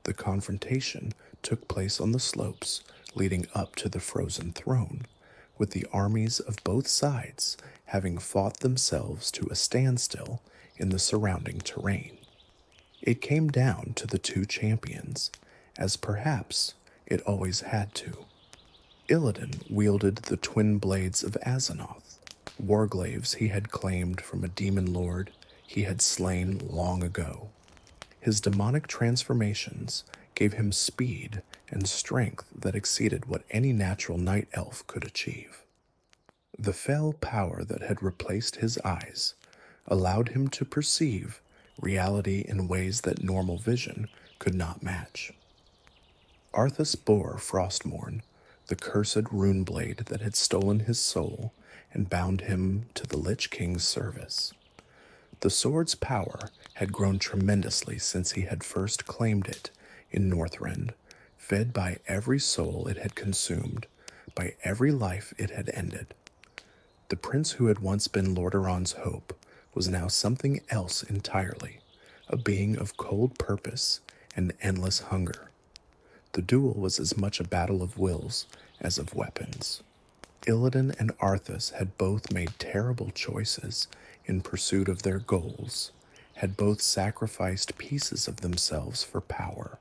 The confrontation took place on the slopes leading up to the frozen throne, with the armies of both sides having fought themselves to a standstill in the surrounding terrain. It came down to the two champions, as perhaps it always had to. Illidan wielded the twin blades of Azeroth, warglaives he had claimed from a demon lord he had slain long ago. His demonic transformations gave him speed and strength that exceeded what any natural night elf could achieve. The fell power that had replaced his eyes allowed him to perceive reality in ways that normal vision could not match. Arthas bore Frostmourne, the cursed rune blade that had stolen his soul and bound him to the Lich King's service. The sword's power had grown tremendously since he had first claimed it in Northrend, fed by every soul it had consumed, by every life it had ended. The prince who had once been Lordaeron's hope was now something else entirely, a being of cold purpose and endless hunger. The duel was as much a battle of wills as of weapons. Illidan and Arthas had both made terrible choices in pursuit of their goals, had both sacrificed pieces of themselves for power,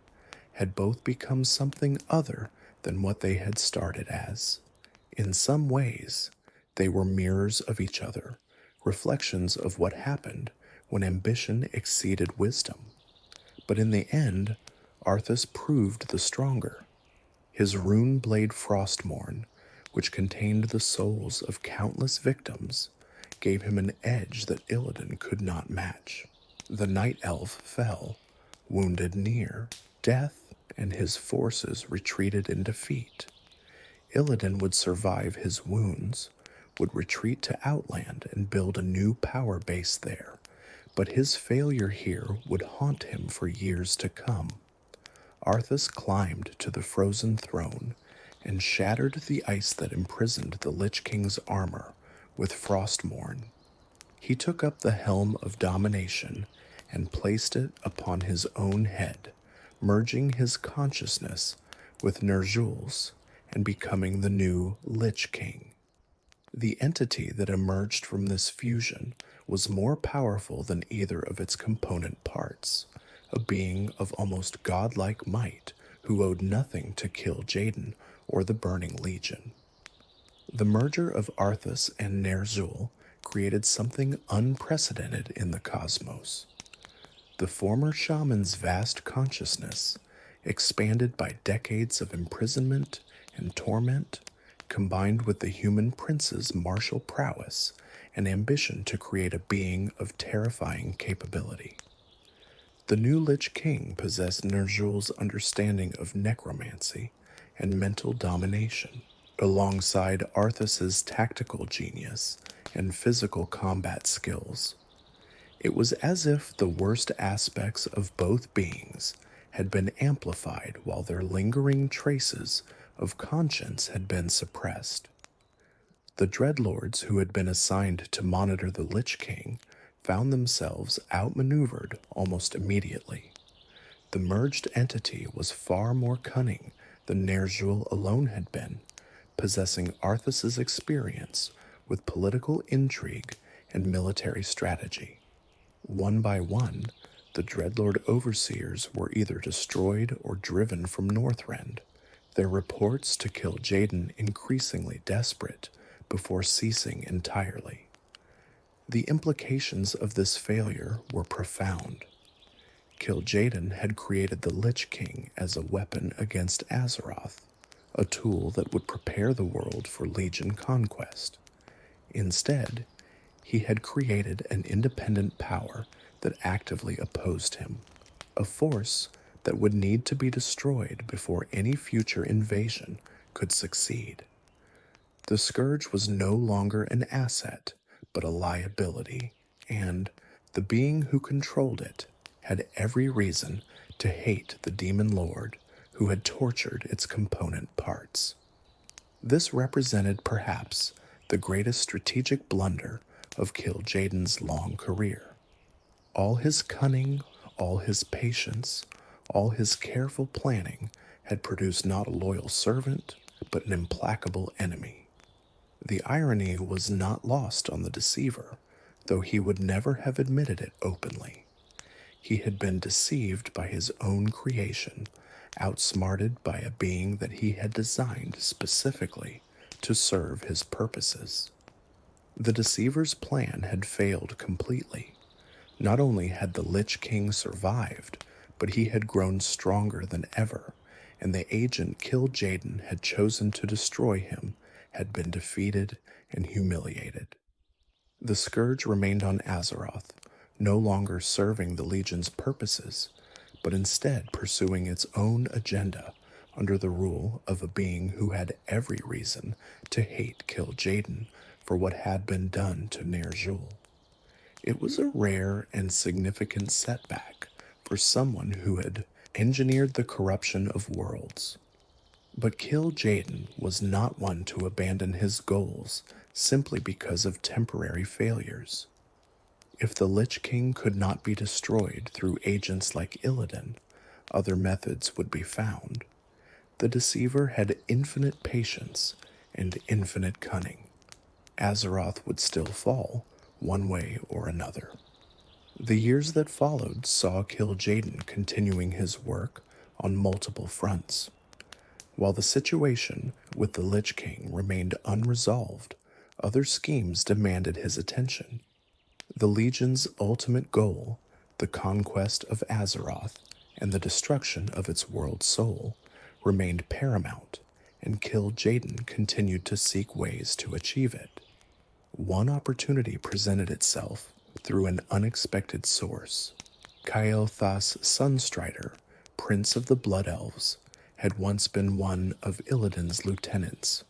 had both become something other than what they had started as. In some ways, they were mirrors of each other, reflections of what happened when ambition exceeded wisdom. But in the end, Arthas proved the stronger. His rune blade Frostmourne, which contained the souls of countless victims, gave him an edge that Illidan could not match. The night elf fell, wounded near death, and his forces retreated in defeat. Illidan would survive his wounds, would retreat to Outland and build a new power base there, but his failure here would haunt him for years to come. Arthas climbed to the frozen throne and shattered the ice that imprisoned the Lich King's armor with Frostmourne. He took up the helm of domination and placed it upon his own head, merging his consciousness with Ner'zhul's and becoming the new Lich King. The entity that emerged from this fusion was more powerful than either of its component parts, a being of almost godlike might who owed nothing to Kil'jaeden or the Burning Legion. The merger of Arthas and Ner'zhul created something unprecedented in the cosmos. The former shaman's vast consciousness, expanded by decades of imprisonment and torment, combined with the human prince's martial prowess and ambition to create a being of terrifying capability. The new Lich King possessed Ner'zhul's understanding of necromancy and mental domination, alongside Arthas's tactical genius and physical combat skills. It was as if the worst aspects of both beings had been amplified while their lingering traces of conscience had been suppressed. The dreadlords who had been assigned to monitor the Lich King found themselves outmaneuvered almost immediately. The merged entity was far more cunning than Ner'zhul alone had been, possessing Arthas's experience with political intrigue and military strategy. One by one, the dreadlord overseers were either destroyed or driven from Northrend, their reports to Kil'jaeden increasingly desperate before ceasing entirely. The implications of this failure were profound. Kil'jaeden had created the Lich King as a weapon against Azeroth, a tool that would prepare the world for Legion conquest. Instead, he had created an independent power that actively opposed him, a force that would need to be destroyed before any future invasion could succeed. The Scourge was no longer an asset, but a liability, and the being who controlled it had every reason to hate the Demon Lord who had tortured its component parts. This represented perhaps the greatest strategic blunder of Kil'jaeden's long career. All his cunning, all his patience, all his careful planning had produced not a loyal servant, but an implacable enemy. The irony was not lost on the Deceiver, though he would never have admitted it openly. He had been deceived by his own creation, outsmarted by a being that he had designed specifically to serve his purposes. The Deceiver's plan had failed completely. Not only had the Lich King survived, but he had grown stronger than ever, and the agent Kil'jaeden had chosen to destroy him had been defeated and humiliated. The Scourge remained on Azeroth, no longer serving the Legion's purposes, but instead pursuing its own agenda under the rule of a being who had every reason to hate Kil'jaeden for what had been done to Ner'zhul. It was a rare and significant setback for someone who had engineered the corruption of worlds. But Kil'jaeden was not one to abandon his goals simply because of temporary failures. If the Lich King could not be destroyed through agents like Illidan, other methods would be found. The Deceiver had infinite patience and infinite cunning. Azeroth would still fall, one way or another. The years that followed saw Kil'jaeden continuing his work on multiple fronts. While the situation with the Lich King remained unresolved, other schemes demanded his attention. The Legion's ultimate goal, the conquest of Azeroth and the destruction of its world soul, remained paramount, and Kil'jaeden continued to seek ways to achieve it. One opportunity presented itself through an unexpected source. Cael'thas Sunstrider, Prince of the Blood Elves, had once been one of Illidan's lieutenants.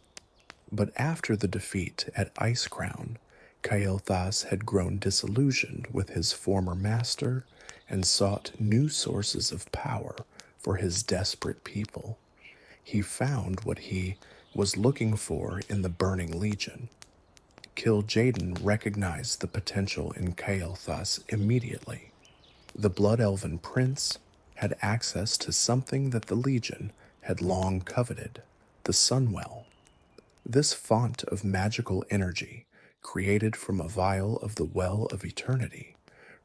But after the defeat at Icecrown, Cael'thas had grown disillusioned with his former master and sought new sources of power for his desperate people. He found what he was looking for in the Burning Legion. Kil'jaeden recognized the potential in Cael'thas immediately. The Blood Elven Prince had access to something that the Legion had long coveted, the Sunwell. This font of magical energy, created from a vial of the Well of Eternity,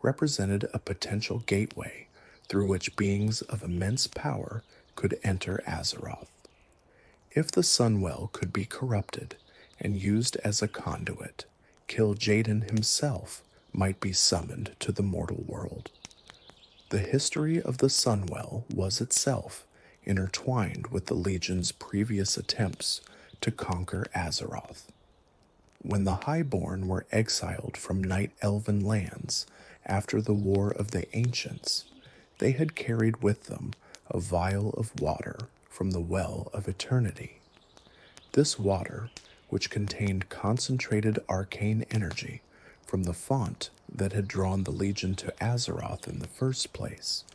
represented a potential gateway through which beings of immense power could enter Azeroth. If the Sunwell could be corrupted and used as a conduit, Kil'jaeden himself might be summoned to the mortal world. The history of the Sunwell was itself intertwined with the Legion's previous attempts to conquer Azeroth. When the Highborn were exiled from Night Elven lands after the War of the Ancients, they had carried with them a vial of water from the Well of Eternity. This water, which contained concentrated arcane energy from the font that had drawn the Legion to Azeroth in the first place,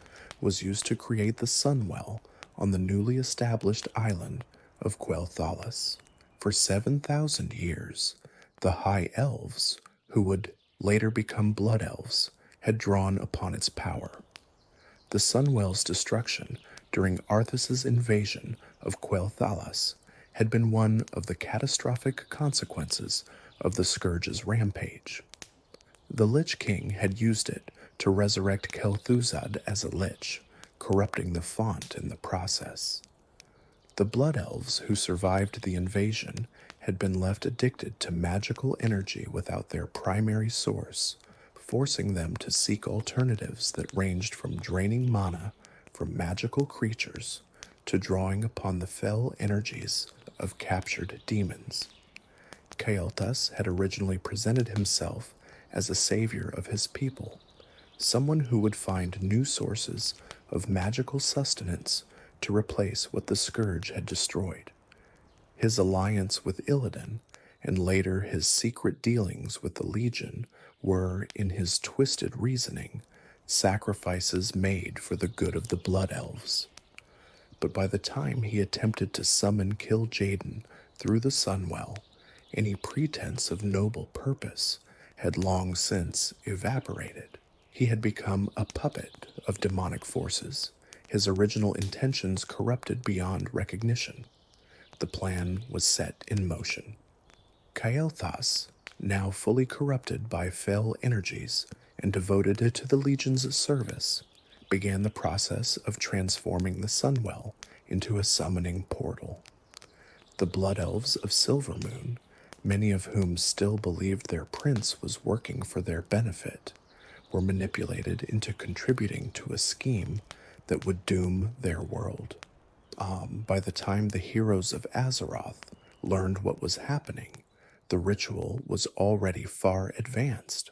was used to create the Sunwell on the newly established island of Quel'Thalas. For 7,000 years, the High Elves, who would later become Blood Elves, had drawn upon its power. The Sunwell's destruction during Arthas's invasion of Quel'Thalas had been one of the catastrophic consequences of the Scourge's rampage. The Lich King had used it to resurrect Kel'Thuzad as a Lich, corrupting the font in the process. The Blood Elves who survived the invasion had been left addicted to magical energy without their primary source, forcing them to seek alternatives that ranged from draining mana from magical creatures to drawing upon the fell energies of captured demons. Cael'thas had originally presented himself as a savior of his people, someone who would find new sources of magical sustenance to replace what the Scourge had destroyed. His alliance with Illidan, and later his secret dealings with the Legion, were, in his twisted reasoning, sacrifices made for the good of the Blood Elves. But by the time he attempted to summon Kil'jaeden through the Sunwell, any pretense of noble purpose had long since evaporated. He had become a puppet of demonic forces, his original intentions corrupted beyond recognition. The plan was set in motion. Cael'thas, now fully corrupted by fell energies and devoted to the Legion's service, began the process of transforming the Sunwell into a summoning portal. The Blood Elves of Silvermoon, many of whom still believed their prince was working for their benefit, were manipulated into contributing to a scheme that would doom their world. By the time the heroes of Azeroth learned what was happening, the ritual was already far advanced.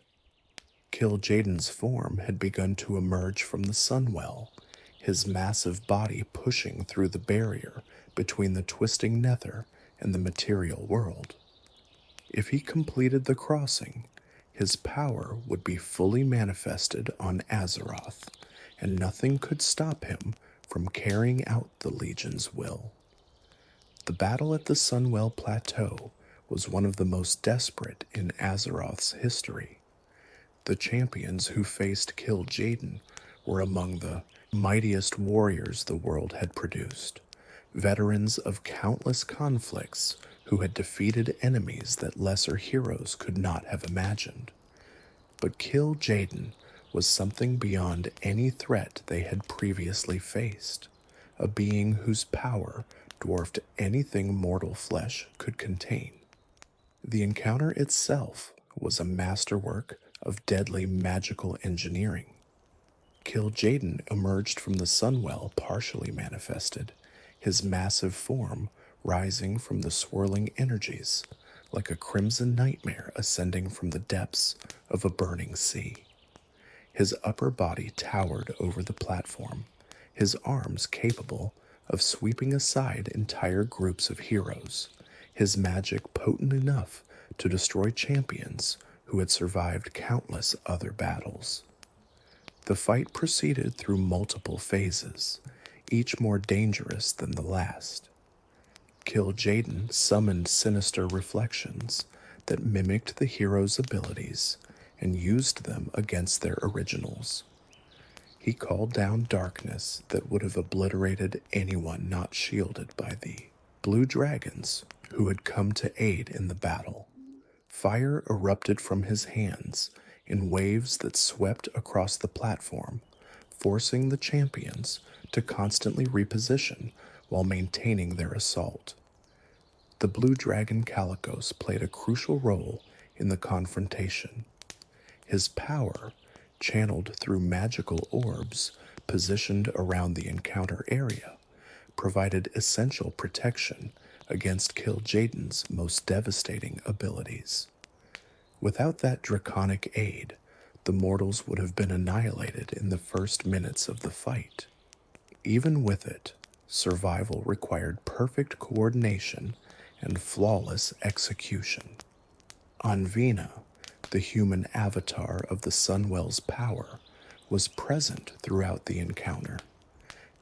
Kil'jaeden's form had begun to emerge from the Sunwell, his massive body pushing through the barrier between the twisting nether and the material world. If he completed the crossing, his power would be fully manifested on Azeroth, and nothing could stop him from carrying out the Legion's will. The battle at the Sunwell Plateau was one of the most desperate in Azeroth's history. The champions who faced Kil'jaeden were among the mightiest warriors the world had produced, veterans of countless conflicts who had defeated enemies that lesser heroes could not have imagined. But Kil'jaeden was something beyond any threat they had previously faced, a being whose power dwarfed anything mortal flesh could contain. The encounter itself was a masterwork of deadly magical engineering. Kil'jaeden emerged from the Sunwell partially manifested, his massive form rising from the swirling energies like a crimson nightmare ascending from the depths of a burning sea. His upper body towered over the platform, his arms capable of sweeping aside entire groups of heroes, his magic potent enough to destroy champions who had survived countless other battles. The fight proceeded through multiple phases, each more dangerous than the last. Kil'jaeden summoned sinister reflections that mimicked the heroes' abilities and used them against their originals. He called down darkness that would have obliterated anyone not shielded by the blue dragons who had come to aid in the battle. Fire erupted from his hands in waves that swept across the platform, forcing the champions to constantly reposition while maintaining their assault. The blue dragon Kalecgos played a crucial role in the confrontation. His power, channeled through magical orbs positioned around the encounter area, provided essential protection against Kil'jaeden's most devastating abilities. Without that draconic aid, the mortals would have been annihilated in the first minutes of the fight. Even with it, survival required perfect coordination and flawless execution. Anvina, the human avatar of the Sunwell's power, was present throughout the encounter.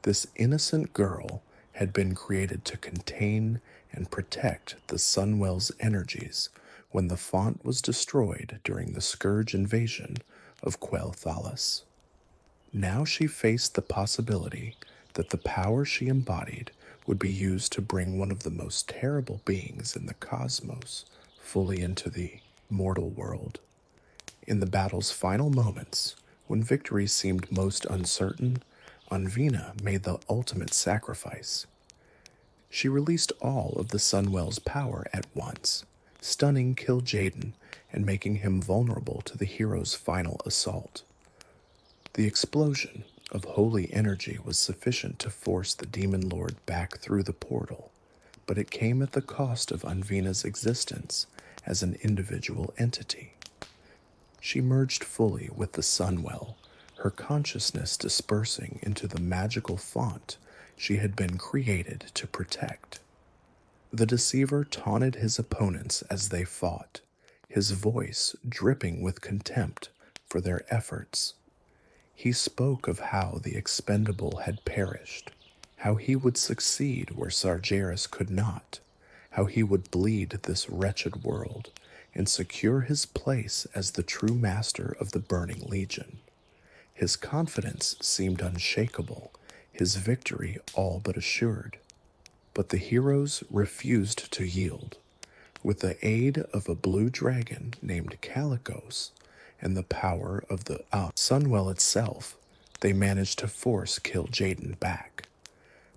This innocent girl had been created to contain and protect the Sunwell's energies when the font was destroyed during the Scourge invasion of Quel'Thalas. Now she faced the possibility that the power she embodied would be used to bring one of the most terrible beings in the cosmos fully into the mortal world. In the battle's final moments, when victory seemed most uncertain, Anvina made the ultimate sacrifice. She released all of the Sunwell's power at once, stunning Kil'jaeden and making him vulnerable to the hero's final assault. The explosion of holy energy was sufficient to force the Demon Lord back through the portal, but it came at the cost of Anvina's existence as an individual entity. She merged fully with the Sunwell, her consciousness dispersing into the magical font she had been created to protect. The Deceiver taunted his opponents as they fought, his voice dripping with contempt for their efforts. He spoke of how the expendable had perished, how he would succeed where Sargeras could not, how he would bleed this wretched world and secure his place as the true master of the Burning Legion. His confidence seemed unshakable, his victory all but assured. But the heroes refused to yield. With the aid of a blue dragon named Calicos and the power of the Sunwell itself, they managed to force Kil'jaeden back.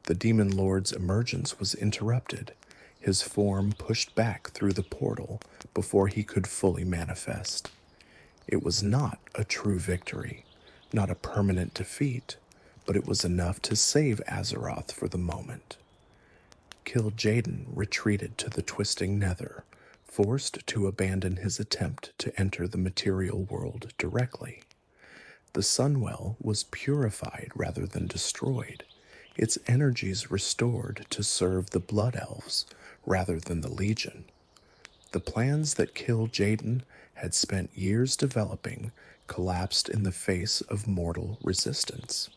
The Demon Lord's emergence was interrupted, his form pushed back through the portal before he could fully manifest. It was not a true victory, not a permanent defeat, but it was enough to save Azeroth for the moment. Kil'jaeden retreated to the twisting nether, forced to abandon his attempt to enter the material world directly. The Sunwell was purified rather than destroyed, its energies restored to serve the Blood Elves rather than the Legion. The plans that Kil'jaeden had spent years developing collapsed in the face of mortal resistance.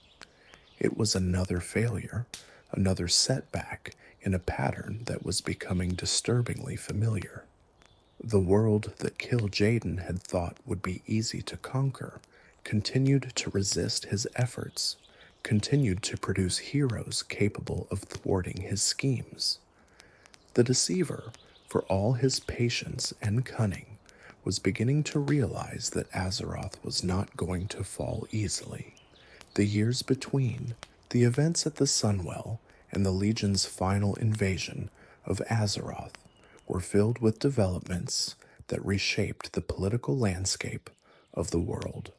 It was another failure, another setback in a pattern that was becoming disturbingly familiar. The world that Kil'jaeden had thought would be easy to conquer continued to resist his efforts, continued to produce heroes capable of thwarting his schemes. The Deceiver, for all his patience and cunning, was beginning to realize that Azeroth was not going to fall easily. The years between, the events at the Sunwell, and the Legion's final invasion of Azeroth were filled with developments that reshaped the political landscape of the world.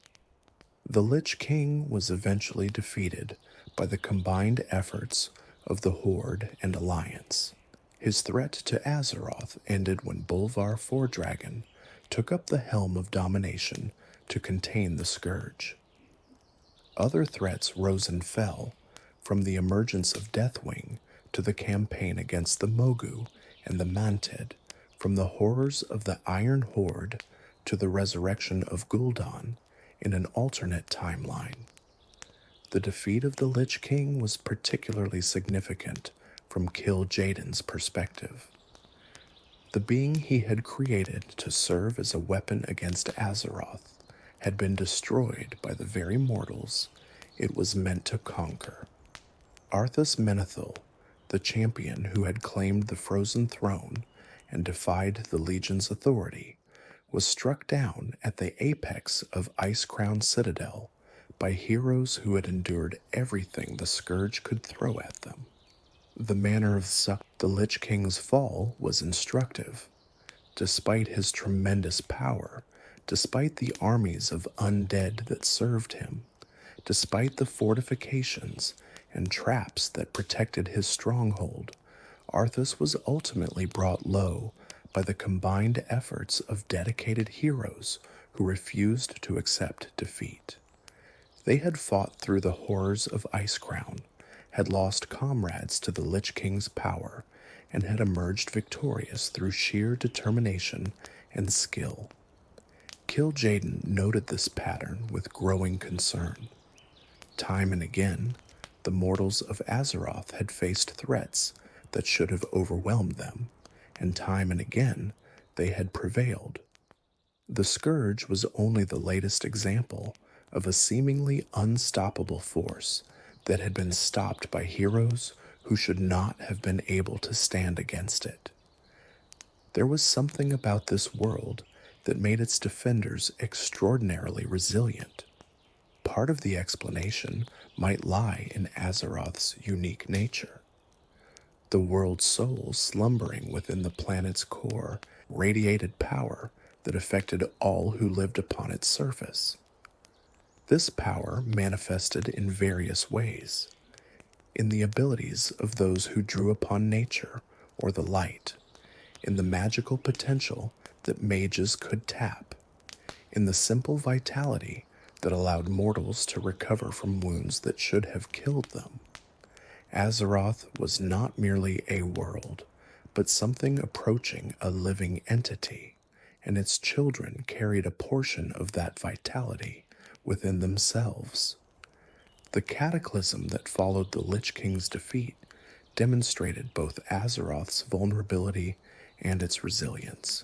The Lich King was eventually defeated by the combined efforts of the Horde and Alliance. His threat to Azeroth ended when Bolvar Fordragon took up the helm of domination to contain the Scourge. Other threats rose and fell, from the emergence of Deathwing to the campaign against the Mogu and the Mantid, from the horrors of the Iron Horde to the resurrection of Gul'dan in an alternate timeline. The defeat of the Lich King was particularly significant from Kil'jaeden's perspective. The being he had created to serve as a weapon against Azeroth had been destroyed by the very mortals it was meant to conquer. Arthas Menethil, the champion who had claimed the Frozen Throne and defied the Legion's authority, was struck down at the apex of Icecrown Citadel by heroes who had endured everything the Scourge could throw at them. The manner of the Lich King's fall was instructive. Despite his tremendous power, despite the armies of undead that served him, despite the fortifications and traps that protected his stronghold, Arthas was ultimately brought low by the combined efforts of dedicated heroes who refused to accept defeat. They had fought through the horrors of Icecrown, had lost comrades to the Lich King's power, and had emerged victorious through sheer determination and skill. Kil'jaeden noted this pattern with growing concern. Time and again, the mortals of Azeroth had faced threats that should have overwhelmed them, and time and again, they had prevailed. The Scourge was only the latest example of a seemingly unstoppable force that had been stopped by heroes who should not have been able to stand against it. There was something about this world that made its defenders extraordinarily resilient. Part of the explanation might lie in Azeroth's unique nature. The world's soul slumbering within the planet's core radiated power that affected all who lived upon its surface. This power manifested in various ways: in the abilities of those who drew upon nature or the light, in the magical potential that mages could tap, in the simple vitality that allowed mortals to recover from wounds that should have killed them. Azeroth was not merely a world, but something approaching a living entity, and its children carried a portion of that vitality within themselves. The cataclysm that followed the Lich King's defeat demonstrated both Azeroth's vulnerability and its resilience.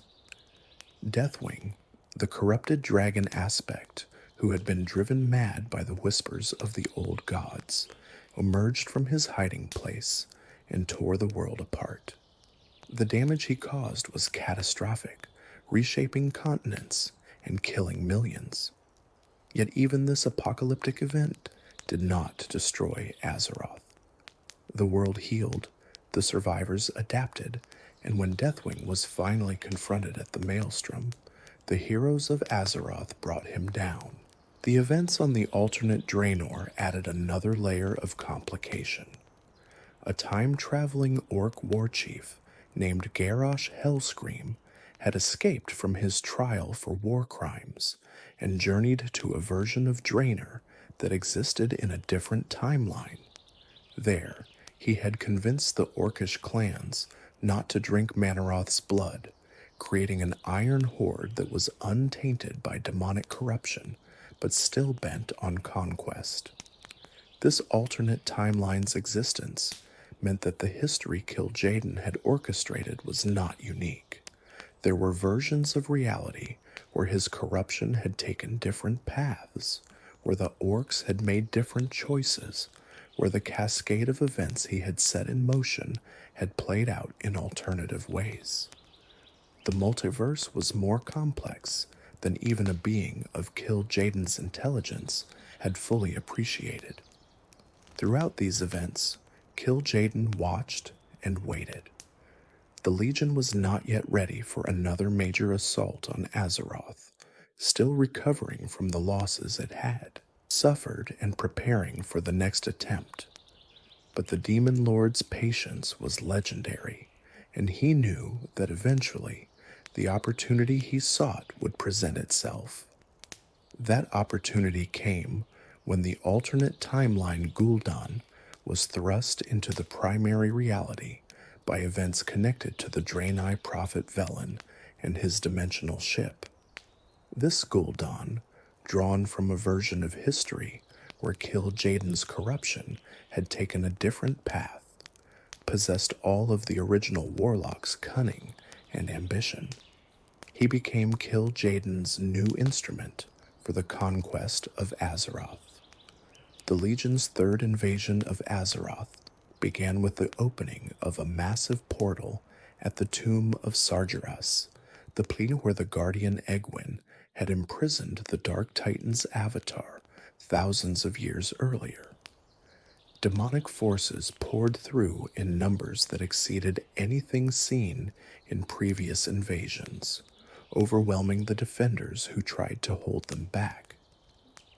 Deathwing, the corrupted dragon aspect who had been driven mad by the whispers of the old gods, emerged from his hiding place and tore the world apart. The damage he caused was catastrophic, reshaping continents and killing millions. Yet even this apocalyptic event did not destroy Azeroth. The world healed, the survivors adapted, and when Deathwing was finally confronted at the Maelstrom, the heroes of Azeroth brought him down. The events on the alternate Draenor added another layer of complication. A time-traveling orc warchief named Garrosh Hellscream had escaped from his trial for war crimes and journeyed to a version of Draenor that existed in a different timeline. There, he had convinced the orcish clans not to drink Manaroth's blood, creating an iron horde that was untainted by demonic corruption, but still bent on conquest. This alternate timeline's existence meant that the history Kil'jaeden had orchestrated was not unique. There were versions of reality where his corruption had taken different paths, where the orcs had made different choices, where the cascade of events he had set in motion had played out in alternative ways. The multiverse was more complex than even a being of Kil'jaeden's intelligence had fully appreciated. Throughout these events, Kil'jaeden watched and waited. The Legion was not yet ready for another major assault on Azeroth, still recovering from the losses it had suffered and preparing for the next attempt. But the Demon Lord's patience was legendary, and he knew that eventually the opportunity he sought would present itself. That opportunity came when the alternate timeline Gul'dan was thrust into the primary reality by events connected to the draenei prophet Velen and his dimensional ship. This Gul'dan, drawn from a version of history where Kil'jaeden's corruption had taken a different path, possessed all of the original warlock's cunning and ambition. He became Kil'jaeden's new instrument for the conquest of Azeroth. The Legion's third invasion of Azeroth began with the opening of a massive portal at the tomb of Sargeras, the place where the guardian Egwin had imprisoned the Dark Titan's avatar thousands of years earlier. Demonic forces poured through in numbers that exceeded anything seen in previous invasions, overwhelming the defenders who tried to hold them back.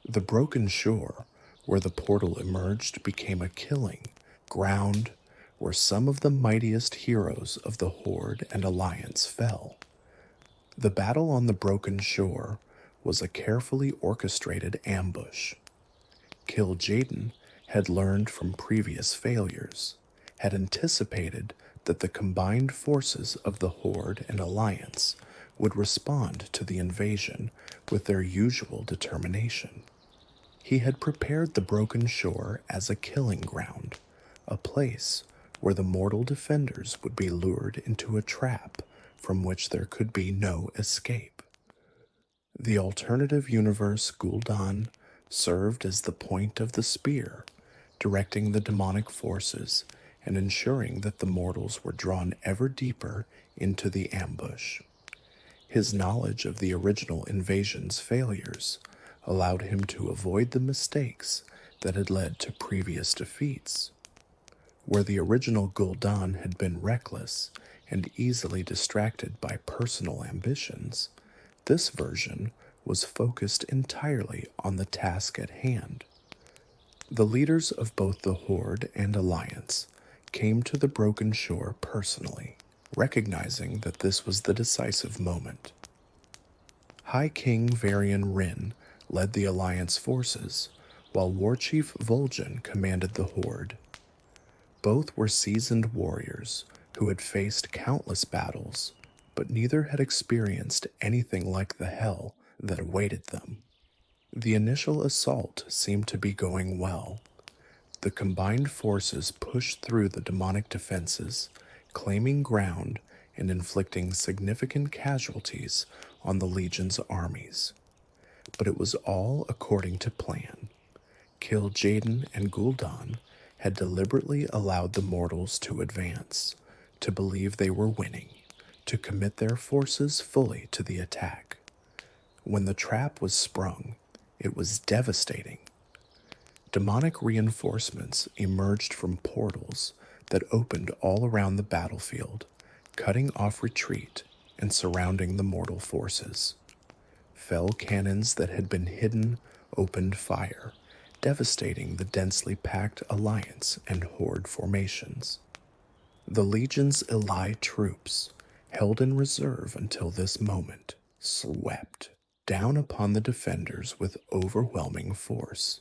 The broken shore where the portal emerged became a killing ground where some of the mightiest heroes of the Horde and Alliance fell. The battle on the broken shore was a carefully orchestrated ambush. Kil'jaeden had learned from previous failures, had anticipated that the combined forces of the Horde and Alliance would respond to the invasion with their usual determination. He had prepared the broken shore as a killing ground, a place where the mortal defenders would be lured into a trap from which there could be no escape. The alternative universe Gul'dan served as the point of the spear, directing the demonic forces and ensuring that the mortals were drawn ever deeper into the ambush. His knowledge of the original invasion's failures allowed him to avoid the mistakes that had led to previous defeats. Where the original Gul'dan had been reckless and easily distracted by personal ambitions, this version was focused entirely on the task at hand. The leaders of both the Horde and Alliance came to the Broken Shore personally, recognizing that this was the decisive moment. High King Varian Rin led the Alliance forces, while Warchief Vol'jin commanded the Horde. Both were seasoned warriors who had faced countless battles, but neither had experienced anything like the hell that awaited them. The initial assault seemed to be going well. The combined forces pushed through the demonic defenses, claiming ground and inflicting significant casualties on the Legion's armies. But it was all according to plan. Kil'jaeden and Gul'dan had deliberately allowed the mortals to advance, to believe they were winning, to commit their forces fully to the attack. When the trap was sprung, it was devastating. Demonic reinforcements emerged from portals that opened all around the battlefield, cutting off retreat and surrounding the mortal forces. Fell cannons that had been hidden opened fire, devastating the densely packed Alliance and Horde formations. The Legion's elite troops, held in reserve until this moment, swept down upon the defenders with overwhelming force.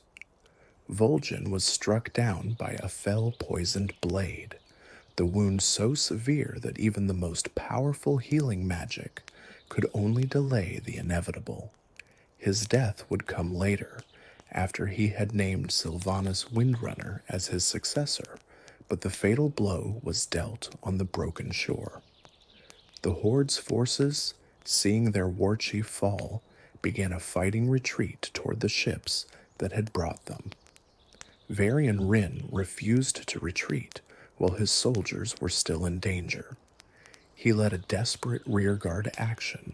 Vol'jin was struck down by a fell poisoned blade, the wound so severe that even the most powerful healing magic could only delay the inevitable. His death would come later, after he had named Sylvanas Windrunner as his successor, but the fatal blow was dealt on the Broken Shore. The Horde's forces, seeing their warchief fall, began a fighting retreat toward the ships that had brought them. Varian Rin refused to retreat while his soldiers were still in danger. He led a desperate rearguard action,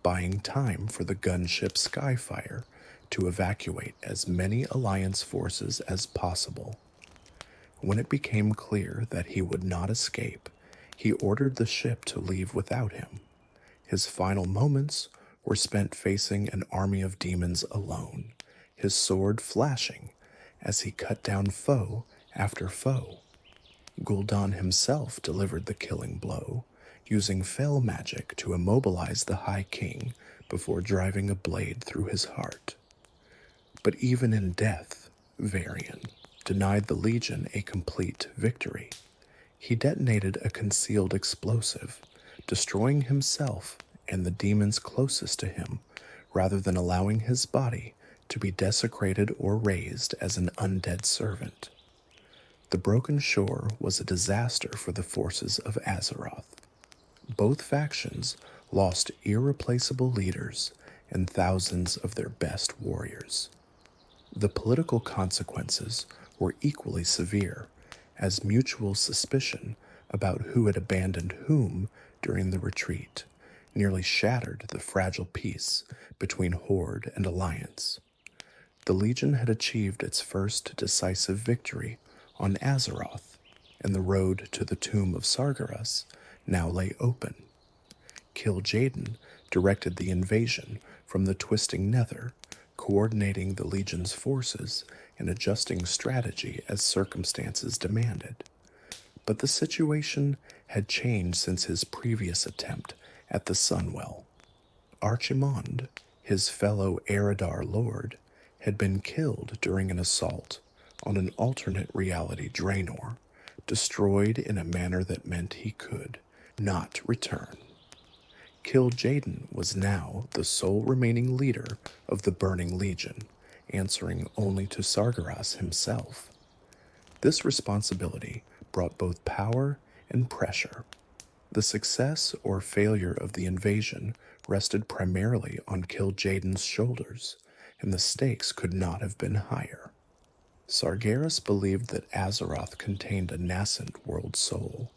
buying time for the gunship Skyfire to evacuate as many Alliance forces as possible. When it became clear that he would not escape, he ordered the ship to leave without him. His final moments were spent facing an army of demons alone, his sword flashing as he cut down foe after foe. Gul'dan himself delivered the killing blow, using fell magic to immobilize the High King before driving a blade through his heart. But even in death, Varian denied the Legion a complete victory. He detonated a concealed explosive, destroying himself and the demons closest to him, rather than allowing his body to be desecrated or raised as an undead servant. The Broken Shore was a disaster for the forces of Azeroth. Both factions lost irreplaceable leaders and thousands of their best warriors. The political consequences were equally severe, as mutual suspicion about who had abandoned whom during the retreat nearly shattered the fragile peace between Horde and Alliance. The Legion had achieved its first decisive victory on Azeroth, and the road to the tomb of Sargeras now lay open. Kil'jaeden directed the invasion from the twisting nether, coordinating the Legion's forces and adjusting strategy as circumstances demanded. But the situation had changed since his previous attempt at the Sunwell. Archimonde, his fellow eredar lord, had been killed during an assault on an alternate reality Draenor, destroyed in a manner that meant he could not return. Kil'jaeden was now the sole remaining leader of the Burning Legion, answering only to Sargeras himself. This responsibility brought both power and pressure. The success or failure of the invasion rested primarily on Kil'jaeden's shoulders, and the stakes could not have been higher. Sargeras believed that Azeroth contained a nascent world soul,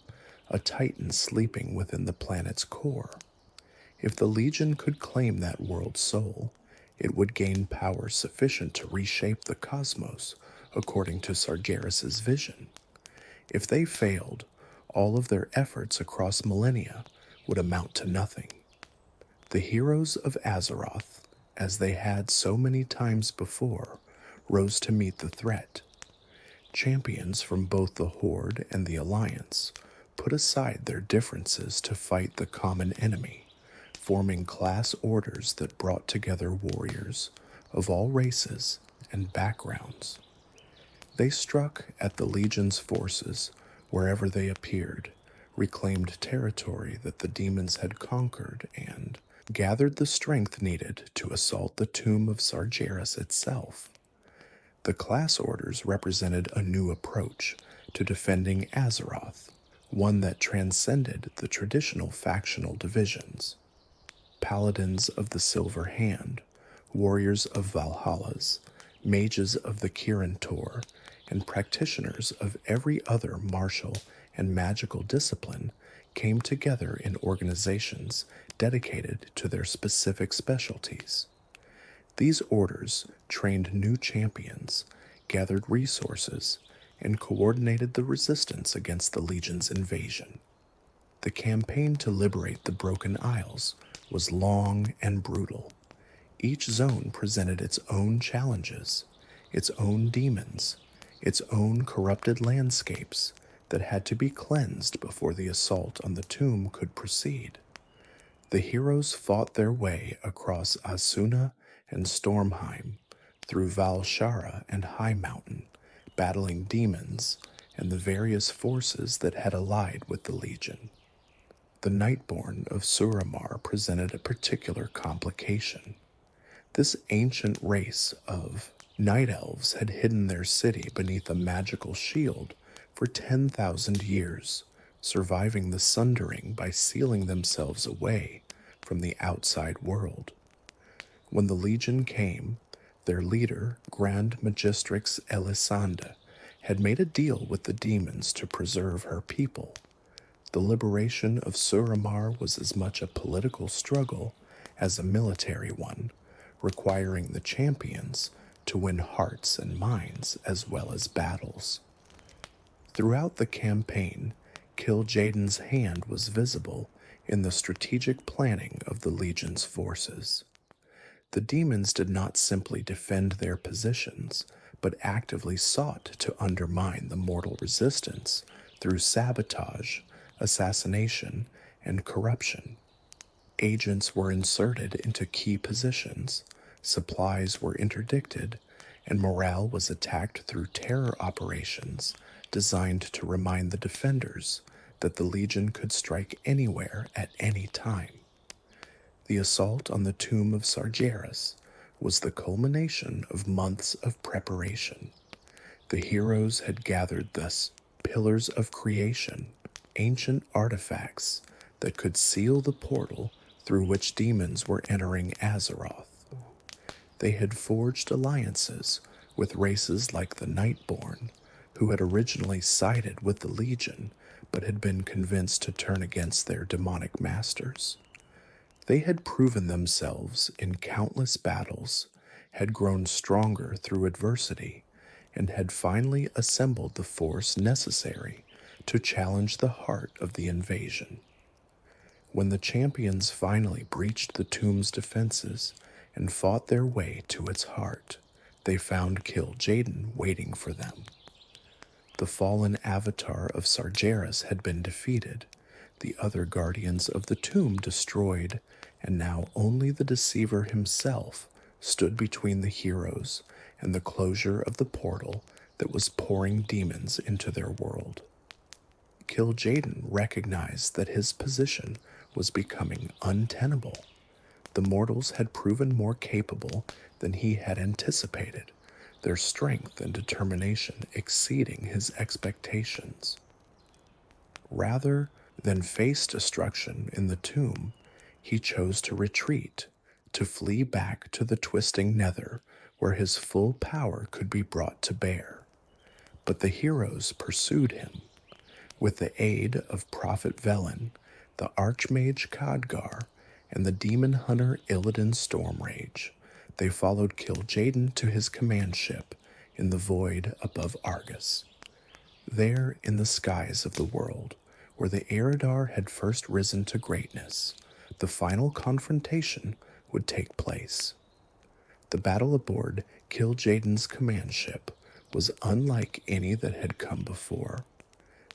a titan sleeping within the planet's core. If the Legion could claim that world soul, it would gain power sufficient to reshape the cosmos according to Sargeras' vision. If they failed, all of their efforts across millennia would amount to nothing. The heroes of Azeroth, as they had so many times before, rose to meet the threat. Champions from both the Horde and the Alliance put aside their differences to fight the common enemy, forming class orders that brought together warriors of all races and backgrounds. They struck at the Legion's forces wherever they appeared, reclaimed territory that the demons had conquered, and gathered the strength needed to assault the tomb of Sargeras itself. The class orders represented a new approach to defending Azeroth, one that transcended the traditional factional divisions. Paladins of the Silver Hand, warriors of Valhalla's, mages of the Kirin Tor, and practitioners of every other martial and magical discipline came together in organizations dedicated to their specific specialties. These orders trained new champions, gathered resources, and coordinated the resistance against the Legion's invasion. The campaign to liberate the Broken Isles was long and brutal. Each zone presented its own challenges, its own demons, its own corrupted landscapes that had to be cleansed before the assault on the tomb could proceed. The heroes fought their way across Asuna and Stormheim, through Valshara and High Mountain, battling demons and the various forces that had allied with the Legion. The Nightborn of Suramar presented a particular complication. This ancient race of night elves had hidden their city beneath a magical shield for 10,000 years, surviving the Sundering by sealing themselves away from the outside world. When the Legion came, their leader, Grand Magistrix Elisande, had made a deal with the demons to preserve her people. The liberation of Suramar was as much a political struggle as a military one, requiring the champions to win hearts and minds as well as battles. Throughout the campaign, Kil'jaeden's hand was visible in the strategic planning of the Legion's forces. The demons did not simply defend their positions, but actively sought to undermine the mortal resistance through sabotage, assassination, and corruption. Agents were inserted into key positions, supplies were interdicted, and morale was attacked through terror operations designed to remind the defenders that the Legion could strike anywhere at any time. The assault on the tomb of Sargeras was the culmination of months of preparation. The heroes had gathered thus pillars of creation, ancient artifacts that could seal the portal through which demons were entering Azeroth. They had forged alliances with races like the Nightborn, who had originally sided with the Legion but had been convinced to turn against their demonic masters. They had proven themselves in countless battles, had grown stronger through adversity, and had finally assembled the force necessary to challenge the heart of the invasion. When the champions finally breached the tomb's defenses and fought their way to its heart, they found Kil'jaeden waiting for them. The fallen avatar of Sargeras had been defeated, the other guardians of the tomb destroyed, and now only the Deceiver himself stood between the heroes and the closure of the portal that was pouring demons into their world. Kil'jaeden recognized that his position was becoming untenable. The mortals had proven more capable than he had anticipated, their strength and determination exceeding his expectations. Rather than face destruction in the tomb, he chose to retreat, to flee back to the twisting nether where his full power could be brought to bear. But the heroes pursued him. With the aid of Prophet Velen, the Archmage Khadgar, and the demon hunter Illidan Stormrage, they followed Kil'jaeden to his command ship in the void above Argus. There, in the skies of the world, where the eredar had first risen to greatness, the final confrontation would take place. The battle aboard Kil'jaeden's command ship was unlike any that had come before.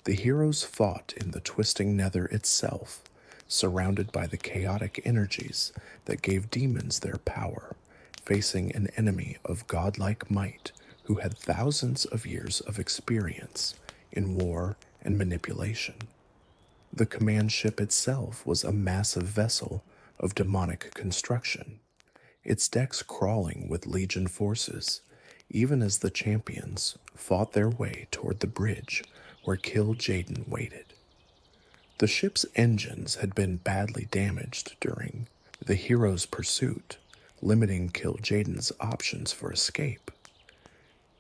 The heroes fought in the twisting nether itself, surrounded by the chaotic energies that gave demons their power, facing an enemy of godlike might who had thousands of years of experience in war and manipulation. The command ship itself was a massive vessel of demonic construction, its decks crawling with legion forces, even as the champions fought their way toward the bridge where Kil'jaeden waited. The ship's engines had been badly damaged during the hero's pursuit, limiting Kil'jaeden's options for escape.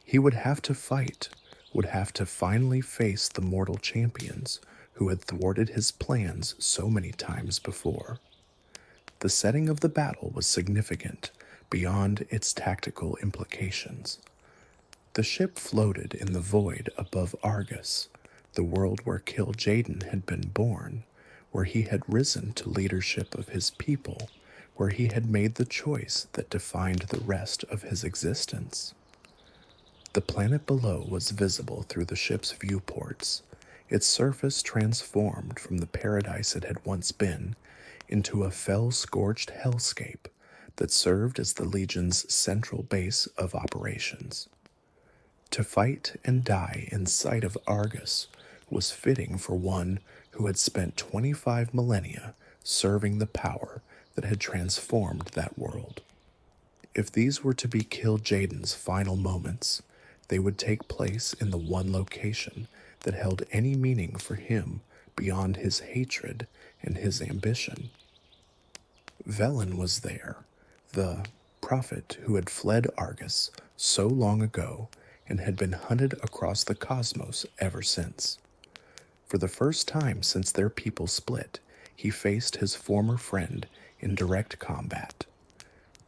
He would have to fight, would have to finally face the mortal champions who had thwarted his plans so many times before. The setting of the battle was significant beyond its tactical implications. The ship floated in the void above Argus, the world where Kil'jaeden had been born, where he had risen to leadership of his people, where he had made the choice that defined the rest of his existence. The planet below was visible through the ship's viewports, its surface transformed from the paradise it had once been into a fell-scorched hellscape that served as the Legion's central base of operations. To fight and die in sight of Argus was fitting for one who had spent 25 millennia serving the power that had transformed that world. If these were to be Kil'jaeden's final moments, they would take place in the one location that held any meaning for him beyond his hatred and his ambition. Velen was there, the prophet who had fled Argus so long ago and had been hunted across the cosmos ever since. For the first time since their people split, he faced his former friend in direct combat.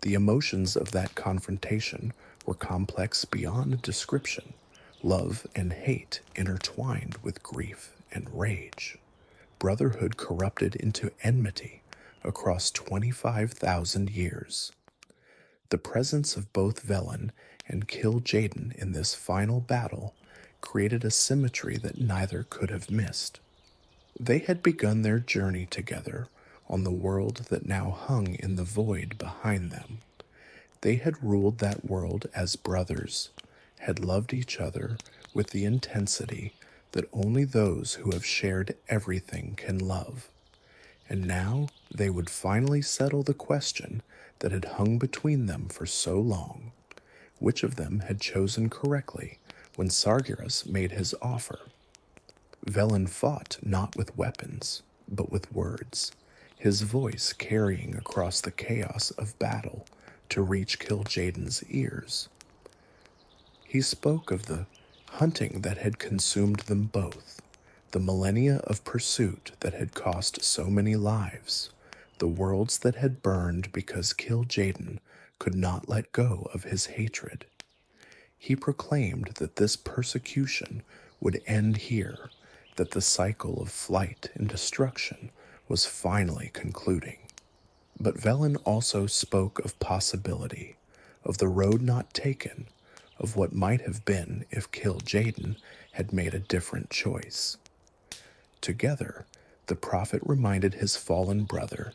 The emotions of that confrontation were complex beyond description, love and hate intertwined with grief and rage, brotherhood corrupted into enmity across 25,000 years. The presence of both Velen and Kil'jaeden in this final battle created a symmetry that neither could have missed. They had begun their journey together on the world that now hung in the void behind them. They had ruled that world as brothers, had loved each other with the intensity that only those who have shared everything can love. And now they would finally settle the question that had hung between them for so long. Which of them had chosen correctly when Sargeras made his offer? Velen fought not with weapons, but with words, his voice carrying across the chaos of battle to reach Kil'jaeden's ears. He spoke of the hunting that had consumed them both, the millennia of pursuit that had cost so many lives, the worlds that had burned because Kil'jaeden could not let go of his hatred. He proclaimed that this persecution would end here, that the cycle of flight and destruction was finally concluding. But Velen also spoke of possibility, of the road not taken, of what might have been if Kil'jaeden had made a different choice. Together, the prophet reminded his fallen brother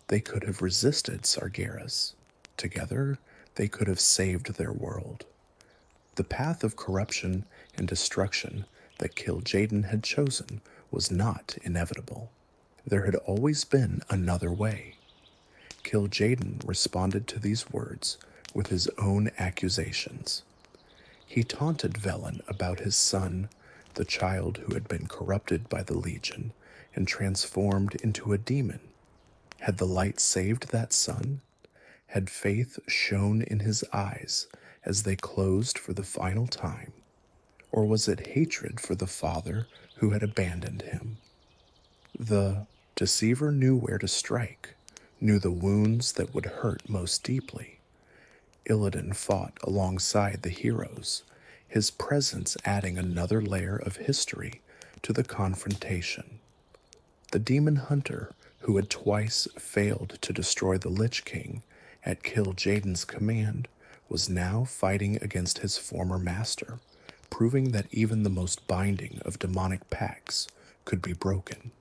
they could have resisted Sargeras. Together, they could have saved their world. The path of corruption and destruction that Kil'jaeden had chosen was not inevitable. There had always been another way. Kil'jaeden responded to these words with his own accusations. He taunted Velen about his son, the child who had been corrupted by the Legion and transformed into a demon. Had the light saved that son? Had faith shone in his eyes as they closed for the final time? Or was it hatred for the father who had abandoned him? The deceiver knew where to strike, knew the wounds that would hurt most deeply. Illidan fought alongside the heroes, his presence adding another layer of history to the confrontation. The demon hunter, who had twice failed to destroy the Lich King at Kil'jaeden's command, was now fighting against his former master, proving that even the most binding of demonic pacts could be broken.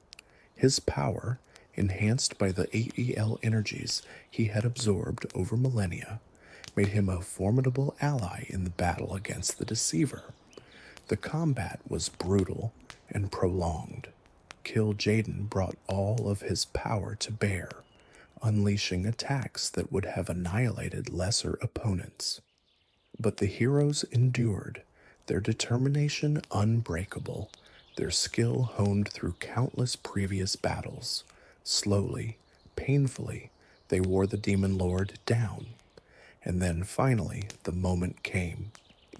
His power, enhanced by the AEL energies he had absorbed over millennia, made him a formidable ally in the battle against the Deceiver. The combat was brutal and prolonged. Kil'jaeden brought all of his power to bear, unleashing attacks that would have annihilated lesser opponents. But the heroes endured, their determination unbreakable, their skill honed through countless previous battles. Slowly, painfully, they wore the Demon Lord down. And then finally, the moment came.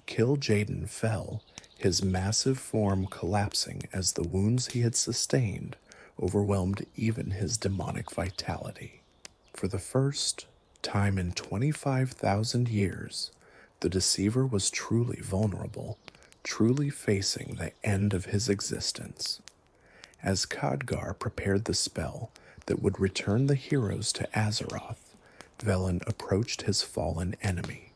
Kil'jaeden fell, his massive form collapsing as the wounds he had sustained overwhelmed even his demonic vitality. For the first time in 25,000 years, the Deceiver was truly vulnerable, truly facing the end of his existence. As Khadgar prepared the spell that would return the heroes to Azeroth, Velen approached his fallen enemy.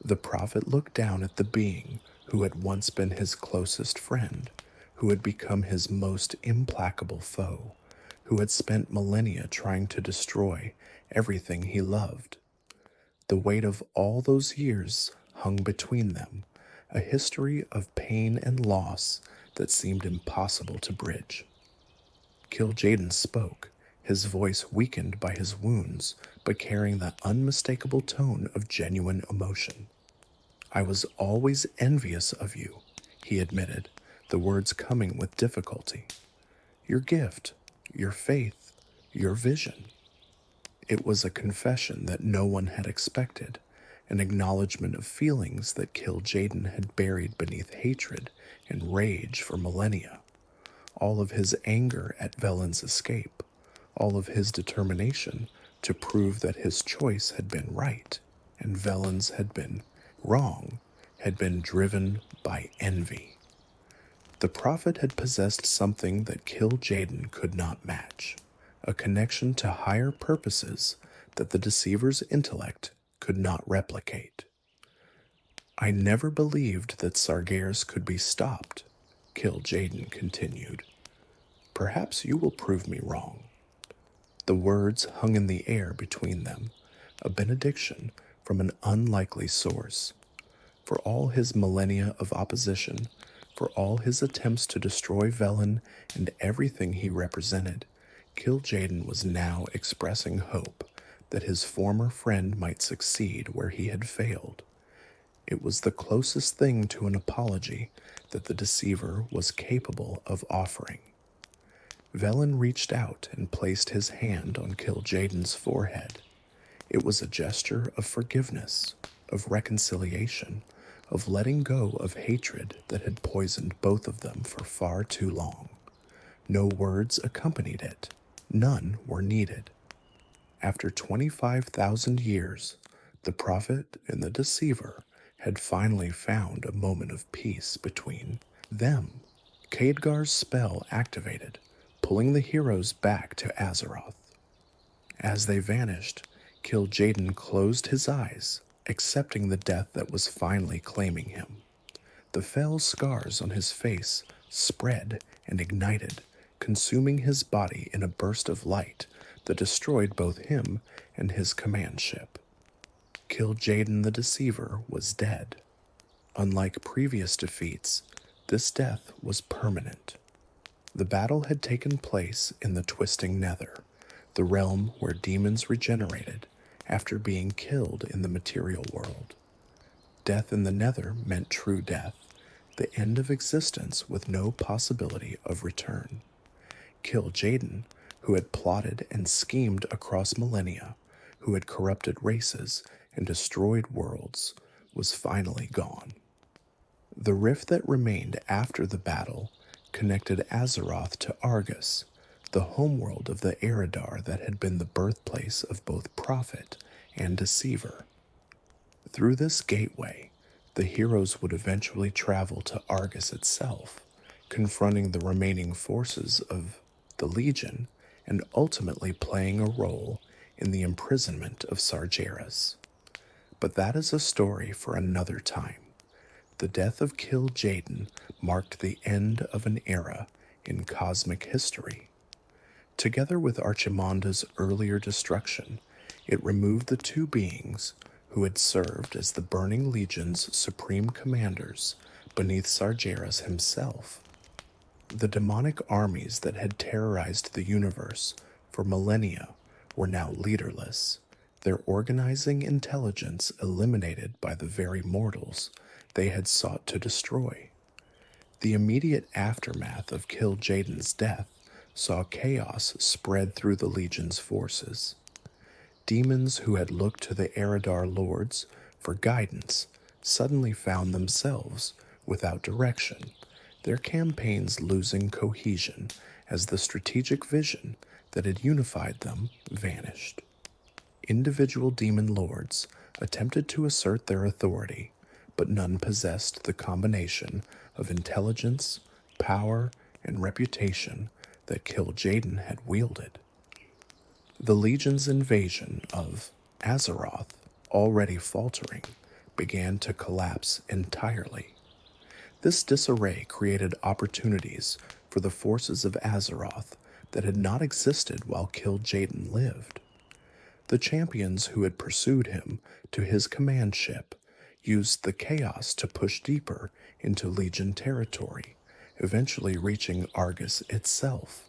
The prophet looked down at the being who had once been his closest friend, who had become his most implacable foe, who had spent millennia trying to destroy everything he loved. The weight of all those years hung between them, a history of pain and loss that seemed impossible to bridge. Kil'jaeden spoke, his voice weakened by his wounds, but carrying the unmistakable tone of genuine emotion. "I was always envious of you," he admitted, the words coming with difficulty. "Your gift, your faith, your vision." It was a confession that no one had expected, an acknowledgement of feelings that Kil'jaeden had buried beneath hatred and rage for millennia. All of his anger at Velen's escape, all of his determination to prove that his choice had been right and Velen's had been wrong, had been driven by envy. The prophet had possessed something that Kil'jaeden could not match, a connection to higher purposes that the Deceiver's intellect could not replicate. "I never believed that Sargeras could be stopped," Kil'jaeden continued. "Perhaps you will prove me wrong." The words hung in the air between them, a benediction from an unlikely source. For all his millennia of opposition, for all his attempts to destroy Velen and everything he represented, Kil'jaeden was now expressing hope that his former friend might succeed where he had failed. It was the closest thing to an apology that the Deceiver was capable of offering. Velen reached out and placed his hand on Kil'jaeden's forehead. It was a gesture of forgiveness, of reconciliation, of letting go of hatred that had poisoned both of them for far too long. No words accompanied it. None were needed. After 25,000 years, the prophet and the Deceiver had finally found a moment of peace between them. Khadgar's spell activated, pulling the heroes back to Azeroth. As they vanished, Kil'jaeden closed his eyes, accepting the death that was finally claiming him. The fell scars on his face spread and ignited, consuming his body in a burst of light that destroyed both him and his command ship. Kil'jaeden the Deceiver was dead. Unlike previous defeats, this death was permanent. The battle had taken place in the Twisting Nether, the realm where demons regenerated after being killed in the material world. Death in the Nether meant true death, the end of existence with no possibility of return. Kil'jaeden, who had plotted and schemed across millennia, who had corrupted races and destroyed worlds, was finally gone. The rift that remained after the battle connected Azeroth to Argus, the homeworld of the eredar that had been the birthplace of both prophet and deceiver. Through this gateway, The heroes would eventually travel to Argus itself, confronting the remaining forces of the Legion and ultimately playing a role in the imprisonment of Sargeras. But that is a story for another time. The death of Kil'jaeden marked the end of an era in cosmic history. Together with Archimonde's earlier destruction, it removed the two beings who had served as the Burning Legion's supreme commanders beneath Sargeras himself. The demonic armies that had terrorized the universe for millennia were now leaderless, their organizing intelligence eliminated by the very mortals they had sought to destroy. The immediate aftermath of Kil'jaeden's death saw chaos spread through the Legion's forces. Demons who had looked to the eredar lords for guidance suddenly found themselves without direction, their campaigns losing cohesion as the strategic vision that had unified them vanished. Individual demon lords attempted to assert their authority, but none possessed the combination of intelligence, power, and reputation that Kil'jaeden had wielded. The Legion's invasion of Azeroth, already faltering, began to collapse entirely. This disarray created opportunities for the forces of Azeroth that had not existed while Kil'jaeden lived. The champions who had pursued him to his command ship used the chaos to push deeper into Legion territory, eventually reaching Argus itself.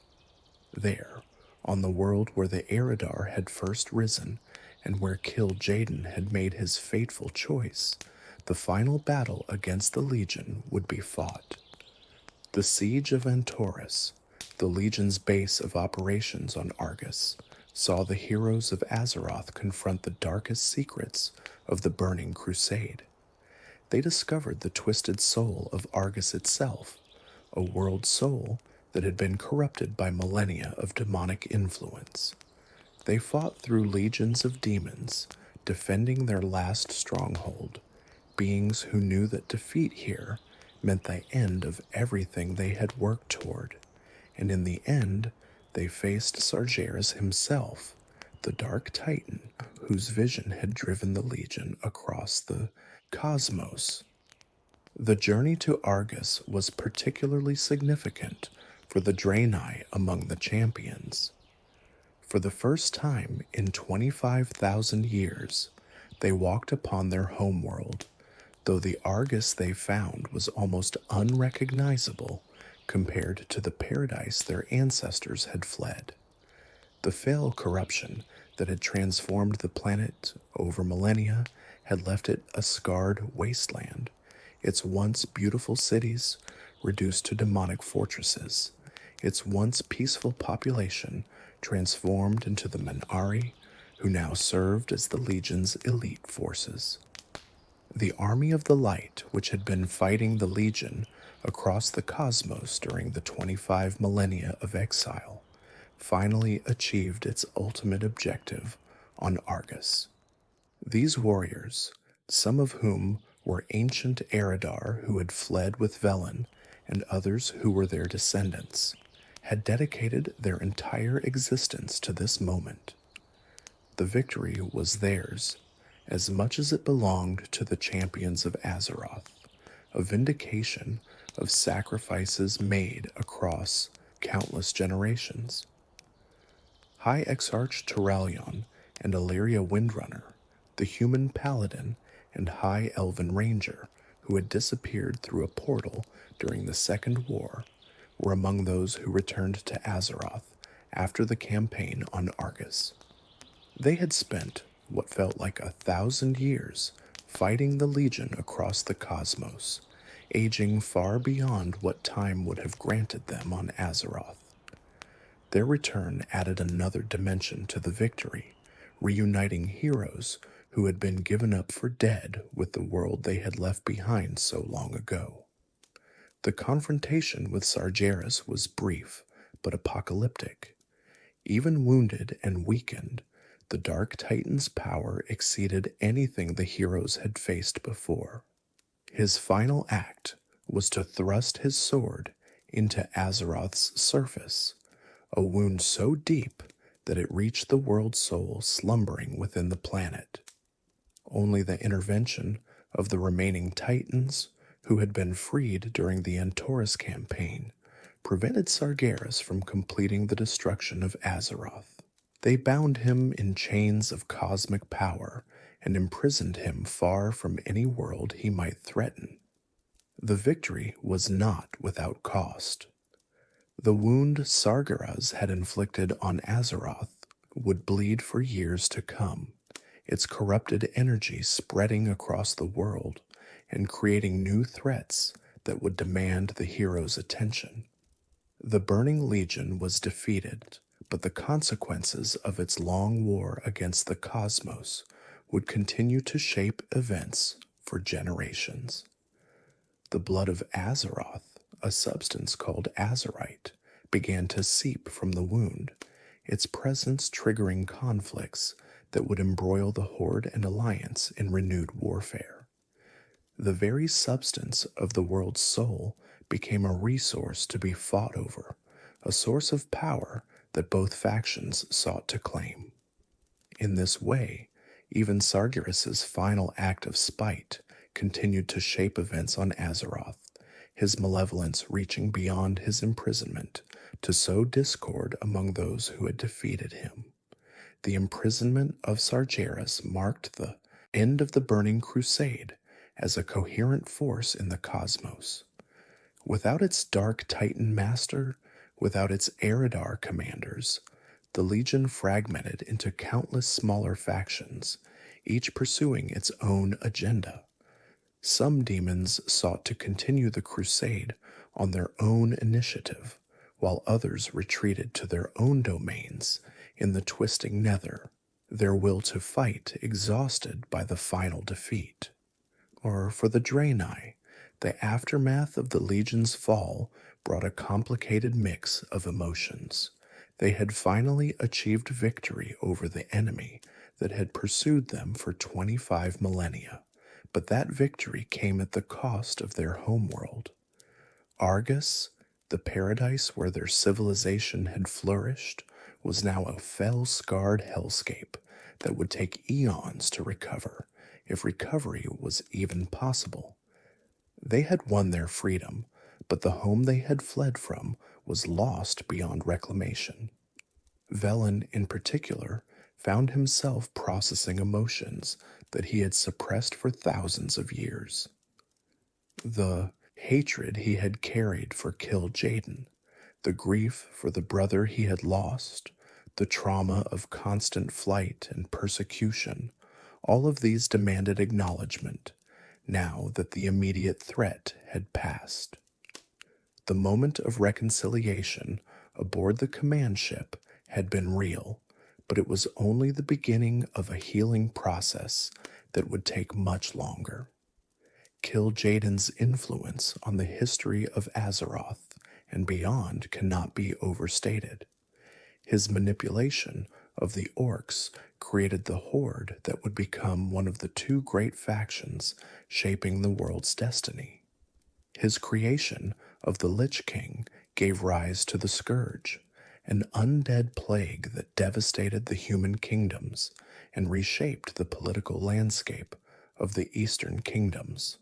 There, on the world where the eredar had first risen and where Kil'jaeden had made his fateful choice, the final battle against the Legion would be fought. The Siege of Antorus, the Legion's base of operations on Argus, saw the heroes of Azeroth confront the darkest secrets of the Burning Crusade. They discovered the twisted soul of Argus itself, a world soul that had been corrupted by millennia of demonic influence. They fought through legions of demons, defending their last stronghold, beings who knew that defeat here meant the end of everything they had worked toward, and in the end, they faced Sargeras himself, the Dark Titan whose vision had driven the Legion across the cosmos. The journey to Argus was particularly significant for the draenei among the champions. For the first time in 25,000 years, they walked upon their homeworld, though the Argus they found was almost unrecognizable compared to the paradise their ancestors had fled. The fell corruption that had transformed the planet over millennia had left it a scarred wasteland, its once beautiful cities reduced to demonic fortresses, its once peaceful population transformed into the Menari, who now served as the Legion's elite forces. The Army of the Light, which had been fighting the Legion across the cosmos during the 25 millennia of exile, finally achieved its ultimate objective on Argus. These warriors, some of whom were ancient eredar who had fled with Velen, and others who were their descendants, had dedicated their entire existence to this moment. The victory was theirs, as much as it belonged to the champions of Azeroth, a vindication of sacrifices made across countless generations. High Exarch Turalyon and Illyria Windrunner, the human paladin and High Elven Ranger who had disappeared through a portal during the Second War, were among those who returned to Azeroth after the campaign on Argus. They had spent what felt like 1,000 years fighting the Legion across the cosmos, aging far beyond what time would have granted them on Azeroth. Their return added another dimension to the victory, reuniting heroes who had been given up for dead with the world they had left behind so long ago. The confrontation with Sargeras was brief but apocalyptic. Even wounded and weakened, the Dark Titan's power exceeded anything the heroes had faced before. His final act was to thrust his sword into Azeroth's surface, a wound so deep that it reached the world soul slumbering within the planet. Only the intervention of the remaining Titans, who had been freed during the Antorus campaign, prevented Sargeras from completing the destruction of Azeroth. They bound him in chains of cosmic power and imprisoned him far from any world he might threaten. The victory was not without cost. The wound Sargeras had inflicted on Azeroth would bleed for years to come, its corrupted energy spreading across the world and creating new threats that would demand the hero's attention. The Burning Legion was defeated, but the consequences of its long war against the cosmos would continue to shape events for generations. The blood of Azeroth, a substance called azerite, began to seep from the wound, its presence triggering conflicts that would embroil the Horde and Alliance in renewed warfare. The very substance of the world's soul became a resource to be fought over, a source of power that both factions sought to claim. In this way, even Sargeras' final act of spite continued to shape events on Azeroth, his malevolence reaching beyond his imprisonment to sow discord among those who had defeated him. The imprisonment of Sargeras marked the end of the Burning Crusade as a coherent force in the cosmos. Without its Dark Titan master, without its eredar commanders, the Legion fragmented into countless smaller factions, each pursuing its own agenda. Some demons sought to continue the crusade on their own initiative, while others retreated to their own domains in the twisting nether, their will to fight exhausted by the final defeat. Or for the draenei, the aftermath of the Legion's fall brought a complicated mix of emotions. They had finally achieved victory over the enemy that had pursued them for 25 millennia, but that victory came at the cost of their homeworld. Argus, the paradise where their civilization had flourished, was now a fell-scarred hellscape that would take eons to recover, if recovery was even possible. They had won their freedom, but the home they had fled from was lost beyond reclamation. Velen, in particular, found himself processing emotions that he had suppressed for thousands of years. The hatred he had carried for Kil'jaeden, the grief for the brother he had lost, the trauma of constant flight and persecution, all of these demanded acknowledgement, now that the immediate threat had passed. The moment of reconciliation aboard the command ship had been real, but it was only the beginning of a healing process that would take much longer. Kil'jaeden's influence on the history of Azeroth and beyond cannot be overstated. His manipulation of the orcs created the Horde that would become one of the two great factions shaping the world's destiny. His creation of the Lich King gave rise to the Scourge, an undead plague that devastated the human kingdoms and reshaped the political landscape of the Eastern kingdoms.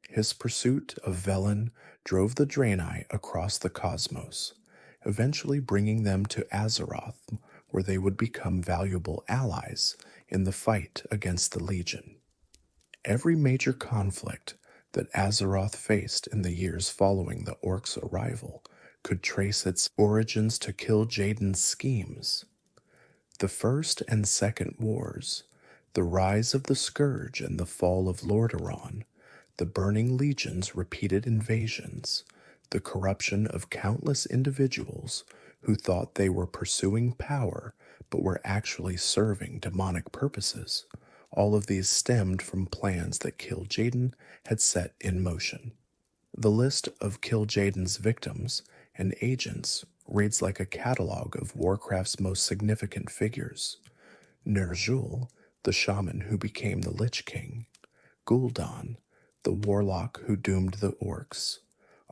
His pursuit of Velen drove the draenei across the cosmos, eventually bringing them to Azeroth, where they would become valuable allies in the fight against the Legion. Every major conflict that Azeroth faced in the years following the orcs' arrival could trace its origins to Kil'jaeden's schemes. The First and Second Wars, the rise of the Scourge and the fall of Lordaeron, the Burning Legion's repeated invasions, the corruption of countless individuals who thought they were pursuing power but were actually serving demonic purposes, all of these stemmed from plans that Kil'jaeden had set in motion. The list of Kil'jaeden's victims and agents reads like a catalog of Warcraft's most significant figures. Ner'zhul, the shaman who became the Lich King, Gul'dan, the warlock who doomed the orcs,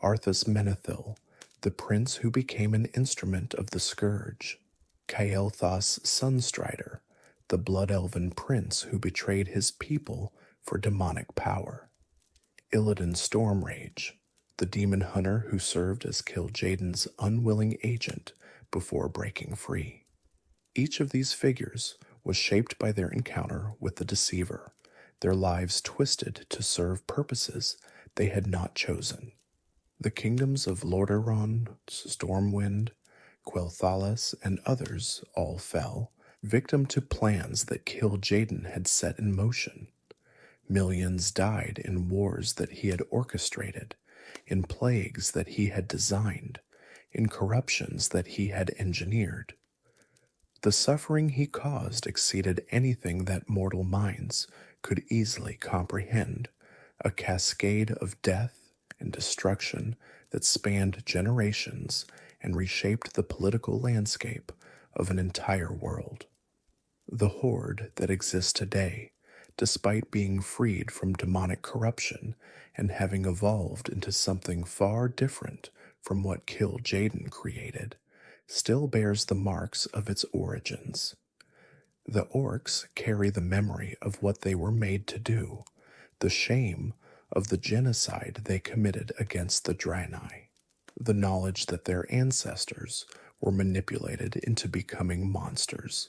Arthas Menethil, the prince who became an instrument of the Scourge, Kael'thas Sunstrider, the blood-elven prince who betrayed his people for demonic power, Illidan Stormrage, the demon hunter who served as Kil'jaeden's unwilling agent before breaking free. Each of these figures was shaped by their encounter with the Deceiver, their lives twisted to serve purposes they had not chosen. The kingdoms of Lordaeron, Stormwind, Quel'Thalas, and others all fell, victim to plans that Kil'jaeden had set in motion. Millions died in wars that he had orchestrated, in plagues that he had designed, in corruptions that he had engineered. The suffering he caused exceeded anything that mortal minds could easily comprehend, a cascade of death and destruction that spanned generations and reshaped the political landscape of an entire world. The Horde that exists today, despite being freed from demonic corruption and having evolved into something far different from what Kil'jaeden created, still bears the marks of its origins. The orcs carry the memory of what they were made to do, the shame of the genocide they committed against the draenei, the knowledge that their ancestors were manipulated into becoming monsters.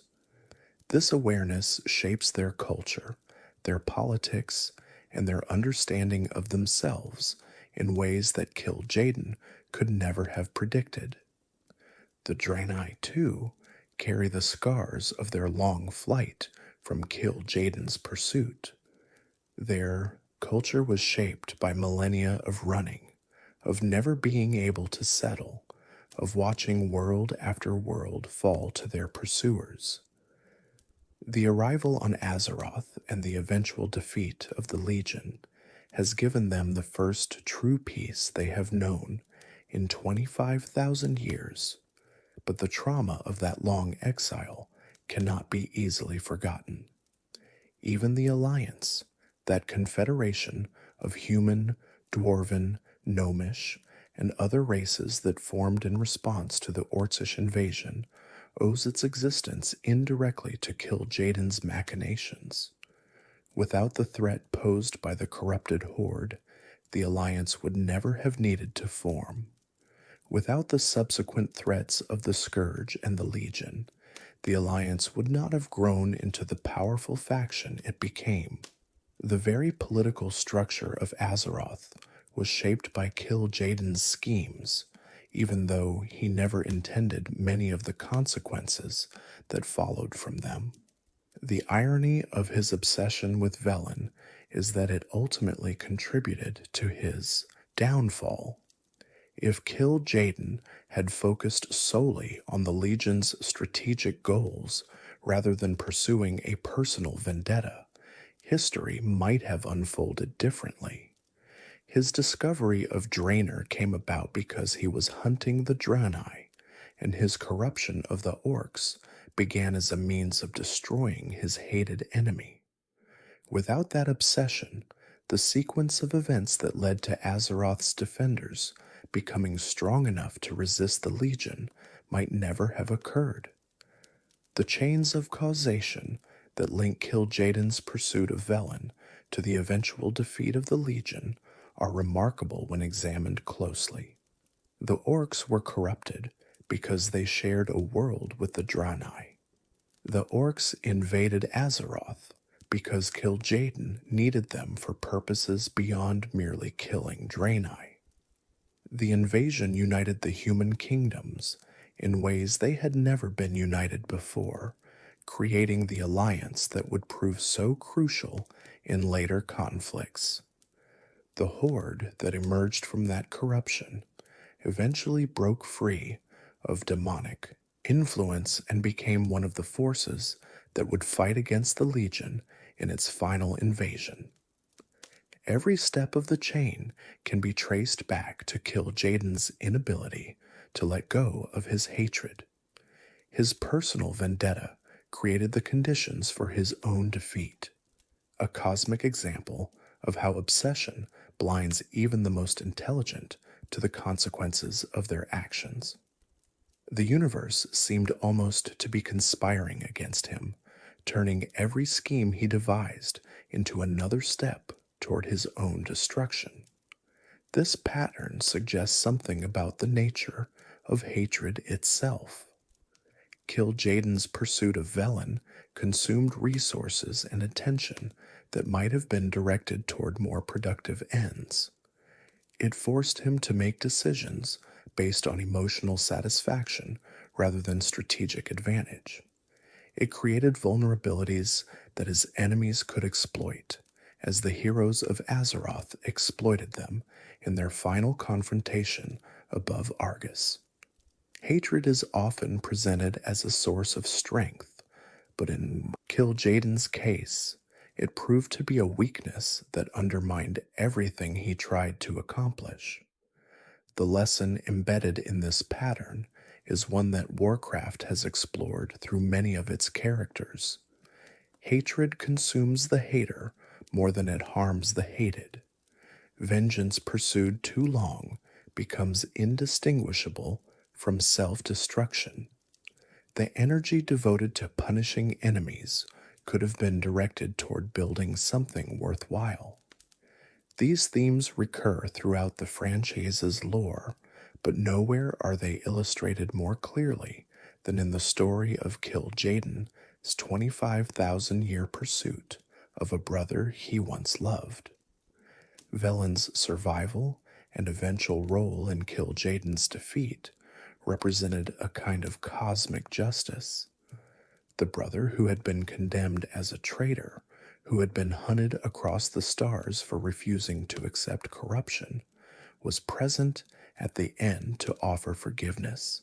This awareness shapes their culture, their politics, and their understanding of themselves in ways that Kil'jaeden could never have predicted. The draenei, too, carry the scars of their long flight from Kil'jaeden's pursuit. Their culture was shaped by millennia of running, of never being able to settle, of watching world after world fall to their pursuers. The arrival on Azeroth and the eventual defeat of the Legion has given them the first true peace they have known in 25,000 years, but the trauma of that long exile cannot be easily forgotten. Even the Alliance, that confederation of human, dwarven, gnomish, and other races that formed in response to the Orcish invasion, owes its existence indirectly to Kil'jaeden's machinations. Without the threat posed by the corrupted Horde, the Alliance would never have needed to form. Without the subsequent threats of the Scourge and the Legion, the Alliance would not have grown into the powerful faction it became. The very political structure of Azeroth was shaped by Kil'jaeden's schemes, even though he never intended many of the consequences that followed from them. The irony of his obsession with Velen is that it ultimately contributed to his downfall. If Kil'jaeden had focused solely on the Legion's strategic goals rather than pursuing a personal vendetta, history might have unfolded differently. His discovery of Draenor came about because he was hunting the draenei, and his corruption of the orcs began as a means of destroying his hated enemy. Without that obsession, the sequence of events that led to Azeroth's defenders becoming strong enough to resist the Legion might never have occurred. The chains of causation that link Kil'jaeden's pursuit of Velen to the eventual defeat of the Legion are remarkable when examined closely. The orcs were corrupted because they shared a world with the draenei. The orcs invaded Azeroth because Kil'jaeden needed them for purposes beyond merely killing draenei. The invasion united the human kingdoms in ways they had never been united before, creating the alliance that would prove so crucial in later conflicts. The Horde that emerged from that corruption eventually broke free of demonic influence and became one of the forces that would fight against the Legion in its final invasion. Every step of the chain can be traced back to Kil'jaeden's inability to let go of his hatred. His personal vendetta created the conditions for his own defeat, a cosmic example of how obsession blinds even the most intelligent to the consequences of their actions. The universe seemed almost to be conspiring against him, turning every scheme he devised into another step toward his own destruction. This pattern suggests something about the nature of hatred itself. Kil'jaeden's pursuit of Velen consumed resources and attention that might have been directed toward more productive ends. It forced him to make decisions based on emotional satisfaction rather than strategic advantage. It created vulnerabilities that his enemies could exploit, as the heroes of Azeroth exploited them in their final confrontation above Argus. Hatred is often presented as a source of strength, but in Kil'jaeden's case, it proved to be a weakness that undermined everything he tried to accomplish. The lesson embedded in this pattern is one that Warcraft has explored through many of its characters. Hatred consumes the hater more than it harms the hated. Vengeance pursued too long becomes indistinguishable from self-destruction. The energy devoted to punishing enemies could have been directed toward building something worthwhile. These themes recur throughout the franchise's lore, but nowhere are they illustrated more clearly than in the story of Kil'jaeden's 25,000-year pursuit of a brother he once loved. Velen's survival and eventual role in Kil'jaeden's defeat represented a kind of cosmic justice. The brother who had been condemned as a traitor, who had been hunted across the stars for refusing to accept corruption, was present at the end to offer forgiveness.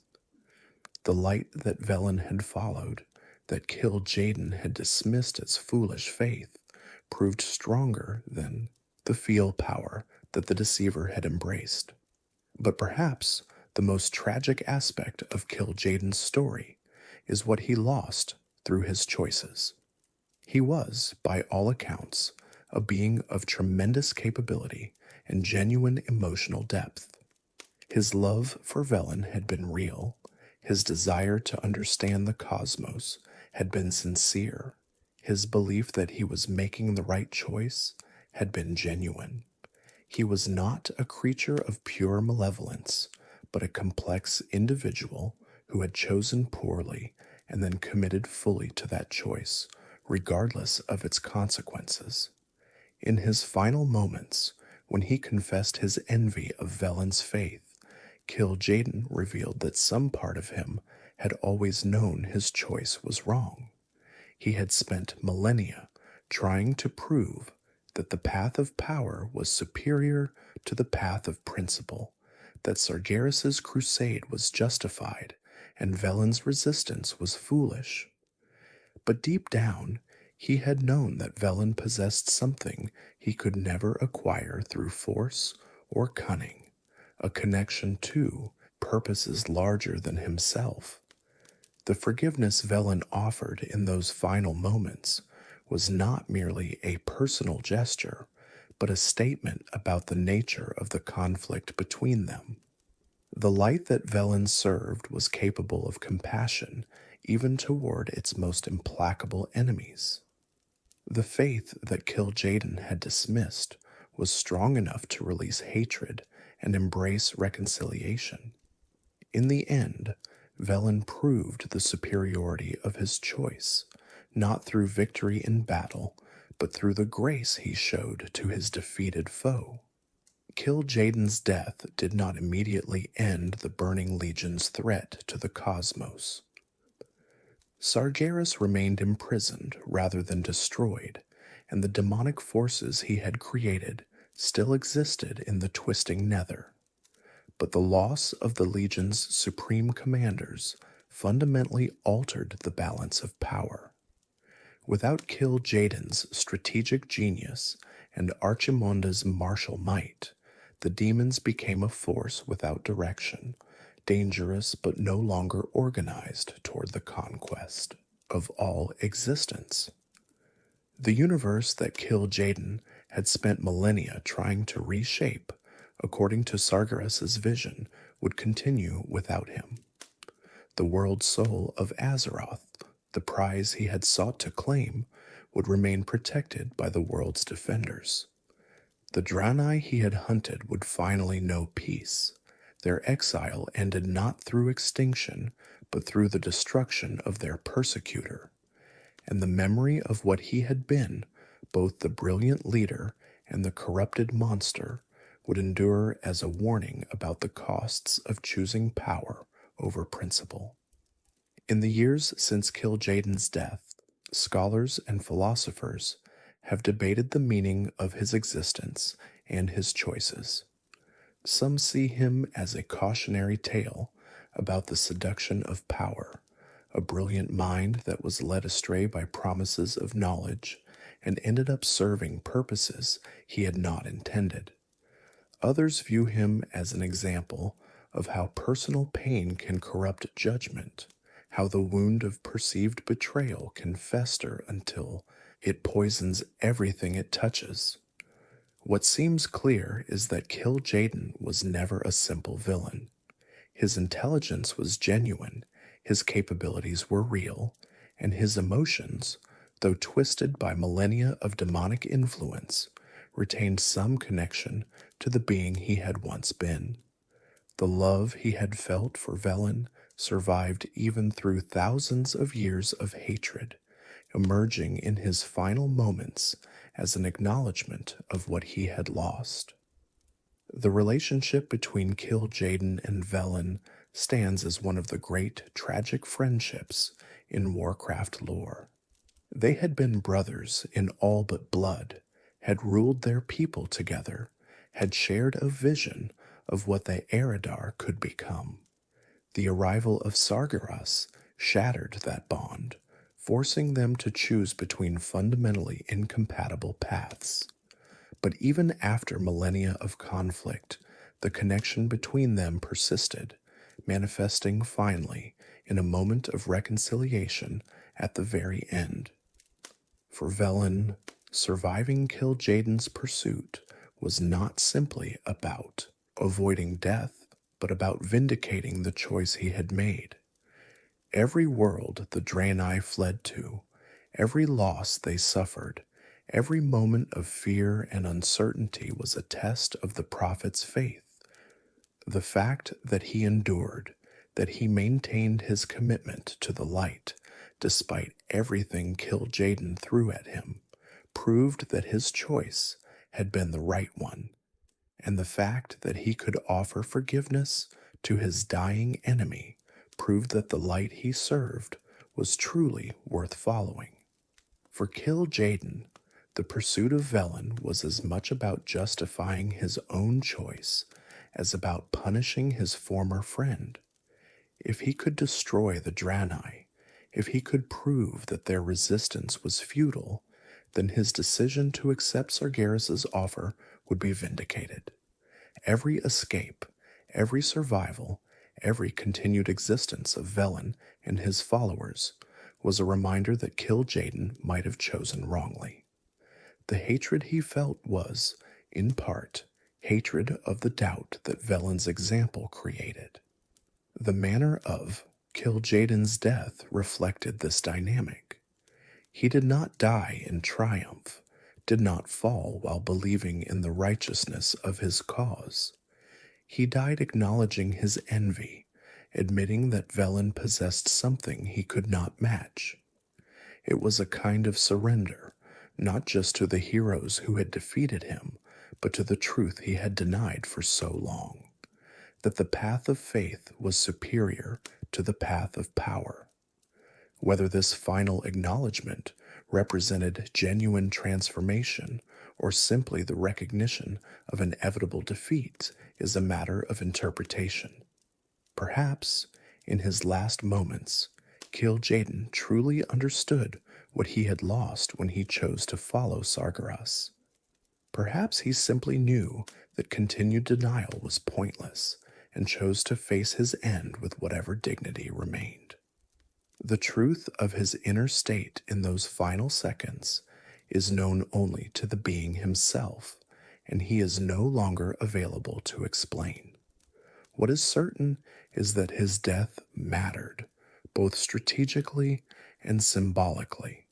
The light that Velen had followed, that Kil'jaeden had dismissed as foolish faith, proved stronger than the feel power that the Deceiver had embraced. But perhaps the most tragic aspect of Kil'jaeden's story is what he lost through his choices. He was, by all accounts, a being of tremendous capability and genuine emotional depth. His love for Velen had been real. His desire to understand the cosmos had been sincere. His belief that he was making the right choice had been genuine. He was not a creature of pure malevolence, but a complex individual who had chosen poorly and then committed fully to that choice, regardless of its consequences. In his final moments, when he confessed his envy of Velen's faith, Kil'jaeden revealed that some part of him had always known his choice was wrong. He had spent millennia trying to prove that the path of power was superior to the path of principle, that Sargeras' crusade was justified and Velen's resistance was foolish. But deep down, he had known that Velen possessed something he could never acquire through force or cunning, a connection to purposes larger than himself. The forgiveness Velen offered in those final moments was not merely a personal gesture, but a statement about the nature of the conflict between them. The light that Velen served was capable of compassion even toward its most implacable enemies. The faith that Kil'jaeden had dismissed was strong enough to release hatred and embrace reconciliation. In the end, Velen proved the superiority of his choice, not through victory in battle, but through the grace he showed to his defeated foe. Kil'jaeden's death did not immediately end the Burning Legion's threat to the cosmos. Sargeras remained imprisoned rather than destroyed, and the demonic forces he had created still existed in the twisting nether. But the loss of the Legion's supreme commanders fundamentally altered the balance of power. Without Kil'jaeden's strategic genius and Archimonde's martial might, the demons became a force without direction, dangerous but no longer organized toward the conquest of all existence. The universe that Kil'jaeden had spent millennia trying to reshape, according to Sargeras' vision, would continue without him. The world soul of Azeroth, the prize he had sought to claim, would remain protected by the world's defenders. The draenei he had hunted would finally know peace. Their exile ended not through extinction, but through the destruction of their persecutor. And the memory of what he had been, both the brilliant leader and the corrupted monster, would endure as a warning about the costs of choosing power over principle. In the years since Kil'jaeden's death, scholars and philosophers have debated the meaning of his existence and his choices. Some see him as a cautionary tale about the seduction of power, a brilliant mind that was led astray by promises of knowledge and ended up serving purposes he had not intended. Others view him as an example of how personal pain can corrupt judgment, how the wound of perceived betrayal can fester until it poisons everything it touches. What seems clear is that Kil'jaeden was never a simple villain. His intelligence was genuine, his capabilities were real, and his emotions, though twisted by millennia of demonic influence, retained some connection to the being he had once been. The love he had felt for Velen survived even through thousands of years of hatred, emerging in his final moments as an acknowledgement of what he had lost. The relationship between Kil'jaeden and Velen stands as one of the great tragic friendships in Warcraft lore. They had been brothers in all but blood, had ruled their people together, had shared a vision of what the eredar could become. The arrival of Sargeras shattered that bond, forcing them to choose between fundamentally incompatible paths. But even after millennia of conflict, the connection between them persisted, manifesting finally in a moment of reconciliation at the very end. For Velen, surviving Kil'jaeden's pursuit was not simply about avoiding death, but about vindicating the choice he had made. Every world the draenei fled to, every loss they suffered, every moment of fear and uncertainty was a test of the prophet's faith. The fact that he endured, that he maintained his commitment to the light, despite everything Kil'jaeden threw at him, proved that his choice had been the right one, and the fact that he could offer forgiveness to his dying enemy proved that the light he served was truly worth following. For Kil'jaeden, the pursuit of Velen was as much about justifying his own choice as about punishing his former friend. If he could destroy the draenei, if he could prove that their resistance was futile, then his decision to accept Sargeras' offer would be vindicated. Every escape, every survival, every continued existence of Velen and his followers was a reminder that Kil'jaeden might have chosen wrongly. The hatred he felt was, in part, hatred of the doubt that Velen's example created. The manner of Kil'jaeden's death reflected this dynamic. He did not die in triumph, did not fall while believing in the righteousness of his cause. He died acknowledging his envy, admitting that Velen possessed something he could not match. It was a kind of surrender, not just to the heroes who had defeated him, but to the truth he had denied for so long, that the path of faith was superior to the path of power. Whether this final acknowledgement represented genuine transformation or simply the recognition of inevitable defeat is a matter of interpretation. Perhaps, in his last moments, Kil'jaeden truly understood what he had lost when he chose to follow Sargeras. Perhaps he simply knew that continued denial was pointless and chose to face his end with whatever dignity remained. The truth of his inner state in those final seconds is known only to the being himself, and he is no longer available to explain. What is certain is that his death mattered, both strategically and symbolically.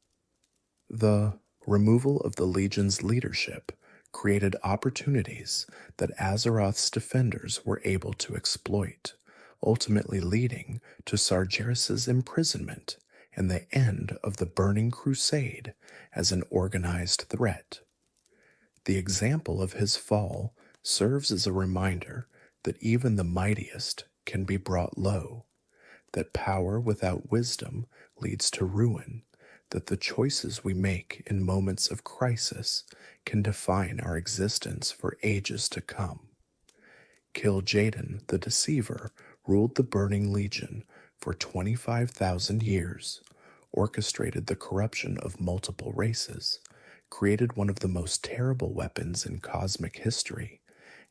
The removal of the Legion's leadership created opportunities that Azeroth's defenders were able to exploit, ultimately leading to Sargeras' imprisonment and the end of the Burning Crusade as an organized threat. The example of his fall serves as a reminder that even the mightiest can be brought low, that power without wisdom leads to ruin, that the choices we make in moments of crisis can define our existence for ages to come. Kil'jaeden the Deceiver ruled the Burning Legion for 25,000 years, orchestrated the corruption of multiple races, created one of the most terrible weapons in cosmic history,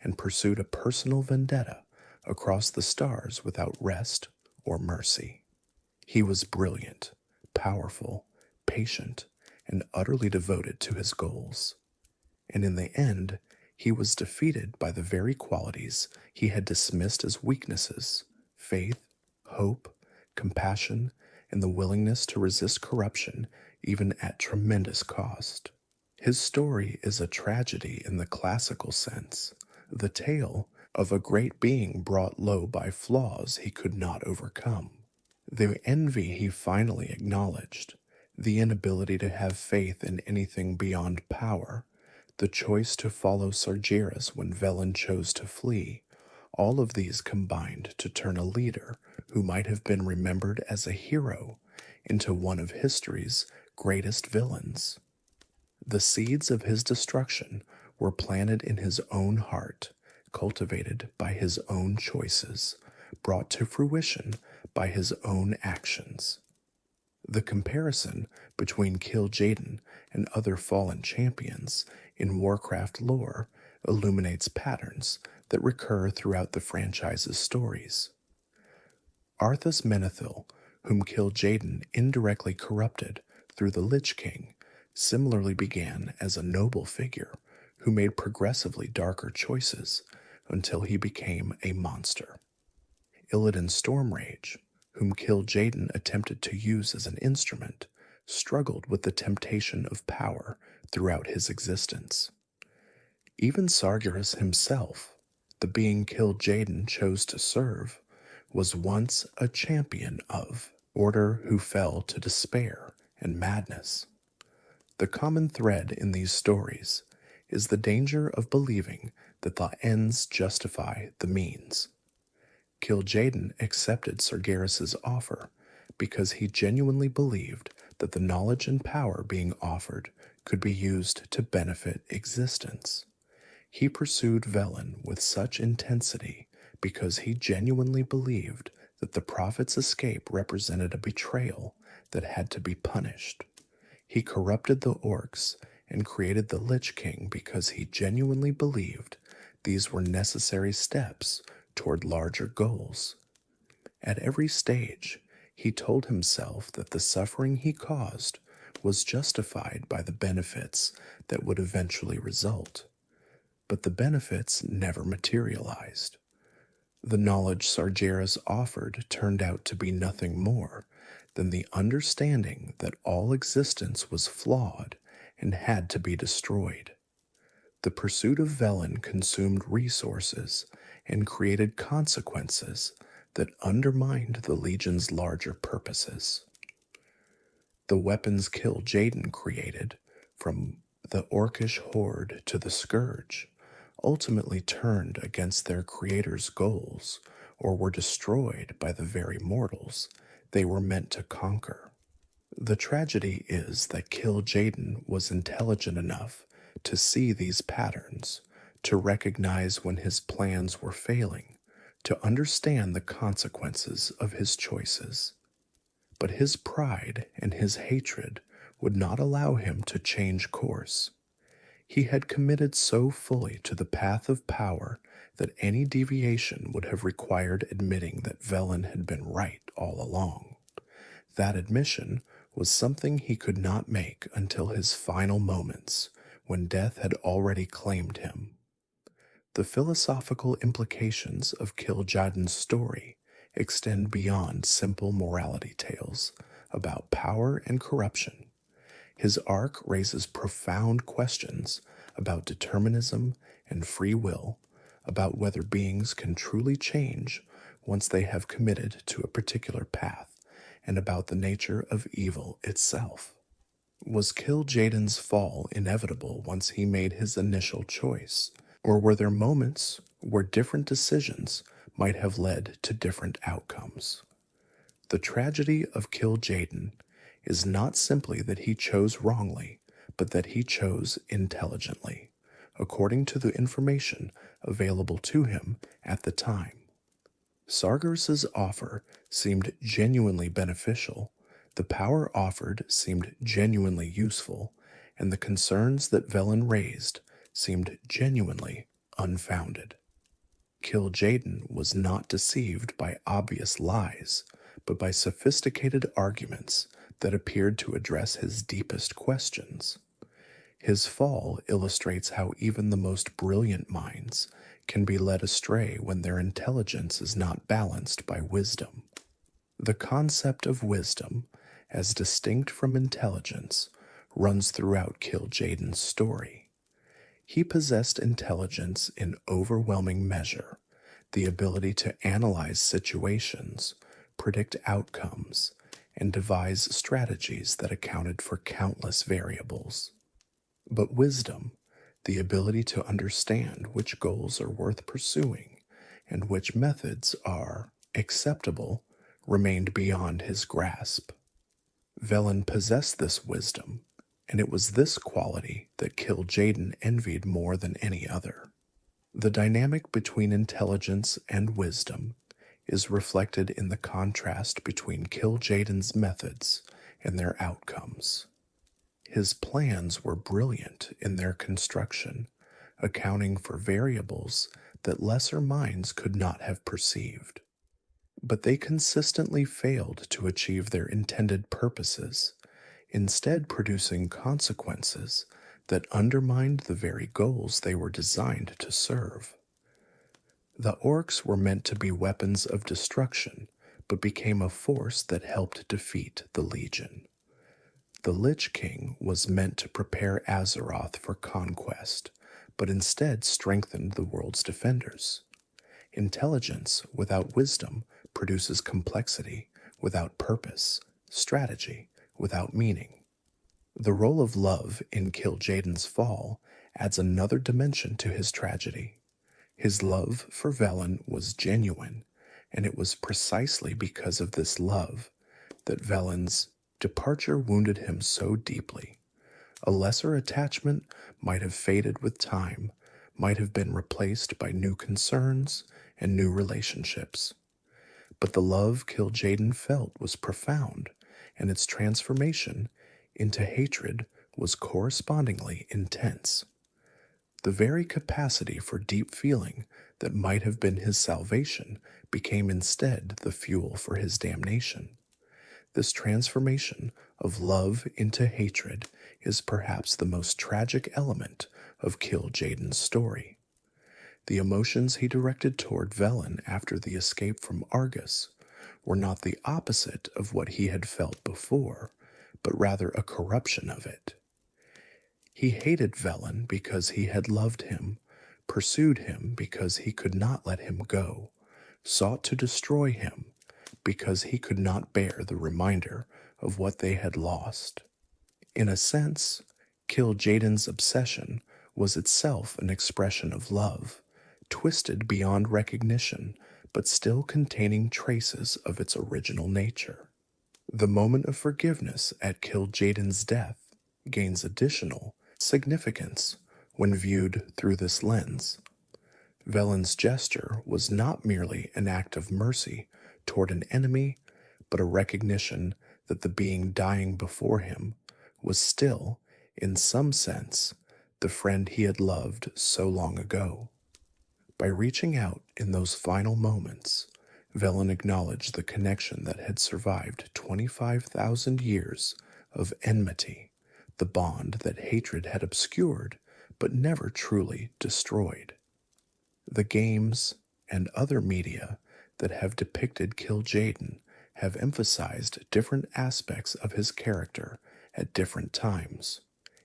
and pursued a personal vendetta across the stars without rest or mercy. He was brilliant, powerful, patient, and utterly devoted to his goals. And in the end, he was defeated by the very qualities he had dismissed as weaknesses: faith, hope, compassion, and the willingness to resist corruption even at tremendous cost. His story is a tragedy in the classical sense, the tale of a great being brought low by flaws he could not overcome. The envy he finally acknowledged, the inability to have faith in anything beyond power, the choice to follow Sargeras when Velen chose to flee, all of these combined to turn a leader who might have been remembered as a hero into one of history's greatest villains. The seeds of his destruction were planted in his own heart, cultivated by his own choices, brought to fruition by his own actions. The comparison between Kil'jaeden and other fallen champions in Warcraft lore illuminates patterns that recur throughout the franchise's stories. Arthas Menethil, whom Kil'jaeden indirectly corrupted through the Lich King, similarly began as a noble figure who made progressively darker choices until he became a monster. Illidan Stormrage, whom Kil'jaeden attempted to use as an instrument, struggled with the temptation of power throughout his existence. Even Sargeras himself, the being Kil'jaeden chose to serve, was once a champion of order who fell to despair and madness. The common thread in these stories is the danger of believing that the ends justify the means. Kil'jaeden accepted Sargeras' offer because he genuinely believed that the knowledge and power being offered could be used to benefit existence. He pursued Velen with such intensity because he genuinely believed that the prophet's escape represented a betrayal that had to be punished. He corrupted the orcs and created the Lich King because he genuinely believed these were necessary steps toward larger goals. At every stage, he told himself that the suffering he caused was justified by the benefits that would eventually result. But the benefits never materialized. The knowledge Sargeras offered turned out to be nothing more than the understanding that all existence was flawed and had to be destroyed. The pursuit of Velen consumed resources and created consequences that undermined the Legion's larger purposes. The weapons Kil'jaeden created, from the Orcish Horde to the Scourge, ultimately turned against their creator's goals or were destroyed by the very mortals they were meant to conquer. The tragedy is that Kil'jaeden was intelligent enough to see these patterns, to recognize when his plans were failing, to understand the consequences of his choices. But his pride and his hatred would not allow him to change course. He had committed so fully to the path of power that any deviation would have required admitting that Velen had been right all along. That admission was something he could not make until his final moments, when death had already claimed him. The philosophical implications of Kil'jaeden's story extend beyond simple morality tales about power and corruption. His arc raises profound questions about determinism and free will, about whether beings can truly change once they have committed to a particular path, and about the nature of evil itself. Was Kil'jaeden's fall inevitable once he made his initial choice, or were there moments where different decisions might have led to different outcomes? The tragedy of Kil'jaeden is not simply that he chose wrongly, but that he chose intelligently, according to the information available to him at the time. Sargeras' offer seemed genuinely beneficial, the power offered seemed genuinely useful, and the concerns that Velen raised seemed genuinely unfounded. Kil'jaeden was not deceived by obvious lies, but by sophisticated arguments that appeared to address his deepest questions. His fall illustrates how even the most brilliant minds can be led astray when their intelligence is not balanced by wisdom. The concept of wisdom, as distinct from intelligence, runs throughout Kil'jaeden's story. He possessed intelligence in overwhelming measure, the ability to analyze situations, predict outcomes, and devise strategies that accounted for countless variables. But wisdom, the ability to understand which goals are worth pursuing and which methods are acceptable, remained beyond his grasp. Velen possessed this wisdom, and it was this quality that Kil'jaeden envied more than any other. The dynamic between intelligence and wisdom is reflected in the contrast between Kil'jaeden's methods and their outcomes. His plans were brilliant in their construction, accounting for variables that lesser minds could not have perceived. But they consistently failed to achieve their intended purposes, instead producing consequences that undermined the very goals they were designed to serve. The orcs were meant to be weapons of destruction, but became a force that helped defeat the Legion. The Lich King was meant to prepare Azeroth for conquest, but instead strengthened the world's defenders. Intelligence without wisdom produces complexity without purpose, strategy without meaning. The role of love in Kil'jaeden's fall adds another dimension to his tragedy. His love for Velen was genuine, and it was precisely because of this love that Velen's departure wounded him so deeply. A lesser attachment might have faded with time, might have been replaced by new concerns and new relationships. But the love Kil'jaeden felt was profound, and its transformation into hatred was correspondingly intense. The very capacity for deep feeling that might have been his salvation became instead the fuel for his damnation. This transformation of love into hatred is perhaps the most tragic element of Kil'jaeden's story. The emotions he directed toward Velen after the escape from Argus were not the opposite of what he had felt before, but rather a corruption of it. He hated Velen because he had loved him, pursued him because he could not let him go, sought to destroy him because he could not bear the reminder of what they had lost. In a sense, Kil'jaeden's obsession was itself an expression of love, twisted beyond recognition, but still containing traces of its original nature. The moment of forgiveness at Kil'jaeden's death gains additional significance when viewed through this lens. Velen's gesture was not merely an act of mercy toward an enemy, but a recognition that the being dying before him was still, in some sense, the friend he had loved so long ago. By reaching out in those final moments, Velen acknowledged the connection that had survived 25,000 years of enmity, the bond that hatred had obscured but never truly destroyed. The games and other media that have depicted Kil'jaeden have emphasized different aspects of his character at different times.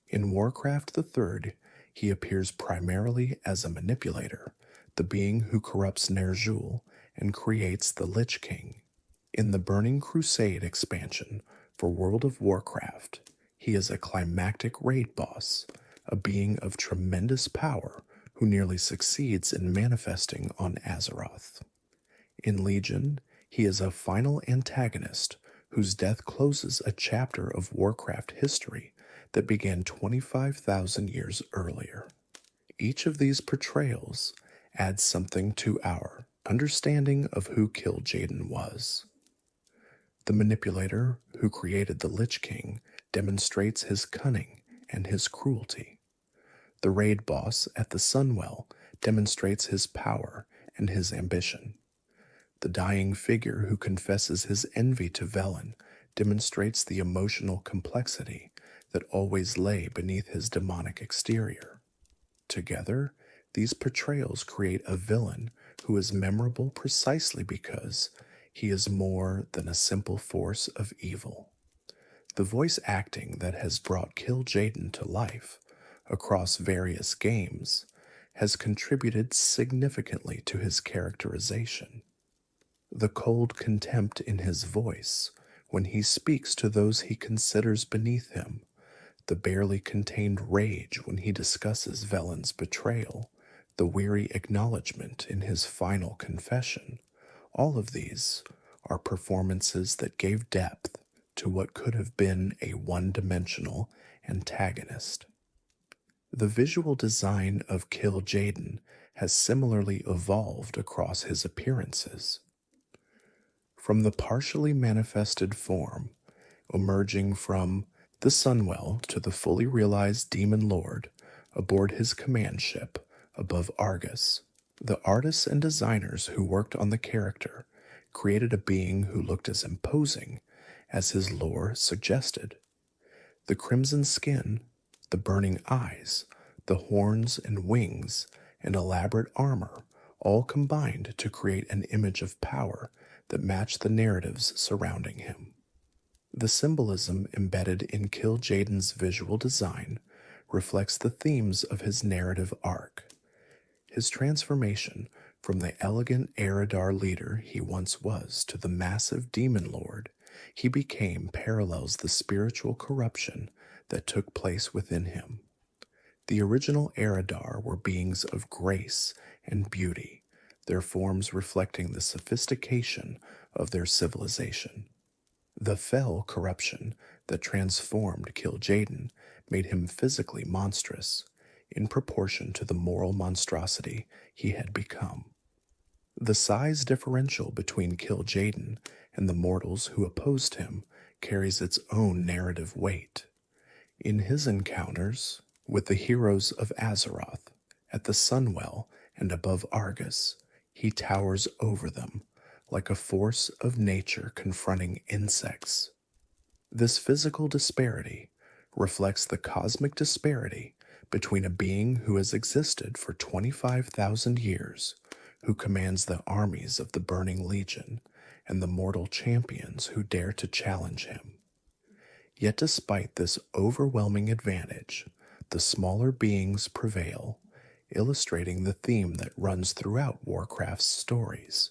In Warcraft III, he appears primarily as a manipulator, the being who corrupts Ner'zhul and creates the Lich King. In the Burning Crusade expansion for World of Warcraft, he is a climactic raid boss, a being of tremendous power who nearly succeeds in manifesting on Azeroth. In Legion, he is a final antagonist whose death closes a chapter of Warcraft history that began 25,000 years earlier. Each of these portrayals adds something to our understanding of who Kil'jaeden was. The manipulator who created the Lich King demonstrates his cunning and his cruelty. The raid boss at the Sunwell demonstrates his power and his ambition. The dying figure who confesses his envy to Velen demonstrates the emotional complexity that always lay beneath his demonic exterior. Together, these portrayals create a villain who is memorable precisely because he is more than a simple force of evil. The voice acting that has brought Kil'jaeden to life across various games has contributed significantly to his characterization. The cold contempt in his voice when he speaks to those he considers beneath him, the barely contained rage when he discusses Velen's betrayal, the weary acknowledgement in his final confession, all of these are performances that gave depth to what could have been a one-dimensional antagonist. The visual design of Kil'jaeden has similarly evolved across his appearances. From the partially manifested form, emerging from the Sunwell to the fully realized Demon Lord aboard his command ship above Argus, the artists and designers who worked on the character created a being who looked as imposing as his lore suggested. The crimson skin, the burning eyes, the horns and wings, and elaborate armor all combined to create an image of power that matched the narratives surrounding him. The symbolism embedded in Kil'jaeden's visual design reflects the themes of his narrative arc. His transformation from the elegant eredar leader he once was to the massive demon lord he became parallels the spiritual corruption that took place within him. The original eredar were beings of grace and beauty, their forms reflecting the sophistication of their civilization. The fell corruption that transformed Kil'jaeden made him physically monstrous, in proportion to the moral monstrosity he had become. The size differential between Kil'jaeden and the mortals who opposed him carries its own narrative weight. In his encounters with the heroes of Azeroth, at the Sunwell and above Argus, he towers over them like a force of nature confronting insects. This physical disparity reflects the cosmic disparity between a being who has existed for 25,000 years, who commands the armies of the Burning Legion, and the mortal champions who dare to challenge him. Yet despite this overwhelming advantage, the smaller beings prevail, illustrating the theme that runs throughout Warcraft's stories,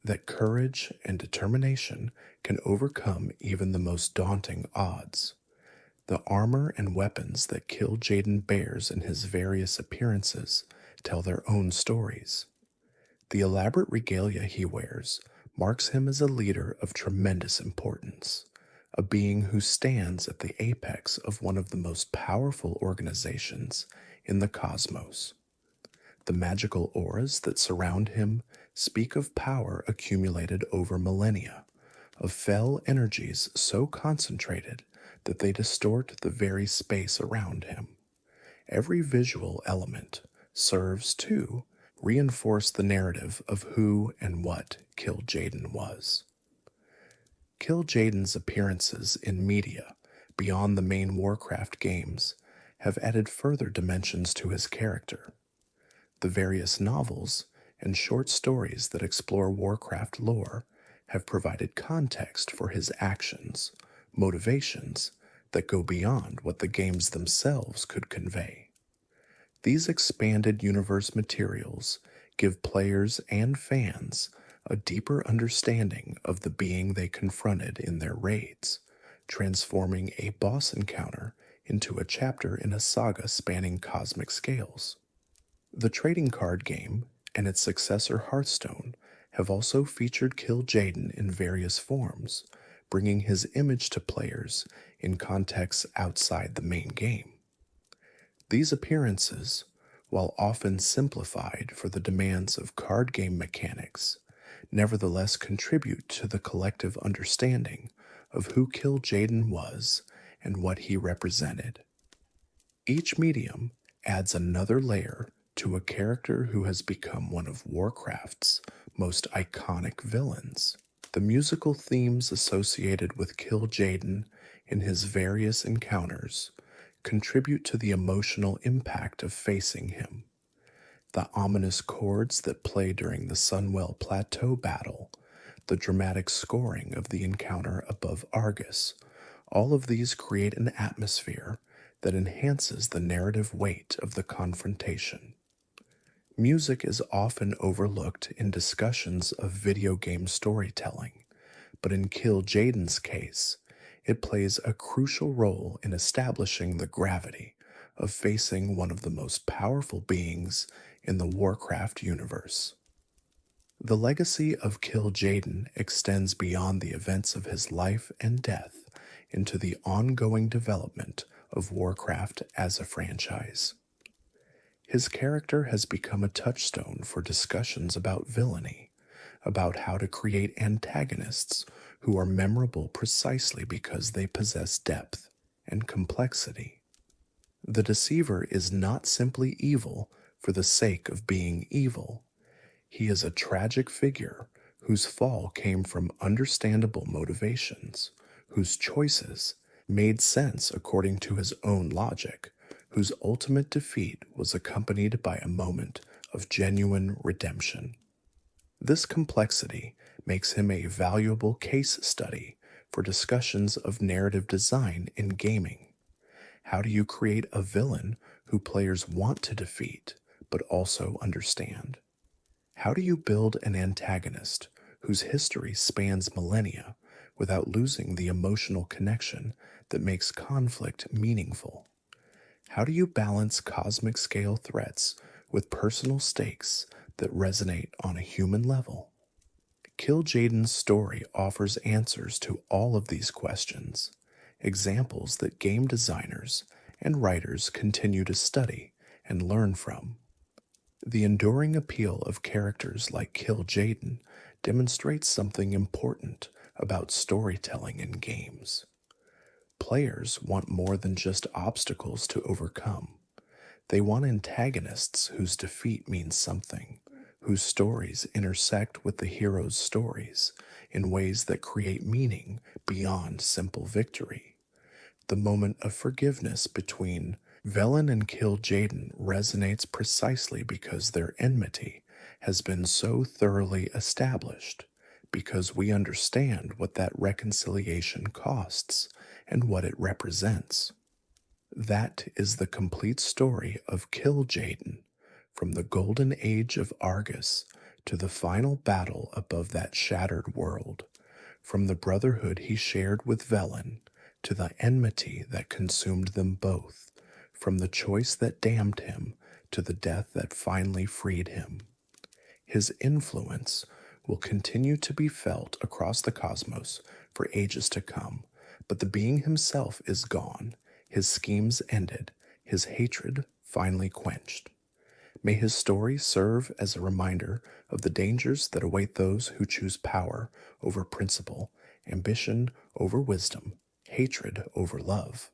that courage and determination can overcome even the most daunting odds. The armor and weapons that Kil'jaeden bears in his various appearances tell their own stories. The elaborate regalia he wears marks him as a leader of tremendous importance, a being who stands at the apex of one of the most powerful organizations in the cosmos. The magical auras that surround him speak of power accumulated over millennia, of fell energies so concentrated that they distort the very space around him. Every visual element serves, too, reinforce the narrative of who and what Kil'jaeden was. Kil'jaeden's appearances in media, beyond the main Warcraft games, have added further dimensions to his character. The various novels and short stories that explore Warcraft lore have provided context for his actions, motivations that go beyond what the games themselves could convey. These expanded universe materials give players and fans a deeper understanding of the being they confronted in their raids, transforming a boss encounter into a chapter in a saga spanning cosmic scales. The trading card game and its successor Hearthstone have also featured Kil'jaeden in various forms, bringing his image to players in contexts outside the main game. These appearances, while often simplified for the demands of card game mechanics, nevertheless contribute to the collective understanding of who Kil'jaeden was and what he represented. Each medium adds another layer to a character who has become one of Warcraft's most iconic villains. The musical themes associated with Kil'jaeden in his various encounters contribute to the emotional impact of facing him. The ominous chords that play during the Sunwell Plateau battle, the dramatic scoring of the encounter above Argus, all of these create an atmosphere that enhances the narrative weight of the confrontation. Music is often overlooked in discussions of video game storytelling, but in Kil'jaeden's case, it plays a crucial role in establishing the gravity of facing one of the most powerful beings in the Warcraft universe. The legacy of Kil'jaeden extends beyond the events of his life and death into the ongoing development of Warcraft as a franchise. His character has become a touchstone for discussions about villainy, about how to create antagonists who are memorable precisely because they possess depth and complexity. The Deceiver is not simply evil for the sake of being evil. He is a tragic figure whose fall came from understandable motivations, whose choices made sense according to his own logic, whose ultimate defeat was accompanied by a moment of genuine redemption. This complexity makes him a valuable case study for discussions of narrative design in gaming. How do you create a villain who players want to defeat but also understand? How do you build an antagonist whose history spans millennia without losing the emotional connection that makes conflict meaningful? How do you balance cosmic scale threats with personal stakes that resonate on a human level? Kil'jaeden's story offers answers to all of these questions, examples that game designers and writers continue to study and learn from. The enduring appeal of characters like Kil'jaeden demonstrates something important about storytelling in games. Players want more than just obstacles to overcome. They want antagonists whose defeat means something, whose stories intersect with the hero's stories in ways that create meaning beyond simple victory. The moment of forgiveness between Velen and Kil'jaeden resonates precisely because their enmity has been so thoroughly established, because we understand what that reconciliation costs and what it represents. That is the complete story of Kil'jaeden, from the golden age of Argus to the final battle above that shattered world, from the brotherhood he shared with Velen to the enmity that consumed them both, from the choice that damned him to the death that finally freed him. His influence will continue to be felt across the cosmos for ages to come, but the being himself is gone, his schemes ended, his hatred finally quenched. May his story serve as a reminder of the dangers that await those who choose power over principle, ambition over wisdom, hatred over love.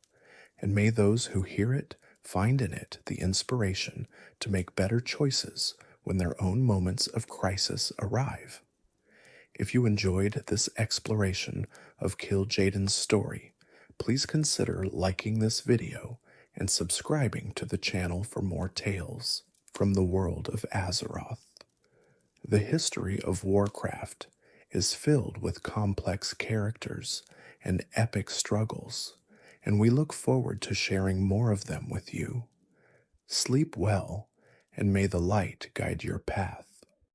And may those who hear it find in it the inspiration to make better choices when their own moments of crisis arrive. If you enjoyed this exploration of Kil'jaeden's story, please consider liking this video and subscribing to the channel for more tales from the world of Azeroth. The history of Warcraft is filled with complex characters and epic struggles, and we look forward to sharing more of them with you. Sleep well, and may the light guide your path.